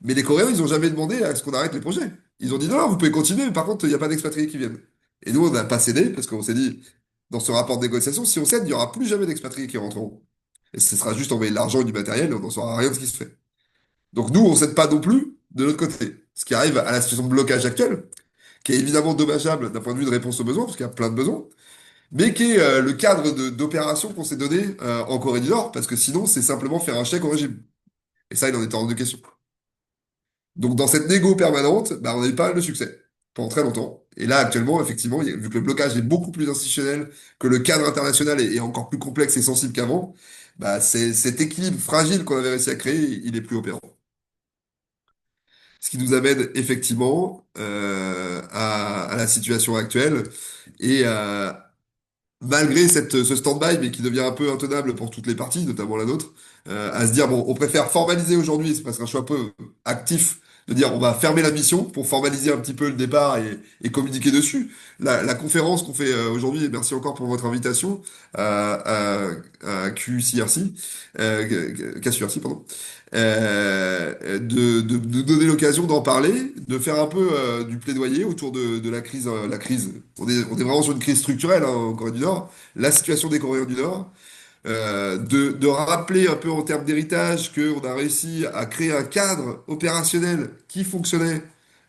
Mais les Coréens, ils ont jamais demandé à ce qu'on arrête les projets. Ils ont dit non, non, vous pouvez continuer, mais par contre, il n'y a pas d'expatriés qui viennent. Et nous, on n'a pas cédé parce qu'on s'est dit, dans ce rapport de négociation, si on cède, il n'y aura plus jamais d'expatriés qui rentreront. Et ce sera juste envoyer de l'argent et du matériel, et on n'en saura rien de ce qui se fait. Donc nous, on cède pas non plus de l'autre côté. Ce qui arrive à la situation de blocage actuelle, qui est évidemment dommageable d'un point de vue de réponse aux besoins, parce qu'il y a plein de besoins, mais qui est le cadre d'opération qu'on s'est donné en Corée du Nord, parce que sinon, c'est simplement faire un chèque au régime. Et ça, il en était hors de question. Donc dans cette négo permanente, bah, on a eu pas mal de succès pendant très longtemps. Et là, actuellement, effectivement, vu que le blocage est beaucoup plus institutionnel, que le cadre international est encore plus complexe et sensible qu'avant, bah, cet équilibre fragile qu'on avait réussi à créer, il est plus opérant. Ce qui nous amène effectivement à la situation actuelle et malgré ce stand-by, mais qui devient un peu intenable pour toutes les parties, notamment la nôtre, à se dire, bon, on préfère formaliser aujourd'hui, c'est parce qu'un choix un peu actif, de dire on va fermer la mission pour formaliser un petit peu le départ et communiquer dessus. La conférence qu'on fait aujourd'hui, et merci encore pour votre invitation à QCRC, KCRC, pardon, de nous donner l'occasion d'en parler, de faire un peu du plaidoyer autour de la crise. La crise, on est vraiment sur une crise structurelle hein, en Corée du Nord. La situation des Coréens du Nord, de rappeler un peu en termes d'héritage qu'on a réussi à créer un cadre opérationnel qui fonctionnait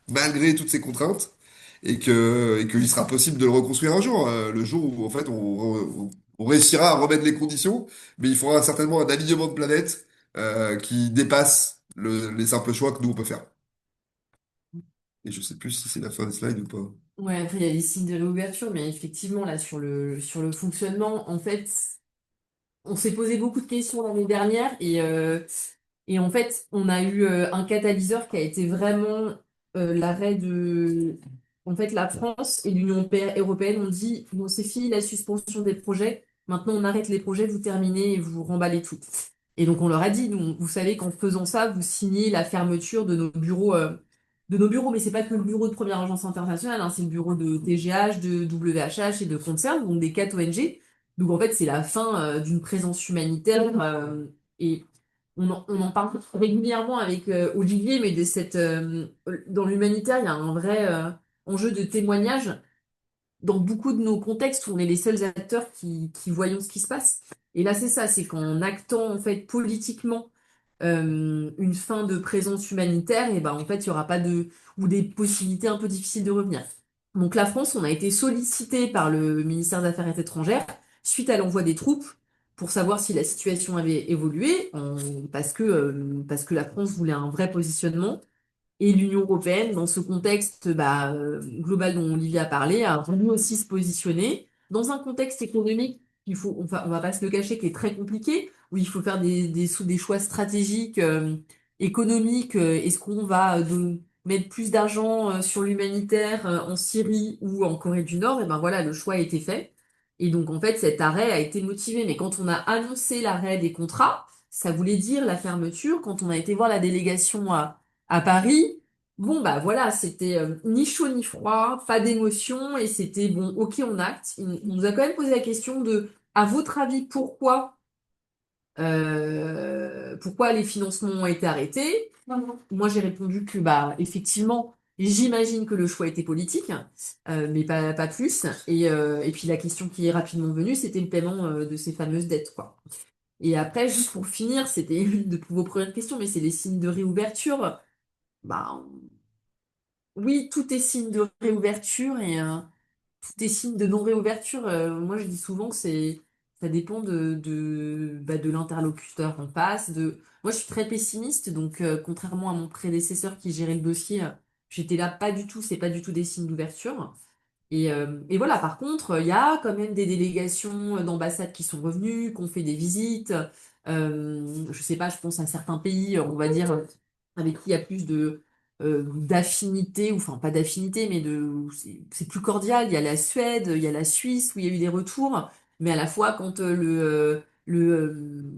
malgré toutes ces contraintes et qu'il sera possible de le reconstruire un jour, le jour où en fait on réussira à remettre les conditions, mais il faudra certainement un alignement de planètes qui dépasse les simples choix que nous on peut faire. Et je sais plus si c'est la fin des slides ou pas. Ouais, après, il y a les signes de l'ouverture, mais effectivement, là, sur le fonctionnement, en fait, on s'est posé beaucoup de questions l'année dernière et en fait, on a eu un catalyseur qui a été vraiment l'arrêt de. En fait, la France et l'Union européenne ont dit, bon, c'est fini la suspension des projets, maintenant on arrête les projets, vous terminez et vous remballez tout. Et donc on leur a dit, vous savez qu'en faisant ça, vous signez la fermeture de nos bureaux, mais c'est pas que le bureau de Première Agence Internationale, hein, c'est le bureau de TGH, de WHH et de Concern, donc des 4 ONG. Donc en fait, c'est la fin d'une présence humanitaire et on en parle régulièrement avec Olivier, mais dans l'humanitaire, il y a un vrai enjeu de témoignage dans beaucoup de nos contextes où on est les seuls acteurs qui voyons ce qui se passe. Et là, c'est ça, c'est qu'en actant en fait politiquement une fin de présence humanitaire, et ben en fait, il y aura pas de ou des possibilités un peu difficiles de revenir. Donc la France, on a été sollicité par le ministère des Affaires étrangères suite à l'envoi des troupes pour savoir si la situation avait évolué, parce que la France voulait un vrai positionnement. Et l'Union européenne, dans ce contexte global dont Olivier a parlé, a voulu aussi se positionner dans un contexte économique on va pas se le cacher, qui est très compliqué, où il faut faire des choix stratégiques économiques. Est-ce qu'on va mettre plus d'argent sur l'humanitaire en Syrie ou en Corée du Nord? Et ben voilà, le choix a été fait. Et donc en fait, cet arrêt a été motivé. Mais quand on a annoncé l'arrêt des contrats, ça voulait dire la fermeture. Quand on a été voir la délégation à Paris, bon bah voilà, c'était ni chaud ni froid, pas d'émotion, et c'était bon, ok, on acte. On nous a quand même posé la question de, à votre avis, pourquoi Pourquoi les financements ont été arrêtés? Moi, j'ai répondu que, bah, effectivement, j'imagine que le choix était politique, mais pas plus. Et puis la question qui est rapidement venue, c'était le paiement de ces fameuses dettes, quoi. Et après, juste pour finir, c'était une de vos premières questions, mais c'est les signes de réouverture. Bah, oui, tout est signe de réouverture et tout est signe de non-réouverture. Moi, je dis souvent que ça dépend de l'interlocuteur en face. Moi, je suis très pessimiste, donc contrairement à mon prédécesseur qui gérait le dossier, j'étais là pas du tout, c'est pas du tout des signes d'ouverture. Et voilà, par contre, il y a quand même des délégations d'ambassades qui sont revenues, qui ont fait des visites. Je sais pas, je pense à certains pays, on va dire, avec qui il y a plus d'affinité, ou enfin pas d'affinité, mais c'est plus cordial. Il y a la Suède, il y a la Suisse, où il y a eu des retours, mais à la fois, quand le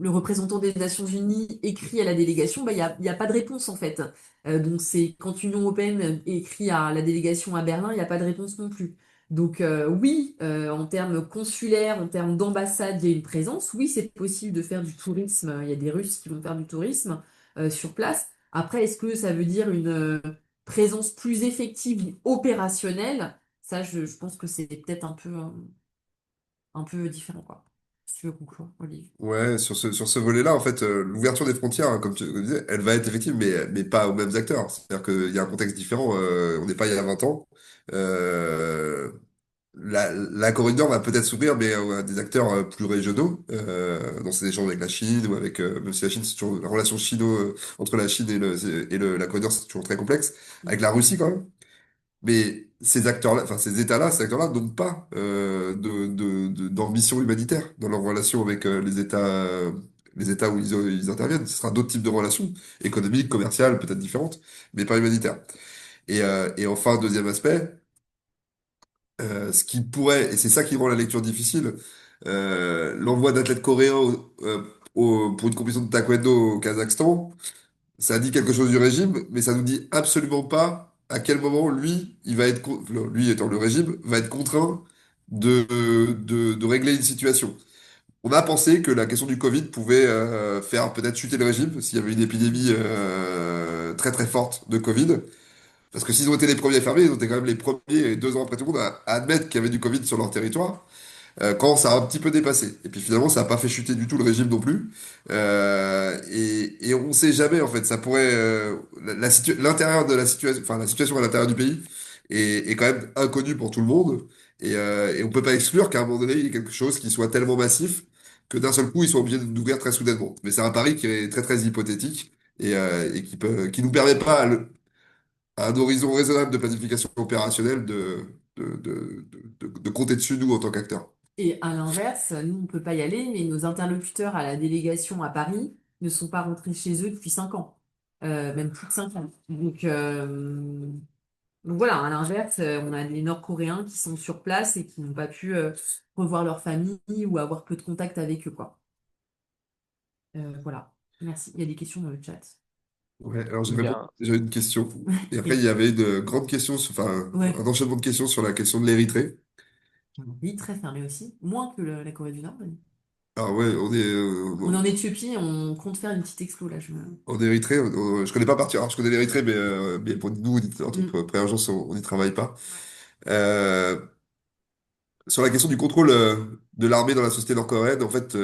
représentant des Nations Unies écrit à la délégation, bah, il y a pas de réponse en fait. Donc c'est quand l'Union européenne écrit à la délégation à Berlin, il n'y a pas de réponse non plus. Donc oui, en termes consulaires, en termes d'ambassade, il y a une présence. Oui, c'est possible de faire du tourisme. Il y a des Russes qui vont faire du tourisme sur place. Après, est-ce que ça veut dire une présence plus effective, opérationnelle? Ça, je pense que c'est peut-être un peu différent, quoi. Si tu veux conclure, Olivier. Ouais, sur ce volet-là, en fait, l'ouverture des frontières, hein, comme tu le disais, elle va être effective, mais pas aux mêmes acteurs. C'est-à-dire qu'il y a un contexte différent. On n'est pas il y a 20 ans. Euh, la corridor va peut-être s'ouvrir, mais à des acteurs plus régionaux, dans ces échanges avec la Chine ou avec, même si la Chine, c'est toujours la relation entre la Chine la corridor, c'est toujours très complexe, avec la Russie quand même. Mais ces acteurs-là, enfin ces États-là, ces acteurs-là n'ont pas d'ambition humanitaire dans leur relation avec les États où ils interviennent. Ce sera d'autres types de relations, économiques, commerciales, peut-être différentes, mais pas humanitaires. Et enfin, deuxième aspect, ce qui pourrait, et c'est ça qui rend la lecture difficile, l'envoi d'athlètes coréens pour une compétition de taekwondo au Kazakhstan, ça dit quelque chose du régime, mais ça nous dit absolument pas à quel moment lui, lui étant le régime, va être contraint de régler une situation. On a pensé que la question du Covid pouvait faire peut-être chuter le régime s'il y avait une épidémie très très forte de Covid. Parce que s'ils ont été les premiers fermés, ils ont été quand même les premiers, et 2 ans après tout le monde, à admettre qu'il y avait du Covid sur leur territoire, quand ça a un petit peu dépassé. Et puis finalement, ça n'a pas fait chuter du tout le régime non plus. Et on ne sait jamais, en fait, ça pourrait... l'intérieur de la situation, enfin la situation à l'intérieur du pays est quand même inconnue pour tout le monde. Et on peut pas exclure qu'à un moment donné, il y ait quelque chose qui soit tellement massif que d'un seul coup, ils soient obligés d'ouvrir très soudainement. Mais c'est un pari qui est très très hypothétique et qui nous permet pas, à un horizon raisonnable de planification opérationnelle, de compter dessus, nous, en tant qu'acteurs. Et à l'inverse, nous, on ne peut pas y aller, mais nos interlocuteurs à la délégation à Paris ne sont pas rentrés chez eux depuis 5 ans, même plus de 5 ans. Donc voilà, à l'inverse, on a des Nord-Coréens qui sont sur place et qui n'ont pas pu revoir leur famille ou avoir peu de contact avec eux, quoi. Voilà, merci. Il y a des questions dans le chat. Ouais, alors Bien. j'ai une question. Et après, il Oui, y avait une grande question, enfin, ouais. un enchaînement de questions sur la question de l'Érythrée. Oui, très fermé aussi, moins que la Corée du Nord. Mais Alors ouais, on est en Éthiopie, on compte faire une petite explo là. en Érythrée, je connais pas partir. Alors, je connais l'Érythrée, mais pour nous, en tant Mm. que pré-agence, on n'y travaille pas. Ouais. Euh, sur la question du contrôle de l'armée dans la société nord-coréenne, en fait,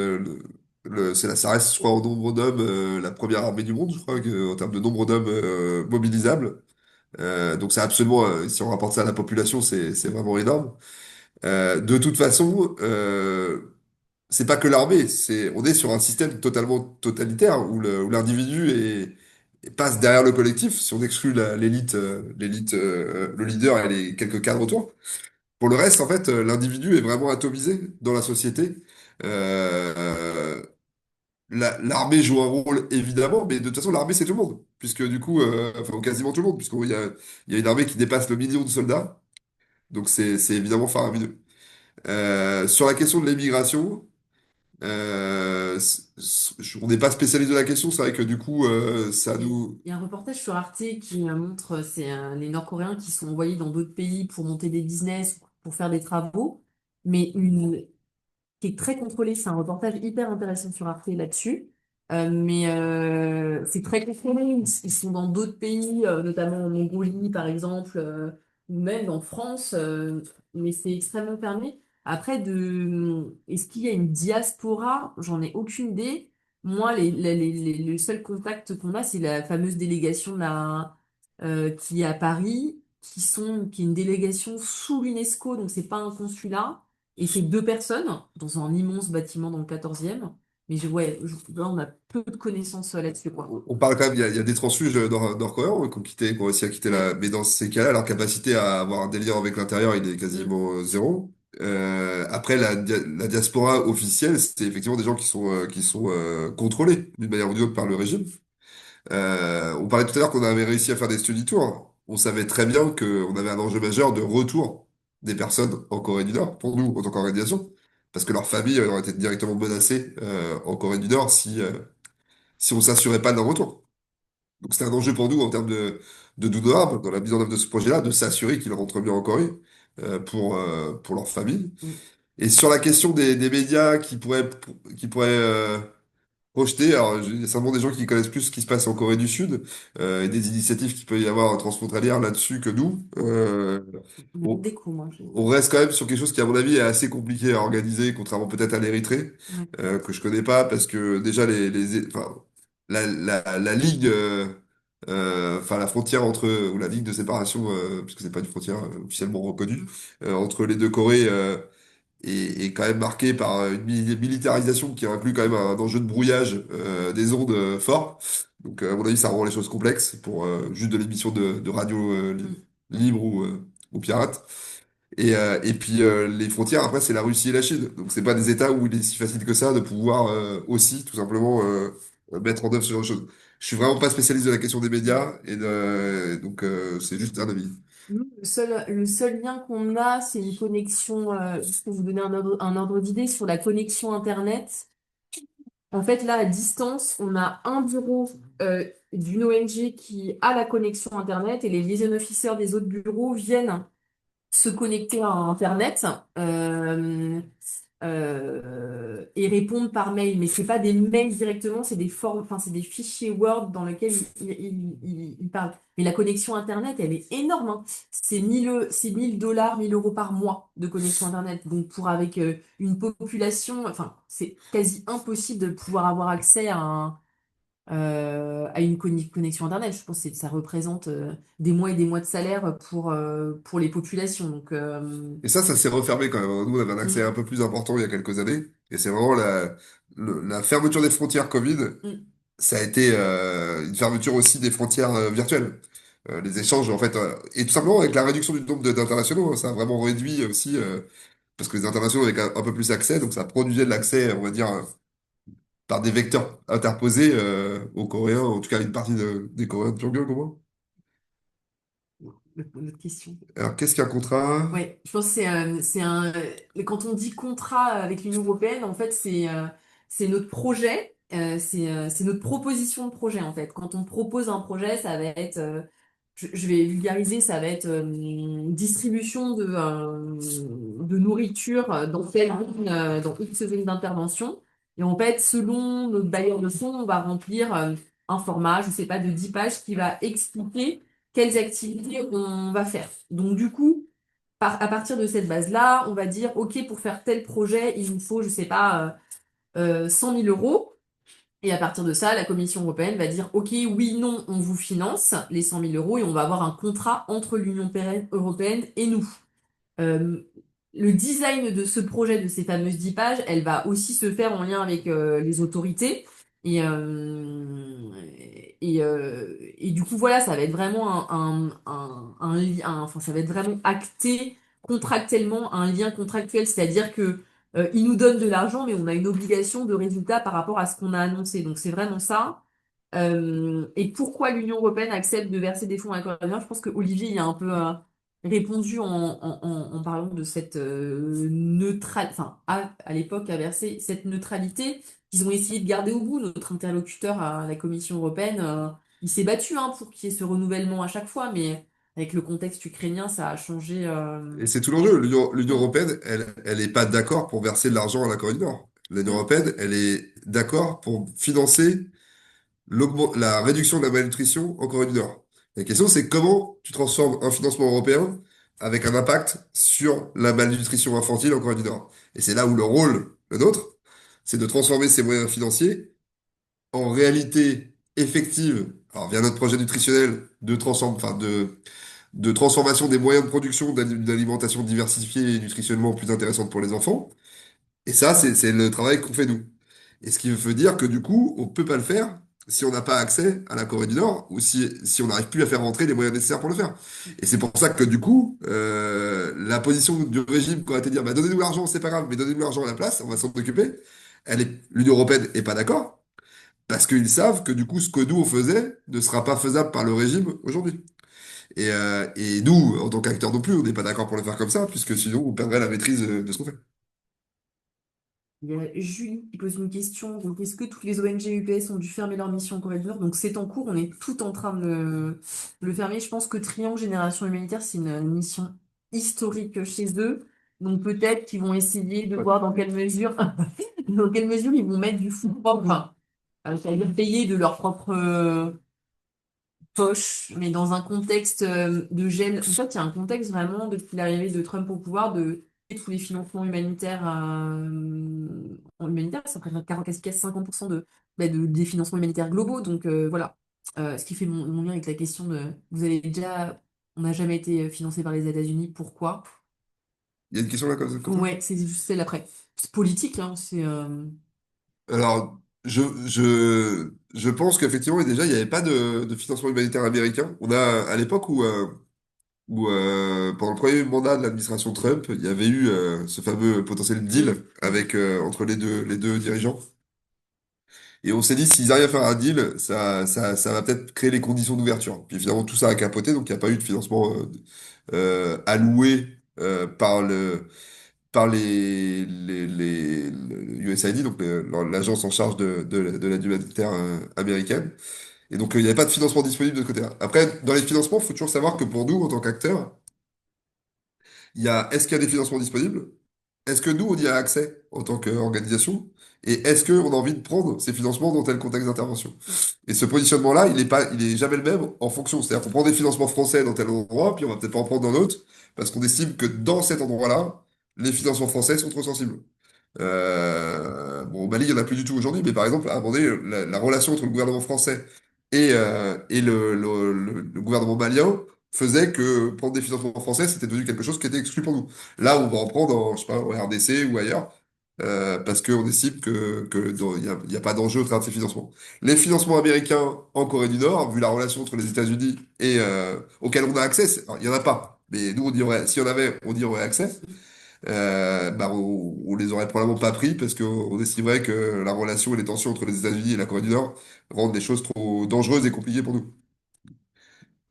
ça reste, je crois, en nombre d'hommes, la première armée du monde, je crois, en termes de nombre d'hommes mobilisables. Donc c'est absolument, si on rapporte ça à la population, c'est vraiment énorme. De toute façon, c'est pas que l'armée, on est sur un système totalement totalitaire où l'individu passe derrière le collectif, si on exclut l'élite, le leader et les quelques cadres autour. Pour le reste, en fait, l'individu est vraiment atomisé dans la société. Euh, L'armée joue un rôle évidemment, mais de toute façon, l'armée c'est tout le monde, puisque du coup, enfin quasiment tout le monde, il y a une armée qui dépasse le million de soldats, donc c'est évidemment faramineux. Sur la question de l'émigration, on n'est pas spécialiste de la question, c'est vrai que du coup, ça Il nous... y a un reportage sur Arte qui montre, c'est les Nord-Coréens qui sont envoyés dans d'autres pays pour monter des business, pour faire des travaux, mais qui est très contrôlé. C'est un reportage hyper intéressant sur Arte là-dessus. Mais c'est très contrôlé. Ils sont dans d'autres pays, notamment en Mongolie, par exemple, ou même en France, mais c'est extrêmement fermé. Après, est-ce qu'il y a une diaspora? J'en ai aucune idée. Moi, le seul contact qu'on a, c'est la fameuse délégation qui est à Paris, qui est une délégation sous l'UNESCO, donc c'est pas un consulat. Et c'est deux personnes dans un immense bâtiment dans le 14e. Mais là, on a peu de connaissances là-dessus, quoi. On parle quand même, il y a des transfuges nord-coréens qui ont réussi à quitter Ouais. mais dans ces cas-là, leur capacité à avoir un délire avec l'intérieur, il est Mm. quasiment zéro. Après, la diaspora officielle, c'est effectivement des gens qui sont contrôlés d'une manière ou d'une autre par le régime. On parlait tout à l'heure qu'on avait réussi à faire des study tours. On savait très bien qu'on avait un enjeu majeur de retour des personnes en Corée du Nord, pour nous, en tant qu'organisation, parce que leur famille aurait été directement menacée en Corée du Nord si on s'assurait pas de leur retour. Donc c'était un enjeu pour nous en termes de douleur dans la mise en œuvre de ce projet-là, de s'assurer qu'ils rentrent bien en Corée pour leur famille. Mm. Et sur la question des médias qui pourraient projeter, alors il y a certainement des gens qui connaissent plus ce qui se passe en Corée du Sud et des initiatives qu'il peut y avoir transfrontalières là-dessus que nous. Même On, des coups, moi. on reste quand même sur quelque chose qui, à mon avis, est assez compliqué à organiser, contrairement peut-être à l'Érythrée, Ouais. que je connais pas, parce que déjà enfin, la ligue, enfin la frontière ou la ligue de séparation, puisque c'est pas une frontière officiellement reconnue, entre les deux Corées est quand même marquée par une militarisation qui inclut quand même un enjeu de brouillage des ondes fort. Donc à mon avis, ça rend les choses complexes pour juste de l'émission de radio Mm. libre ou pirate. Et puis les frontières, après, c'est la Russie et la Chine. Donc c'est pas des États où il est si facile que ça de pouvoir aussi, tout simplement, mettre en œuvre ce genre de choses. Je suis vraiment pas spécialiste de la question des médias, donc c'est juste un avis. Nous, le seul lien qu'on a, c'est une connexion, juste pour vous donner un ordre d'idée, sur la connexion Internet. En fait, là, à distance, on a un bureau d'une ONG qui a la connexion Internet et les liaison officers des autres bureaux viennent se connecter à Internet et répondre par mail. Mais c'est pas des mails directement, c'est des formes, enfin, c'est des fichiers Word dans lesquels ils parlent. Mais la connexion Internet, elle est énorme, hein. C'est 1000 $, 1000 € par mois de connexion Internet. Donc, avec une population, enfin, c'est quasi impossible de pouvoir avoir accès à une connexion Internet. Je pense que ça représente des mois et des mois de salaire pour les populations. Donc, Et ça s'est refermé quand même. Nous, on avait un accès mm, un peu plus important il y a quelques années. Et c'est vraiment la fermeture des frontières Covid. mm. Ça a été une fermeture aussi des frontières virtuelles. Les échanges, en fait, et tout simplement avec la réduction du nombre d'internationaux, hein, ça a vraiment réduit aussi, parce que les internationaux avaient un peu plus accès, donc ça produisait de l'accès, on va dire, par des vecteurs interposés aux Coréens, en tout cas une partie des Coréens de Pyongyang, au moins. Notre question. Alors, qu'est-ce qu'un contrat? Ouais, je pense que quand on dit contrat avec l'Union européenne, en fait, c'est notre projet, c'est notre proposition de projet, en fait. Quand on propose un projet, ça va être, je vais vulgariser, ça va être distribution de nourriture dans X zones d'intervention. Et en fait, selon notre bailleur de fonds, on va remplir un format, je sais pas, de 10 pages qui va expliquer quelles activités on va faire. Donc, du coup, à partir de cette base-là, on va dire, OK, pour faire tel projet, il nous faut, je sais pas, 100 000 euros. Et à partir de ça, la Commission européenne va dire, OK, oui, non, on vous finance les 100 000 euros et on va avoir un contrat entre l'Union européenne et nous. Euh, le design de ce projet, de ces fameuses 10 pages, elle va aussi se faire en lien avec les autorités. Et, et du coup, voilà, ça va être vraiment enfin, ça va être vraiment acté contractuellement, un lien contractuel, c'est-à-dire que ils nous donnent de l'argent, mais on a une obligation de résultat par rapport à ce qu'on a annoncé. Donc c'est vraiment ça. Et pourquoi l'Union européenne accepte de verser des fonds à la Corée du Nord? Je pense que Olivier y a un peu répondu en parlant de cette neutralité, enfin à l'époque a versé cette neutralité qu'ils ont essayé de garder au bout. Notre interlocuteur à la Commission européenne, il s'est battu hein, pour qu'il y ait ce renouvellement à chaque fois, mais avec le contexte ukrainien, ça a changé. Et c'est tout l'enjeu. L'Union européenne, elle est pas d'accord pour verser de l'argent à la Corée du Nord. L'Union Mm. européenne, elle est d'accord pour financer la réduction de la malnutrition en Corée du Nord. La question, c'est comment tu transformes un financement européen avec un impact sur la malnutrition infantile en Corée du Nord. Et c'est là où le rôle, le nôtre, c'est de transformer ces moyens financiers en réalité effective, alors via notre projet nutritionnel de transformation des moyens de production d'une alimentation diversifiée et nutritionnellement plus intéressante pour les enfants. Et ça, c'est le travail qu'on fait nous. Et ce qui veut dire que du coup, on peut pas le faire si on n'a pas accès à la Corée du Nord ou si on n'arrive plus à faire rentrer les moyens nécessaires pour le faire. Et c'est pour ça que du coup, la position du régime qui a été de dire, bah, donnez-nous l'argent, c'est pas grave, mais donnez-nous l'argent à la place, on va s'en occuper. L'Union européenne est pas d'accord parce qu'ils savent que du coup, ce que nous on faisait ne sera pas faisable par le régime aujourd'hui. Et nous, en tant qu'acteurs non plus, on n'est pas d'accord pour le faire comme ça, puisque sinon on perdrait la maîtrise de ce qu'on fait. Il y a Julie qui pose une question. Donc, est-ce que toutes les ONG UPS ont dû fermer leur mission en Corée du Nord? Donc, c'est en cours. On est tout en train de le fermer. Je pense que Triangle Génération Humanitaire, c'est une mission historique chez eux. Donc, peut-être qu'ils vont essayer de Ouais. voir dans quelle mesure, dans quelle mesure ils vont mettre du fonds propre, enfin, c'est-à-dire payer de leur propre poche, mais dans un contexte de gel. En fait, il y a un contexte vraiment, depuis l'arrivée de Trump au pouvoir, de tous les financements humanitaires en humanitaire, ça représente 40, quasi 50% des financements humanitaires globaux. Donc voilà. Ce qui fait mon lien avec la question de vous avez déjà, on n'a jamais été financé par les États-Unis, pourquoi? Il y a une question là comme ça? Ouais, c'est juste celle après. C'est politique, hein, c'est Alors, je pense qu'effectivement, déjà, il n'y avait pas de financement humanitaire américain. On a, à l'époque où pendant le premier mandat de l'administration Trump, il y avait eu ce fameux potentiel deal Mm. avec, entre les deux dirigeants. Et on s'est dit, s'ils arrivent à faire un deal, ça va peut-être créer les conditions d'ouverture. Puis finalement, tout ça a capoté, donc il n'y a pas eu de financement alloué par le USAID, donc l'agence en charge de l'aide humanitaire américaine. Et donc, il n'y avait pas de financement disponible de ce côté-là. Après, dans les financements, il faut toujours savoir que pour nous, en tant qu'acteurs, est-ce qu'il y a des financements disponibles? Est-ce que nous, on y a accès en tant qu'organisation? Et est-ce qu'on a envie de prendre ces financements dans tel contexte d'intervention? Et ce positionnement-là, il est jamais le même en fonction. C'est-à-dire qu'on prend des financements français dans tel endroit, puis on va peut-être pas en prendre dans l'autre, parce qu'on estime que dans cet endroit-là, les financements français sont trop sensibles. Bon, au Mali, il n'y en a plus du tout aujourd'hui, mais par exemple, à un moment donné, la relation entre le gouvernement français et le gouvernement malien faisait que prendre des financements français, c'était devenu quelque chose qui était exclu pour nous. Là, on va en prendre, je sais pas, au RDC ou ailleurs, parce qu'on estime il y a pas d'enjeu au travers de ces financements. Les financements américains en Corée du Nord, vu la relation entre les États-Unis et auquel on a accès, alors, il y en a pas. Mais nous, on y aurait, si on avait, on y aurait accès. Bah, on les aurait probablement pas pris parce qu'on estimerait que la relation et les tensions entre les États-Unis et la Corée du Nord rendent les choses trop dangereuses et compliquées pour nous.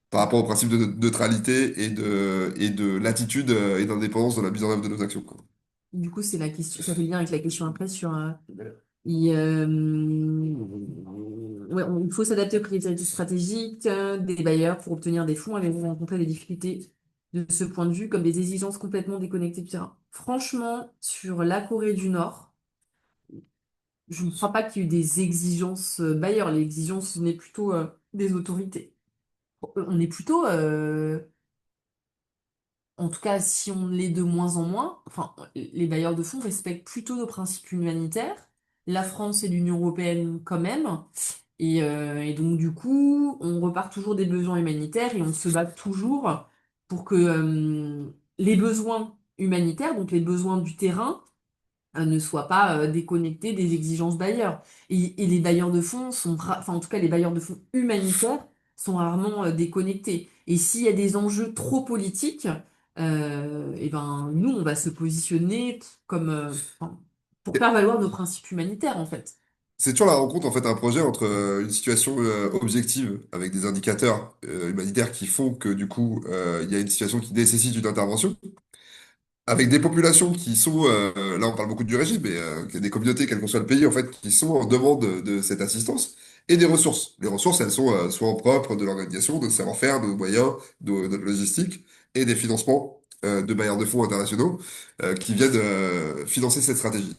Par rapport au principe de neutralité et de latitude et d'indépendance dans la mise en œuvre de nos actions, quoi. du coup, c'est la question, ça fait le lien avec la question après sur ouais, il faut s'adapter aux priorités stratégiques des bailleurs pour obtenir des fonds. Avez-vous rencontré des difficultés de ce point de vue, comme des exigences complètement déconnectées du terrain? Franchement, sur la Corée du Nord, je ne crois pas qu'il y ait eu des exigences bailleurs. Les exigences venaient plutôt des autorités. On est plutôt, en tout cas, si on l'est de moins en moins, enfin, les bailleurs de fonds respectent plutôt nos principes humanitaires. La France et l'Union européenne quand même. Et donc, du coup, on repart toujours des besoins humanitaires et on se bat toujours pour que les besoins humanitaires, donc les besoins du terrain, ne soient pas déconnectés des exigences bailleurs. Et les bailleurs de fonds enfin, en tout cas, les bailleurs de fonds humanitaires sont rarement déconnectés. Et s'il y a des enjeux trop politiques, et ben, nous, on va se positionner comme, enfin, pour faire valoir nos principes humanitaires, en fait. C'est toujours la rencontre, en fait, un projet entre une situation objective avec des indicateurs humanitaires qui font que, du coup, il y a une situation qui nécessite une intervention. avec des populations qui sont, là on parle beaucoup du régime, mais des communautés, quel que soit le pays, en fait, qui sont en demande de cette assistance, et des ressources. Les ressources, elles sont soit en propre de l'organisation, de savoir-faire, de moyens, de logistique, et des financements de bailleurs de fonds internationaux qui viennent financer cette stratégie.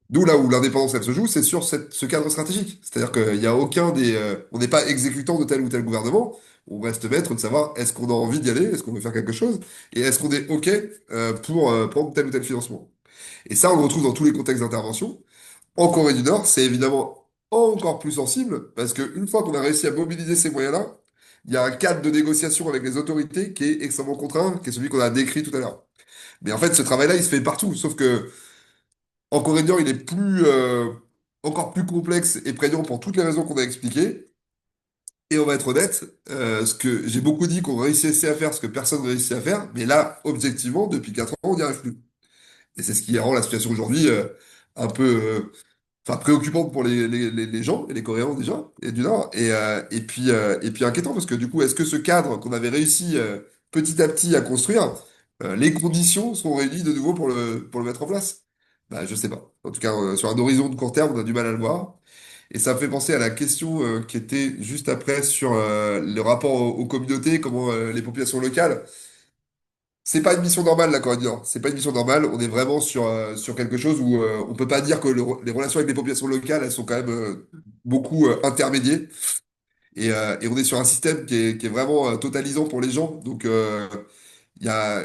D'où là où l'indépendance, elle se joue, c'est sur ce cadre stratégique. C'est-à-dire qu'il y a aucun des... on n'est pas exécutant de tel ou tel gouvernement, on reste maître de savoir est-ce qu'on a envie d'y aller, est-ce qu'on veut faire quelque chose, et est-ce qu'on est OK pour prendre tel ou tel financement. Et ça, on le retrouve dans tous les contextes d'intervention. En Corée du Nord, c'est évidemment encore plus sensible, parce qu'une fois qu'on a réussi à mobiliser ces moyens-là, il y a un cadre de négociation avec les autorités qui est extrêmement contraint, qui est celui qu'on a décrit tout à l'heure. Mais en fait, ce travail-là, il se fait partout, sauf que en Corée du Nord, il est encore plus complexe et prégnant pour toutes les raisons qu'on a expliquées. Et on va être honnête, ce que j'ai beaucoup dit qu'on réussissait à faire, ce que personne ne réussit à faire, mais là, objectivement, depuis 4 ans, on n'y arrive plus. Et c'est ce qui rend la situation aujourd'hui un peu enfin, préoccupante pour les gens, et les Coréens déjà, et du Nord, et puis inquiétant, parce que du coup, est-ce que ce cadre qu'on avait réussi petit à petit à construire, les conditions sont réunies de nouveau pour le mettre en place? Bah, je sais pas. En tout cas, sur un horizon de court terme, on a du mal à le voir. Et ça me fait penser à la question qui était juste après sur le rapport aux communautés, comment les populations locales. C'est pas une mission normale, la Corée du Nord. C'est pas une mission normale. On est vraiment sur quelque chose où on peut pas dire que les relations avec les populations locales, elles sont quand même beaucoup intermédiées. Et on est sur un système qui est vraiment totalisant pour les gens. Donc, il y a...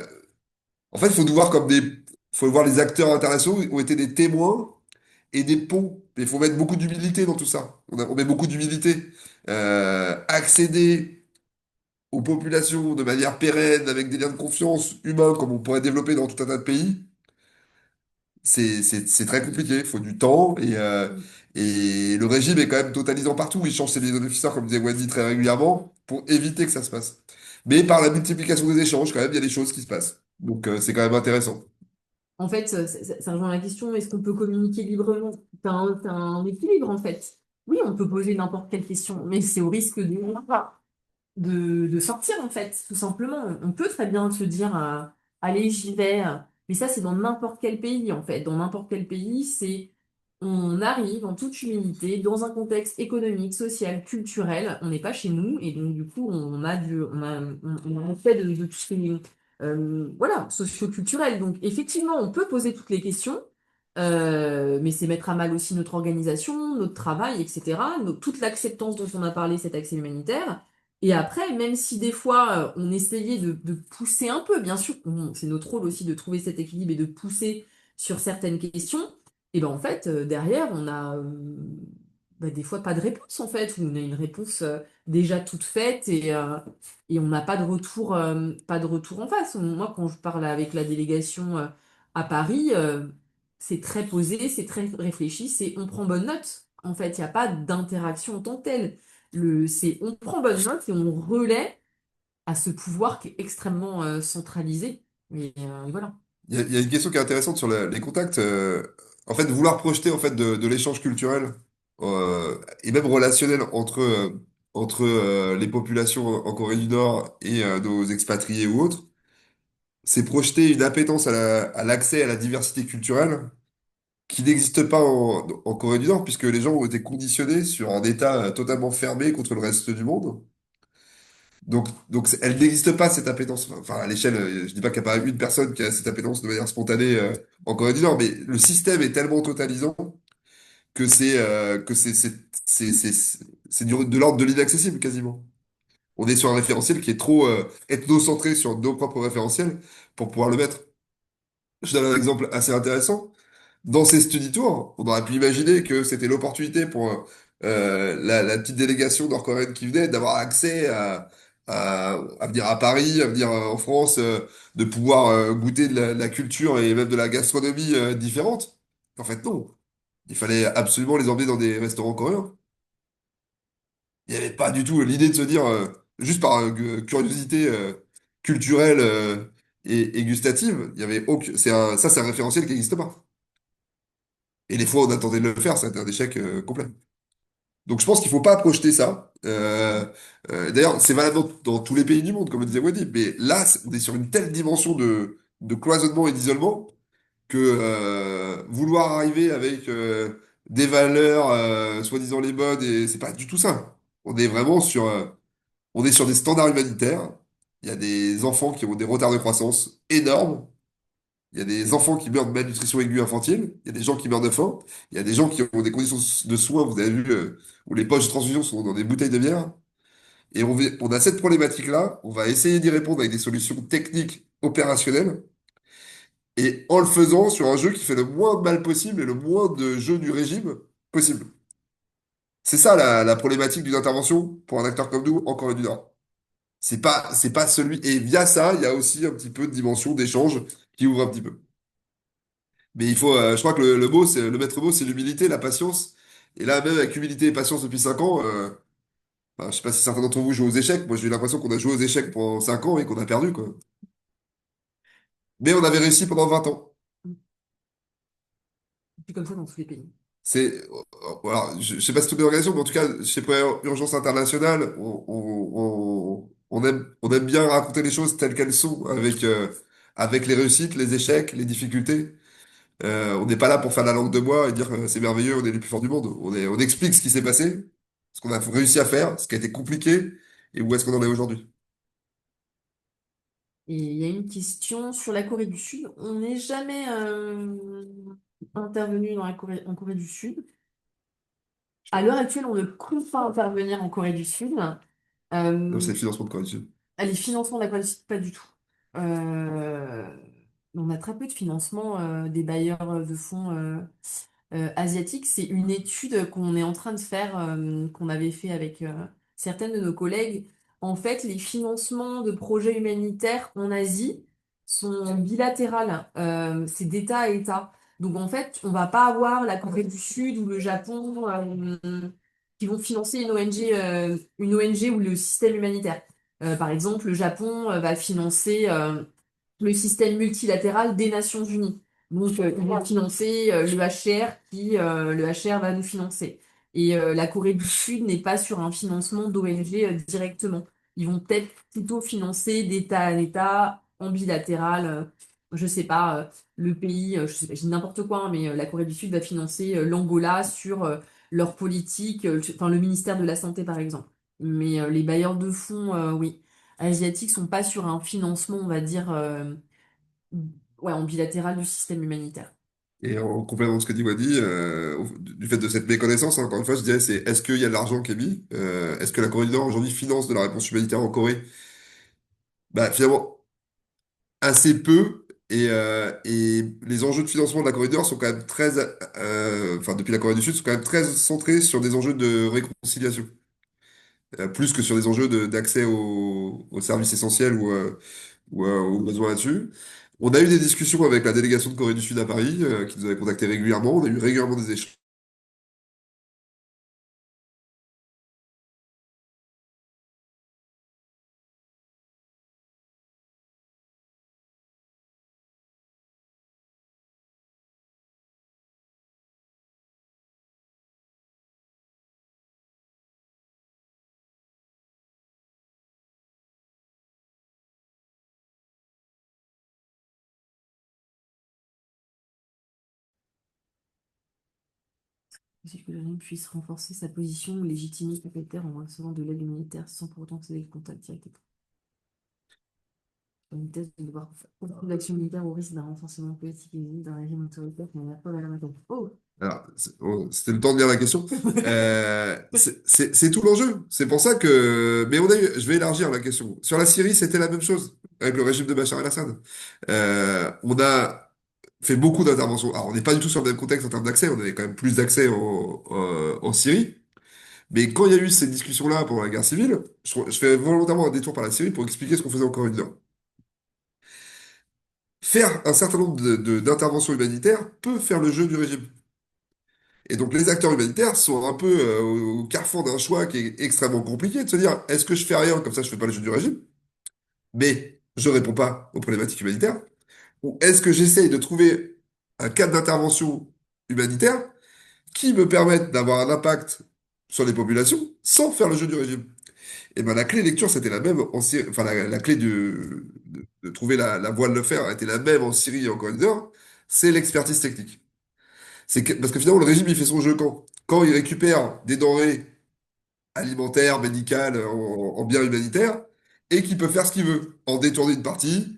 En fait, il faut nous voir comme faut voir les acteurs internationaux ont été des témoins et des ponts. Mais il faut mettre beaucoup d'humilité dans tout ça. On met beaucoup d'humilité. Accéder aux populations de manière pérenne, avec des liens de confiance humains, comme on pourrait développer dans tout un tas de pays, c'est très compliqué. Il faut du temps et le régime est quand même totalisant partout. Il change ses bénéficiaires, comme disait Wendy, très régulièrement pour éviter que ça se passe. Mais par la multiplication des échanges, quand même, il y a des choses qui se passent. Donc c'est quand même intéressant. En fait, ça rejoint la question, est-ce qu'on peut communiquer librement? T'as un équilibre, en fait. Oui, on peut poser n'importe quelle question, mais c'est au risque de sortir, en fait, tout simplement. On peut très bien se dire, allez, j'y vais. Mais ça, c'est dans n'importe quel pays, en fait. Dans n'importe quel pays, on arrive en toute humilité, dans un contexte économique, social, culturel. On n'est pas chez nous, et donc, du coup, on a fait de tout ce qui est, voilà, socio-culturel. Donc, effectivement, on peut poser toutes les questions. Mais c'est mettre à mal aussi notre organisation, notre travail, etc. Toute l'acceptance dont on a parlé, cet accès humanitaire. Et après, même si des fois on essayait de pousser un peu, bien sûr, c'est notre rôle aussi de trouver cet équilibre et de pousser sur certaines questions, et ben en fait, derrière, on a bah, des fois pas de réponse en fait, ou on a une réponse déjà toute faite et on n'a pas de retour en face. Moi, quand je parle avec la délégation à Paris, c'est très posé, c'est très réfléchi, c'est on prend bonne note. En fait, il n'y a pas d'interaction en tant que telle. On prend bonne note et on relaie à ce pouvoir qui est extrêmement centralisé. Et voilà. Il y a une question qui est intéressante sur les contacts. En fait, vouloir projeter en fait de l'échange culturel et même relationnel entre les populations en Corée du Nord et nos expatriés ou autres, c'est projeter une appétence à l'accès à la diversité culturelle qui n'existe pas en Corée du Nord, puisque les gens ont été conditionnés sur un État totalement fermé contre le reste du monde. Donc elle n'existe pas, cette appétence. Enfin, à l'échelle, je dis pas qu'il n'y a pas une personne qui a cette appétence de manière spontanée en Corée du Nord, mais le système est tellement totalisant que c'est de l'ordre de l'inaccessible, quasiment. On est sur un référentiel qui est trop ethnocentré sur nos propres référentiels pour pouvoir le mettre. Je donne un exemple assez intéressant. Dans ces study tours, on aurait pu imaginer que c'était l'opportunité pour la petite délégation nord-coréenne qui venait d'avoir accès à venir à Paris, à venir en France, de pouvoir goûter de la culture et même de la gastronomie différente. En fait, non. Il fallait absolument les emmener dans des restaurants coréens. Il n'y avait pas du tout l'idée de se dire, juste par curiosité culturelle et gustative, il y avait aucun, ça, c'est un référentiel qui n'existe pas. Et les fois où on attendait de le faire, ça a été un échec complet. Donc je pense qu'il faut pas projeter ça. D'ailleurs, c'est valable dans tous les pays du monde, comme le disait Wendy. Mais là, on est sur une telle dimension de cloisonnement et d'isolement que vouloir arriver avec des valeurs soi-disant les bonnes, et c'est pas du tout ça. On est vraiment on est sur des standards humanitaires. Il y a des enfants qui ont des retards de croissance énormes. Il y a des enfants qui meurent de malnutrition aiguë infantile. Il y a des gens qui meurent de faim. Il y a des gens qui ont des conditions de soins, vous avez vu, où les poches de transfusion sont dans des bouteilles de bière. Et on a cette problématique-là. On va essayer d'y répondre avec des solutions techniques, opérationnelles. Et en le faisant sur un jeu qui fait le moins de mal possible et le moins de jeu du régime possible. C'est ça la problématique d'une intervention pour un acteur comme nous en Corée du Nord. C'est pas celui. Et via ça, il y a aussi un petit peu de dimension d'échange qui ouvre un petit peu. Mais il faut, je crois que le mot, c'est le maître mot, c'est l'humilité, la patience. Et là, même avec humilité et patience depuis 5 ans, enfin, je sais pas si certains d'entre vous jouent aux échecs. Moi, j'ai eu l'impression qu'on a joué aux échecs pendant 5 ans et qu'on a perdu, quoi. Mais on avait réussi pendant 20 ans. C'est comme ça dans tous les pays. Voilà, je sais pas si toutes les organisations, mais en tout cas, chez Première Urgence Internationale, on aime bien raconter les choses telles qu'elles sont, avec les réussites, les échecs, les difficultés. On n'est pas là pour faire la langue de bois et dire c'est merveilleux, on est les plus forts du monde. On explique ce qui s'est passé, ce qu'on a réussi à faire, ce qui a été compliqué, et où est-ce qu'on en est aujourd'hui. Et il y a une question sur la Corée du Sud. On n'est jamais intervenu en Corée du Sud. À l'heure actuelle, on ne compte pas intervenir en Corée du Sud. Donc, c'est Euh, le financement de Corée du Sud. les financements de la Corée du Sud, pas du tout. Euh, on a très peu de financement des bailleurs de fonds asiatiques. C'est une étude qu'on est en train de faire, qu'on avait fait avec certaines de nos collègues. En fait, les financements de projets humanitaires en Asie sont bilatérales. C'est d'État à État. Donc en fait, on va pas avoir la Corée du Sud ou le Japon qui vont financer une ONG ou le système humanitaire. Par exemple, le Japon va financer le système multilatéral des Nations Unies. Donc, ils vont financer le HCR le HCR va nous financer. Et la Corée du Sud n'est pas sur un financement d'ONG directement. Ils vont peut-être plutôt financer d'État à État, en bilatéral. Je sais pas, le pays, je sais pas, je dis n'importe quoi, hein, mais la Corée du Sud va financer l'Angola sur leur politique, enfin le ministère de la Santé par exemple. Mais les bailleurs de fonds, oui, asiatiques sont pas sur un financement, on va dire, ouais, en bilatéral du système humanitaire. Et en complément de ce que dit Wadi, du fait de cette méconnaissance, hein, encore une fois, je dirais, c'est est-ce qu'il y a de l'argent qui est mis? Est-ce que la Corée du Nord aujourd'hui finance de la réponse humanitaire en Corée? Bah, finalement, assez peu. Et les enjeux de financement de la Corée du Nord sont quand même enfin, depuis la Corée du Sud, sont quand même très centrés sur des enjeux de réconciliation, plus que sur des enjeux d'accès aux services essentiels ou aux besoins là-dessus. On a eu des discussions avec la délégation de Corée du Sud à Paris, qui nous avait contactés régulièrement. On a eu régulièrement des échanges. Si que le régime puisse renforcer sa position légitime capitaire en recevant de l'aide humanitaire sans pour autant céder le contact direct. Une thèse de devoir faire l'action militaire au risque d'un renforcement politique et d'un régime autoritaire qui n'a pas la main. Oh! Alors, c'était le temps de lire la question. C'est tout l'enjeu. C'est pour ça que. Mais je vais élargir la question. Sur la Syrie, c'était la même chose avec le régime de Bachar el-Assad. On a fait beaucoup d'interventions. Alors, on n'est pas du tout sur le même contexte en termes d'accès. On avait quand même plus d'accès en Syrie. Mais quand il y a eu ces discussions-là pendant la guerre civile, je fais volontairement un détour par la Syrie pour expliquer ce qu'on faisait en Corée du Nord. Faire un certain nombre d'interventions humanitaires peut faire le jeu du régime. Et donc les acteurs humanitaires sont un peu au carrefour d'un choix qui est extrêmement compliqué de se dire, est-ce que je fais rien, comme ça je fais pas le jeu du régime, mais je réponds pas aux problématiques humanitaires, ou est-ce que j'essaye de trouver un cadre d'intervention humanitaire qui me permette d'avoir un impact sur les populations sans faire le jeu du régime? Et ben la clé de lecture c'était la même, enfin la clé de trouver la voie de le faire a été la même en Syrie et en Corée du Nord, c'est l'expertise technique. Parce que finalement, le régime, il fait son jeu quand il récupère des denrées alimentaires, médicales, en biens humanitaires, et qu'il peut faire ce qu'il veut, en détourner une partie,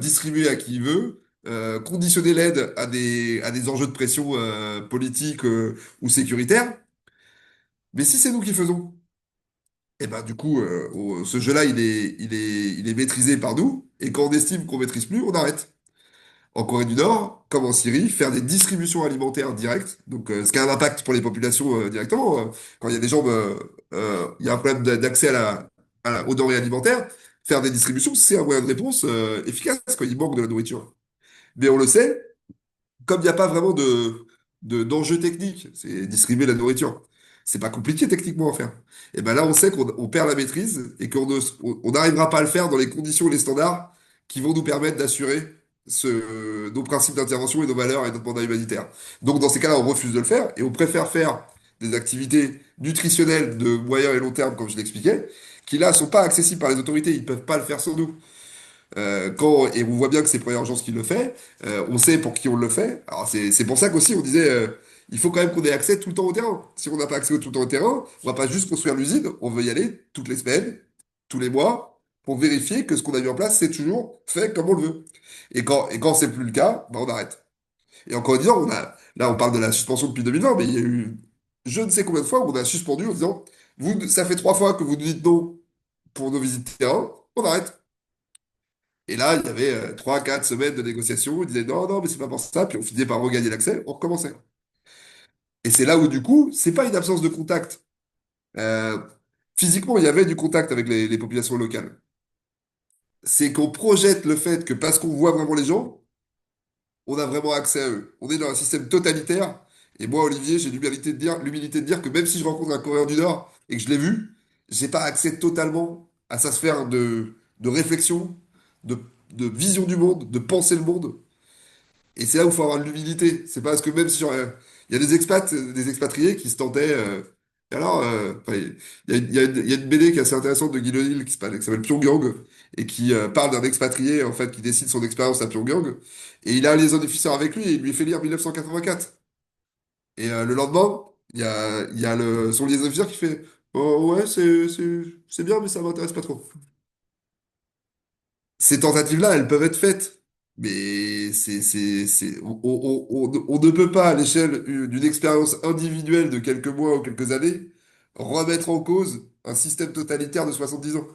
distribuer à qui il veut, conditionner l'aide à des enjeux de pression politique ou sécuritaire. Mais si c'est nous qui faisons, et ben du coup, ce jeu-là, il est maîtrisé par nous, et quand on estime qu'on maîtrise plus, on arrête. En Corée du Nord, comme en Syrie, faire des distributions alimentaires directes, donc ce qui a un impact pour les populations directement. Quand il y a des gens, il y a un problème d'accès aux denrées alimentaires, faire des distributions, c'est un moyen de réponse efficace quand il manque de la nourriture. Mais on le sait, comme il n'y a pas vraiment d'enjeu technique, c'est distribuer la nourriture. C'est pas compliqué techniquement à faire. Et ben là, on sait qu'on perd la maîtrise et on n'arrivera pas à le faire dans les conditions et les standards qui vont nous permettre d'assurer nos principes d'intervention et nos valeurs et notre mandat humanitaire. Donc dans ces cas-là, on refuse de le faire et on préfère faire des activités nutritionnelles de moyen et long terme, comme je l'expliquais, qui là sont pas accessibles par les autorités. Ils peuvent pas le faire sans nous. Et on voit bien que c'est Première Urgence qui le fait, on sait pour qui on le fait. Alors c'est pour ça qu'aussi on disait, il faut quand même qu'on ait accès tout le temps au terrain. Si on n'a pas accès tout le temps au terrain, on va pas juste construire l'usine, on veut y aller toutes les semaines, tous les mois, pour vérifier que ce qu'on a mis en place, c'est toujours fait comme on le veut. Et quand c'est plus le cas, bah on arrête. Et encore une fois, là on parle de la suspension depuis 2020, mais il y a eu je ne sais combien de fois où on a suspendu en disant, ça fait 3 fois que vous nous dites non pour nos visites de terrain, on arrête. Et là, il y avait 3, 4 semaines de négociations. Ils disaient non, non, mais c'est pas pour ça. Puis on finissait par regagner l'accès, on recommençait. Et c'est là où, du coup, c'est pas une absence de contact. Euh, Physiquement, il y avait du contact avec les populations locales. C'est qu'on projette le fait que parce qu'on voit vraiment les gens, on a vraiment accès à eux. On est dans un système totalitaire. Et moi, Olivier, j'ai l'humilité de dire que même si je rencontre un Coréen du Nord et que je l'ai vu, j'ai pas accès totalement à sa sphère de réflexion, de, de vision du monde, de penser le monde. Et c'est là où il faut avoir de l'humilité. C'est pas parce que même si il y a des expats, des expatriés qui se tentaient. Et alors, enfin, il y a une BD qui est assez intéressante de Guy Delisle qui s'appelle Pyongyang et qui parle d'un expatrié en fait qui décide son expérience à Pyongyang et il a un liaison officier avec lui et il lui fait lire 1984. Et le lendemain, il y a son liaison officier qui fait oh ouais c'est bien mais ça m'intéresse pas trop. Ces tentatives-là, elles peuvent être faites, mais on ne peut pas, à l'échelle d'une expérience individuelle de quelques mois ou quelques années, remettre en cause un système totalitaire de 70 ans.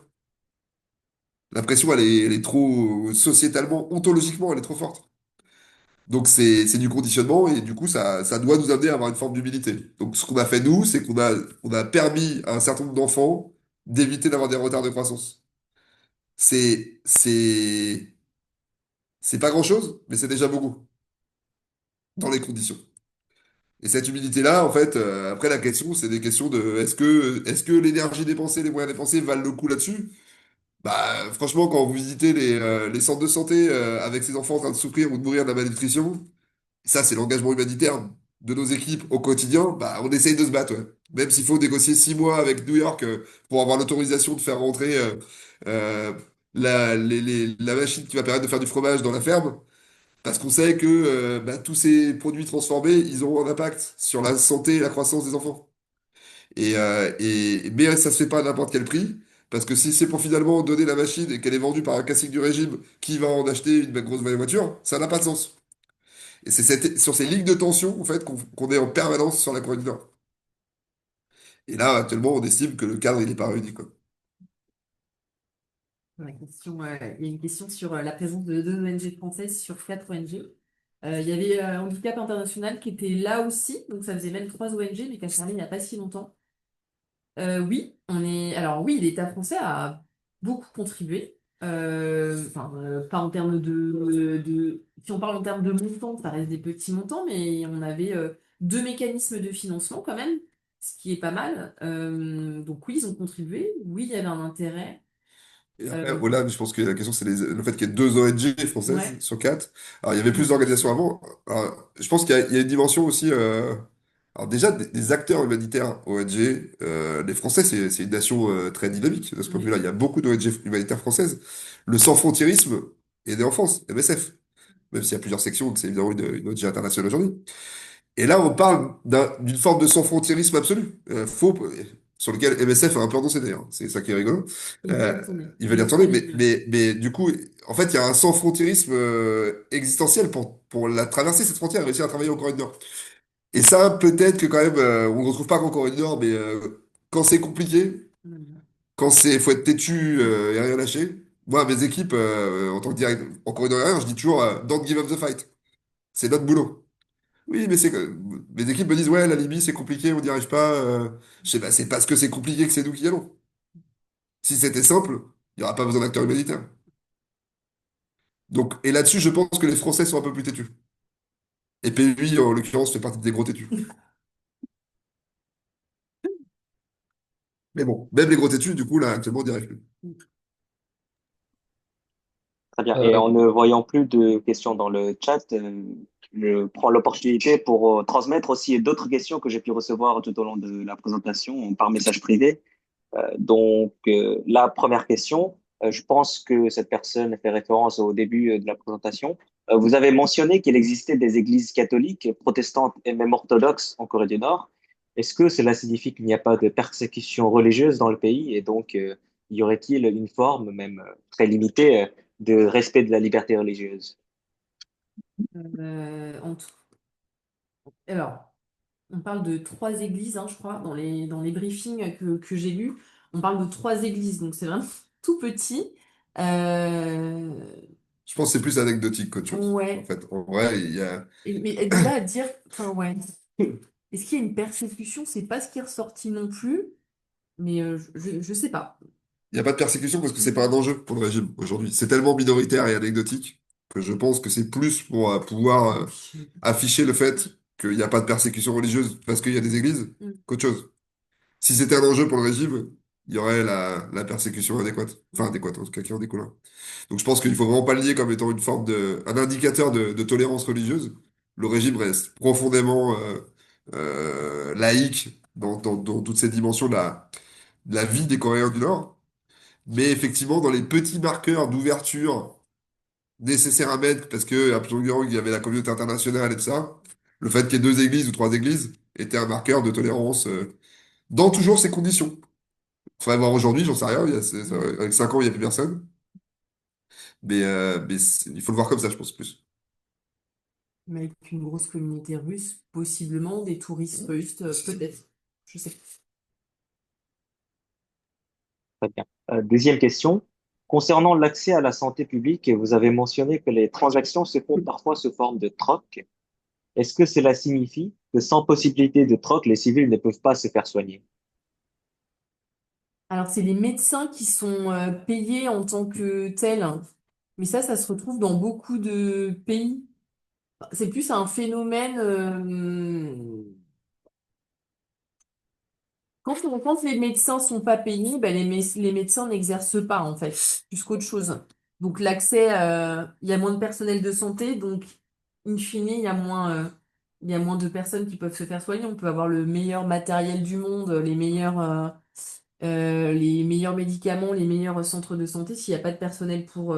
La pression, elle est trop, sociétalement, ontologiquement, elle est trop forte. Donc c'est du conditionnement et du coup, ça doit nous amener à avoir une forme d'humilité. Donc ce qu'on a fait, nous, c'est qu'on a permis à un certain nombre d'enfants d'éviter d'avoir des retards de croissance. C'est, c'est, C'est pas grand-chose, mais c'est déjà beaucoup dans les conditions. Et cette humilité-là, en fait, après la question, c'est des questions de est-ce que l'énergie dépensée, les moyens dépensés valent le coup là-dessus? Bah, franchement, quand vous visitez les centres de santé avec ces enfants en train de souffrir ou de mourir de la malnutrition, ça, c'est l'engagement humanitaire de nos équipes au quotidien. Bah, on essaye de se battre, ouais. Même s'il faut négocier 6 mois avec New York pour avoir l'autorisation de faire rentrer euh, la machine qui va permettre de faire du fromage dans la ferme. Parce qu'on sait que bah, tous ces produits transformés, ils auront un impact sur la santé et la croissance des enfants. Mais ça se fait pas à n'importe quel prix, parce que si c'est pour finalement donner la machine et qu'elle est vendue par un classique du régime qui va en acheter une grosse voiture, ça n'a pas de sens. Et c'est sur ces lignes de tension, en fait, qu'on est en permanence sur la Corée du Nord. Et là, actuellement, on estime que le cadre, il n'est pas réuni, quoi. Il y a une question sur la présence de 2 ONG françaises sur 4 ONG. Il y avait Handicap International qui était là aussi, donc ça faisait même 3 ONG, mais qui a fermé il n'y a pas si longtemps. Oui, alors oui, l'État français a beaucoup contribué. Enfin, pas en termes si on parle en termes de montants, ça reste des petits montants, mais on avait 2 mécanismes de financement quand même, ce qui est pas mal. Donc oui, ils ont contribué. Oui, il y avait un intérêt. Et après, Euh, voilà, je pense que la question, c'est le fait qu'il y ait 2 ONG françaises ouais. sur 4. Alors, il y avait plus d'organisations avant. Alors, je pense qu'il y a une dimension aussi. Alors déjà, des acteurs humanitaires ONG, les Français, c'est une nation très dynamique de ce point de Oui. vue-là. Il y a beaucoup d'ONG humanitaires françaises. Le sans-frontiérisme est né en France, MSF, même s'il y a plusieurs sections, que c'est évidemment une ONG internationale aujourd'hui. Et là, on parle d'une forme de sans-frontiérisme absolu, faux, sur lequel MSF a un peu renoncé d'ailleurs. C'est ça qui est rigolo. Il veut y Euh, retourner. il veut Il y retourner, espère y venir. mais du coup, en fait, il y a un sans-frontiérisme existentiel pour la traverser cette frontière et réussir à travailler en Corée du Nord. Et ça, peut-être que quand même, on ne retrouve pas qu'en Corée du Nord, mais quand c'est compliqué, quand c'est, faut être têtu et rien lâcher. Moi, mes équipes, en tant que direct, en Corée du Nord, je dis toujours, don't give up the fight. C'est notre boulot. Oui, mais mes équipes me disent, ouais, la Libye, c'est compliqué, on n'y arrive pas. Je sais, bah, c'est parce que c'est compliqué que c'est nous qui y allons. Si c'était simple, il n'y aura pas besoin d'acteurs humanitaires. Donc, et là-dessus, je pense que les Français sont un peu plus têtus. Et PUI, en l'occurrence, fait partie des gros têtus. Mais bon, même les gros têtus, du coup, là, actuellement, on n'y arrive plus. Très bien. Et Euh, en ne voyant plus de questions dans le chat, je prends l'opportunité pour transmettre aussi d'autres questions que j'ai pu recevoir tout au long de la présentation par message privé. La première question, je pense que cette personne fait référence au début de la présentation. Vous avez mentionné qu'il existait des églises catholiques, protestantes et même orthodoxes en Corée du Nord. Est-ce que cela signifie qu'il n'y a pas de persécution religieuse dans le pays et donc y aurait-il une forme, même très limitée, de respect de la liberté religieuse? Entre... Alors, on parle de trois églises, hein, je crois, dans les briefings que j'ai lus. On parle de trois églises, donc c'est vraiment tout petit. Euh, Je pense que c'est plus anecdotique qu'autre chose. En ouais. fait, en vrai, il y a, Mais de là à dire, enfin ouais. Est-ce qu'il y a une persécution? C'est pas ce qui est ressorti non plus, mais je sais pas. il y a pas de persécution parce que c'est pas un enjeu pour le régime aujourd'hui. C'est tellement minoritaire et anecdotique que je pense que c'est plus pour pouvoir afficher le fait qu'il n'y a pas de persécution religieuse parce qu'il y a des églises Mm. qu'autre chose. Si c'était un enjeu pour le régime, il y aurait la persécution adéquate. Enfin, adéquate, en tout cas, qui en découle. Donc je pense qu'il faut vraiment pas le lier comme étant une forme un indicateur de tolérance religieuse. Le régime reste profondément laïque dans toutes ces dimensions de la vie des Coréens du Nord. Mais effectivement, dans les petits marqueurs d'ouverture nécessaires à mettre, parce que à Pyongyang, il y avait la communauté internationale et tout ça, le fait qu'il y ait deux églises ou trois églises était un marqueur de tolérance dans toujours ces conditions. Faudrait voir aujourd'hui, j'en sais rien, avec 5 ans, il n'y a plus personne. Il faut le voir comme ça, je pense, plus. Mais avec une grosse communauté russe, possiblement des touristes russes, peut-être. Je sais pas. Très bien. Deuxième question. Concernant l'accès à la santé publique, vous avez mentionné que les transactions se font parfois sous forme de troc. Est-ce que cela signifie que sans possibilité de troc, les civils ne peuvent pas se faire soigner? Alors, c'est les médecins qui sont payés en tant que tels, hein. Mais ça se retrouve dans beaucoup de pays. C'est plus un phénomène. Quand les médecins sont pas payés, ben les médecins n'exercent pas, en fait, plus qu'autre chose. Donc, il y a moins de personnel de santé, donc, in fine, il y a moins de personnes qui peuvent se faire soigner. On peut avoir le meilleur matériel du monde, les meilleurs médicaments, les meilleurs centres de santé. S'il n'y a pas de personnel pour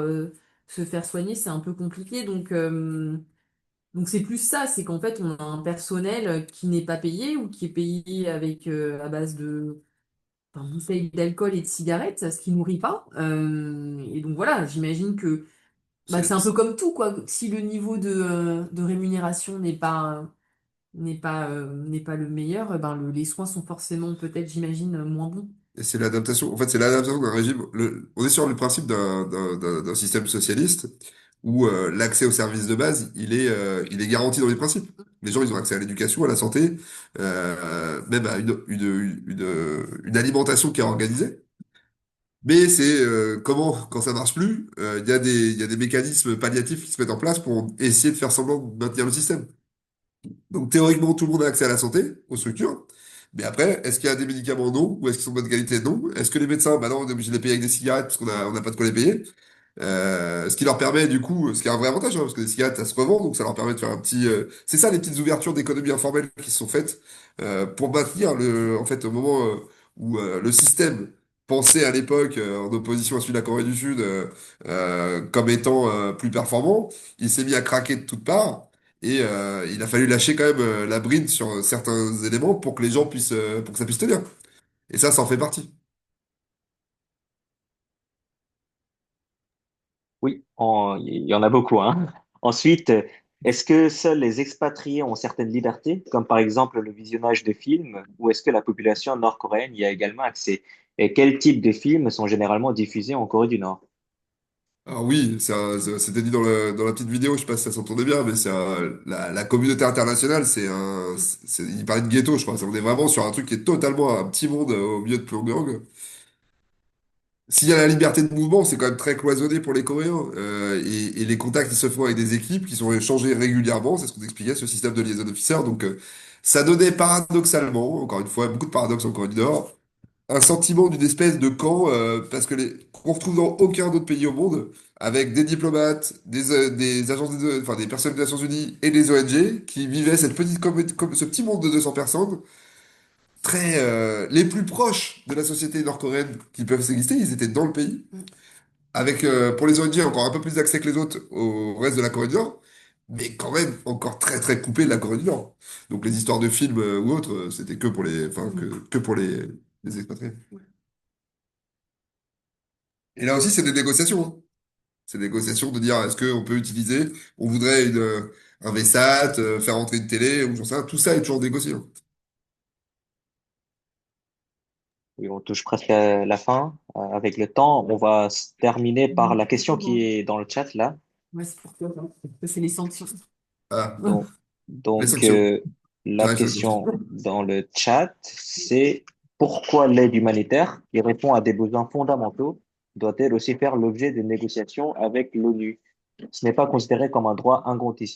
se faire soigner, c'est un peu compliqué. Donc c'est plus ça, c'est qu'en fait, on a un personnel qui n'est pas payé ou qui est payé avec à base de bouteilles d'alcool et de cigarettes, ce qui nourrit pas. Et donc voilà, j'imagine que bah, c'est C'est un peu comme tout, quoi. Si le niveau de rémunération n'est pas le meilleur, ben les soins sont forcément peut-être, j'imagine, moins bons. et c'est l'adaptation. En fait, c'est l'adaptation d'un régime. On est sur le principe d'un système socialiste où l'accès aux services de base, il est garanti dans les principes. Les gens, ils ont accès à l'éducation, à la santé, même à une alimentation qui est organisée. Mais c'est comment, quand ça marche plus, il y a des mécanismes palliatifs qui se mettent en place pour essayer de faire semblant de maintenir le système. Donc théoriquement, tout le monde a accès à la santé, aux structures. Mais après, est-ce qu'il y a des médicaments? Non. Ou est-ce qu'ils sont de bonne qualité? Non. Est-ce que les médecins, bah non, on est obligé de les payer avec des cigarettes parce on n'a pas de quoi les payer. Ce qui leur permet du coup, ce qui est un vrai avantage, hein, parce que les cigarettes, ça se revend, donc ça leur permet de faire un petit. C'est ça les petites ouvertures d'économie informelle qui se sont faites pour maintenir en fait, au moment où le système pensait à l'époque en opposition à celui de la Corée du Sud comme étant plus performant, il s'est mis à craquer de toutes parts. Et il a fallu lâcher quand même la bride sur certains éléments pour que les gens puissent, pour que ça puisse tenir. Et ça en fait partie. Oui, il y en a beaucoup, hein. Ensuite, est-ce que seuls les expatriés ont certaines libertés, comme par exemple le visionnage de films, ou est-ce que la population nord-coréenne y a également accès? Et quels types de films sont généralement diffusés en Corée du Nord? Alors oui, c'était dit dans la petite vidéo, je sais pas si ça s'entendait bien, mais la communauté internationale, il parlait de ghetto, je crois. On est vraiment sur un truc qui est totalement un petit monde au milieu de Pyongyang. S'il y a la liberté de mouvement, c'est quand même très cloisonné pour les Coréens. Et les contacts qui se font avec des équipes qui sont échangées régulièrement, c'est ce qu'on expliquait, ce système de liaison officer. Donc ça donnait paradoxalement, encore une fois, beaucoup de paradoxes en Corée du Nord, un sentiment d'une espèce de camp, parce que qu'on retrouve dans aucun autre pays au monde, avec des diplomates, des agences, enfin des personnes des Nations Unies et des ONG qui vivaient cette petite comme ce petit monde de 200 personnes, très les plus proches de la société nord-coréenne qui peuvent exister. Ils étaient dans le pays, avec pour les ONG encore un peu plus d'accès que les autres au reste de la Corée du Nord, mais quand même encore très très coupé de la Corée du Nord. Donc les histoires de films ou autres, c'était que pour enfin que pour les expatriés. Et là aussi, c'est des négociations, hein. C'est des négociations de dire est-ce qu'on peut utiliser, on voudrait un VSAT, faire entrer une télé, ou j'en sais rien. Tout ça est toujours négocié, hein. Oui, on touche presque à la fin avec le temps. On va se terminer par la question qui est dans le chat là. Ouais, c'est pour toi, hein. C'est les sanctions. Ah, Donc, les donc sanctions. euh, la J'arrive sur les sanctions. question dans le chat, c'est pourquoi l'aide humanitaire, qui répond à des besoins fondamentaux, doit-elle aussi faire l'objet de négociations avec l'ONU? Ce n'est pas considéré comme un droit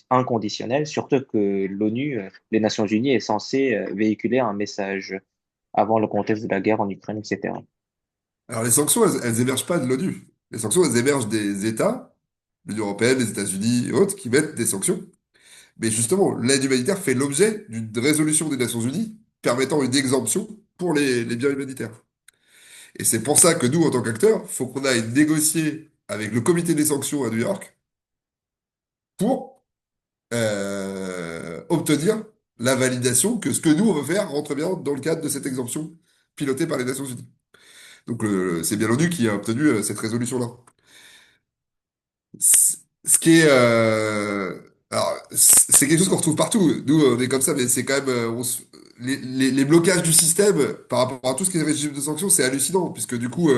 inconditionnel, surtout que l'ONU, les Nations Unies, est censée véhiculer un message avant le contexte de la guerre en Ukraine, etc. Alors les sanctions, elles émergent pas de l'ONU. Les sanctions, elles émergent des États, l'Union européenne, les États-Unis et autres, qui mettent des sanctions. Mais justement, l'aide humanitaire fait l'objet d'une résolution des Nations Unies permettant une exemption pour les biens humanitaires. Et c'est pour ça que nous, en tant qu'acteurs, faut qu'on aille négocier avec le comité des sanctions à New York pour obtenir la validation que ce que nous, on veut faire rentre bien dans le cadre de cette exemption pilotée par les Nations Unies. Donc c'est bien l'ONU qui a obtenu cette résolution-là. Ce qui est, alors, c'est quelque chose qu'on retrouve partout. Nous, on est comme ça, mais c'est quand même, les blocages du système par rapport à tout ce qui est régime de sanctions, c'est hallucinant, puisque du coup,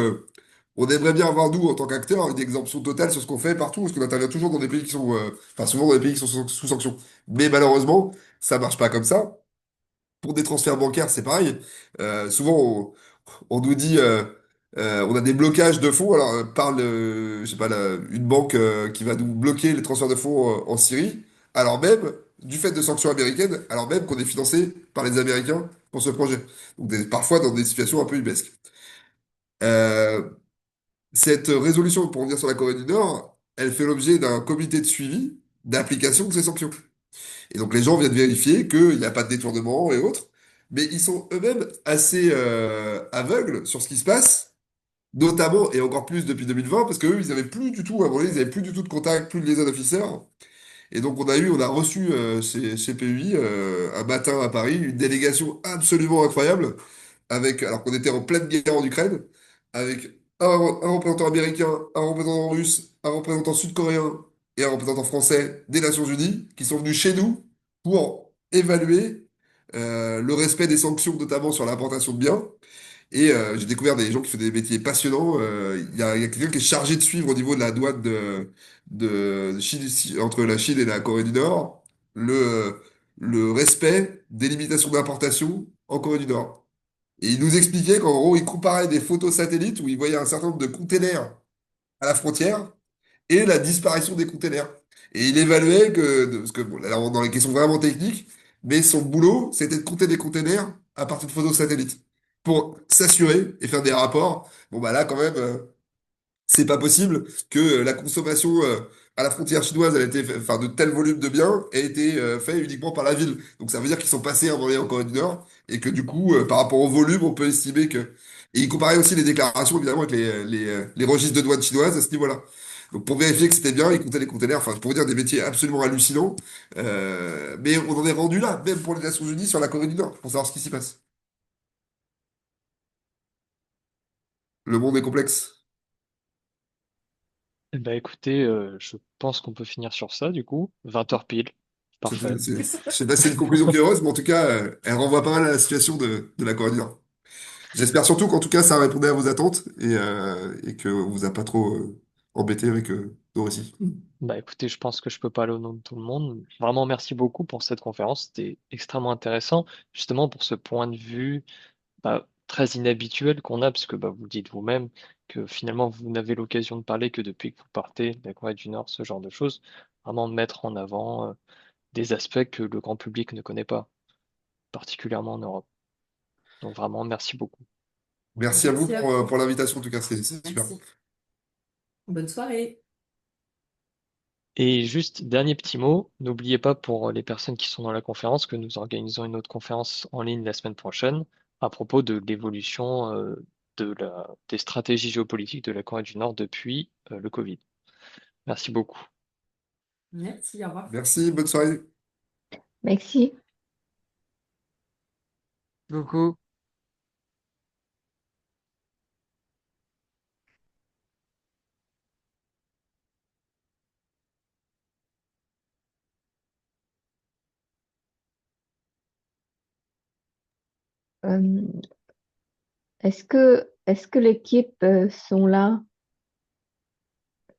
on aimerait bien avoir, nous, en tant qu'acteurs, une exemption totale sur ce qu'on fait partout, parce qu'on intervient toujours dans des pays qui sont, enfin, souvent dans des pays qui sont sous sanctions. Mais malheureusement, ça marche pas comme ça. Pour des transferts bancaires, c'est pareil. Souvent, on nous dit, on a des blocages de fonds. Alors, parle, je sais pas, une banque qui va nous bloquer les transferts de fonds en Syrie, alors même, du fait de sanctions américaines, alors même qu'on est financé par les Américains pour ce projet. Donc, parfois dans des situations un peu ubuesques. Euh, cette résolution, pour revenir sur la Corée du Nord, elle fait l'objet d'un comité de suivi d'application de ces sanctions. Et donc, les gens viennent vérifier qu'il n'y a pas de détournement et autres. Mais ils sont eux-mêmes assez aveugles sur ce qui se passe, notamment et encore plus depuis 2020, parce qu'eux, ils avaient plus du tout, à un moment donné, ils avaient plus du tout de contact, plus de liaison officer. Et donc on a reçu chez PUI un matin à Paris une délégation absolument incroyable, avec, alors qu'on était en pleine guerre en Ukraine, avec un représentant américain, un représentant russe, un représentant sud-coréen et un représentant français des Nations Unies, qui sont venus chez nous pour évaluer le respect des sanctions, notamment sur l'importation de biens. Et j'ai découvert des gens qui font des métiers passionnants. Il y a quelqu'un qui est chargé de suivre au niveau de la douane de Chine, entre la Chine et la Corée du Nord le respect des limitations d'importation en Corée du Nord. Et il nous expliquait qu'en gros, il comparait des photos satellites où il voyait un certain nombre de containers à la frontière et la disparition des containers. Et il évaluait parce que bon, là, on est dans les questions vraiment techniques, mais son boulot, c'était de compter des containers à partir de photos satellites pour s'assurer et faire des rapports. Bon, bah là, quand même, c'est pas possible que la consommation à la frontière chinoise, elle a été, enfin, de tel volume de biens ait été fait uniquement par la ville. Donc ça veut dire qu'ils sont passés à envoyer en Corée du Nord et que du coup, par rapport au volume, on peut estimer que. Et il comparait aussi les déclarations évidemment avec les registres de douane chinoises à ce niveau-là. Donc pour vérifier que c'était bien, ils comptaient les containers. Enfin, pour vous dire des métiers absolument hallucinants. Mais on en est rendu là, même pour les Nations Unies sur la Corée du Nord, pour savoir ce qui s'y passe. Le monde est complexe. Eh ben, écoutez, je pense qu'on peut finir sur ça, du coup. 20 heures pile. Parfait. Je sais pas si c'est une conclusion qui est heureuse, mais en tout cas, elle renvoie pas mal à la situation de la Corée du Nord. J'espère surtout qu'en tout cas, ça répondait à vos attentes et que on vous a pas trop embêté avec nos récits. Bah écoutez, je pense que je peux parler au nom de tout le monde. Vraiment, merci beaucoup pour cette conférence. C'était extrêmement intéressant, justement pour ce point de vue très inhabituel qu'on a, parce que vous le dites vous-même que finalement vous n'avez l'occasion de parler que depuis que vous partez de la Corée du Nord, ce genre de choses. Vraiment de mettre en avant des aspects que le grand public ne connaît pas, particulièrement en Europe. Donc vraiment, merci beaucoup. Merci à vous Merci à vous. pour l'invitation, en tout cas, c'est super. Merci. Bonne soirée. Et juste, dernier petit mot, n'oubliez pas pour les personnes qui sont dans la conférence que nous organisons une autre conférence en ligne la semaine prochaine à propos de l'évolution des stratégies géopolitiques de la Corée du Nord depuis le Covid. Merci beaucoup. Merci, au revoir. Merci, bonne soirée. Merci. Beaucoup. Euh, est-ce que l'équipe sont là?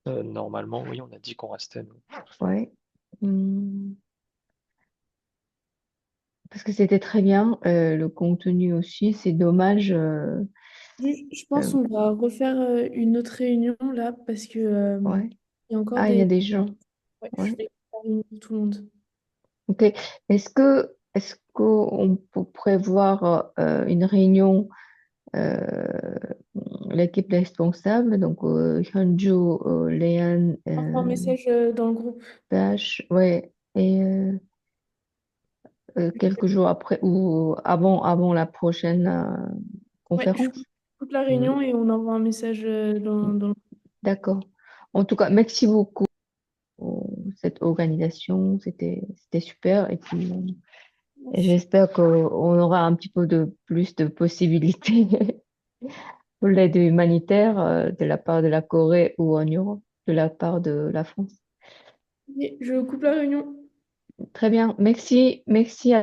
Normalement, oui, on a dit qu'on restait, nous. Ouais. Parce que c'était très bien, le contenu aussi. C'est dommage. Je pense qu'on va refaire une autre réunion là parce que Ouais. il y a encore Ah, il y des. a des gens. Ouais, je Ouais. vais faire une réunion pour tout le monde. Ok. Est-ce qu'on peut prévoir une réunion, euh, l'équipe responsable, donc Hyunju, Léane, Enfin, un message dans le groupe. Dash, ouais, et quelques jours après ou avant la prochaine Ouais, je conférence. coupe la Mhm. réunion et on envoie un message dans le D'accord. En tout cas, merci beaucoup pour cette organisation. C'était super. Et puis, groupe. j'espère qu'on aura un petit peu de plus de possibilités pour l'aide humanitaire de la part de la Corée ou en Europe, de la part de la France. Ok, je coupe la réunion. Très bien. Merci. Merci à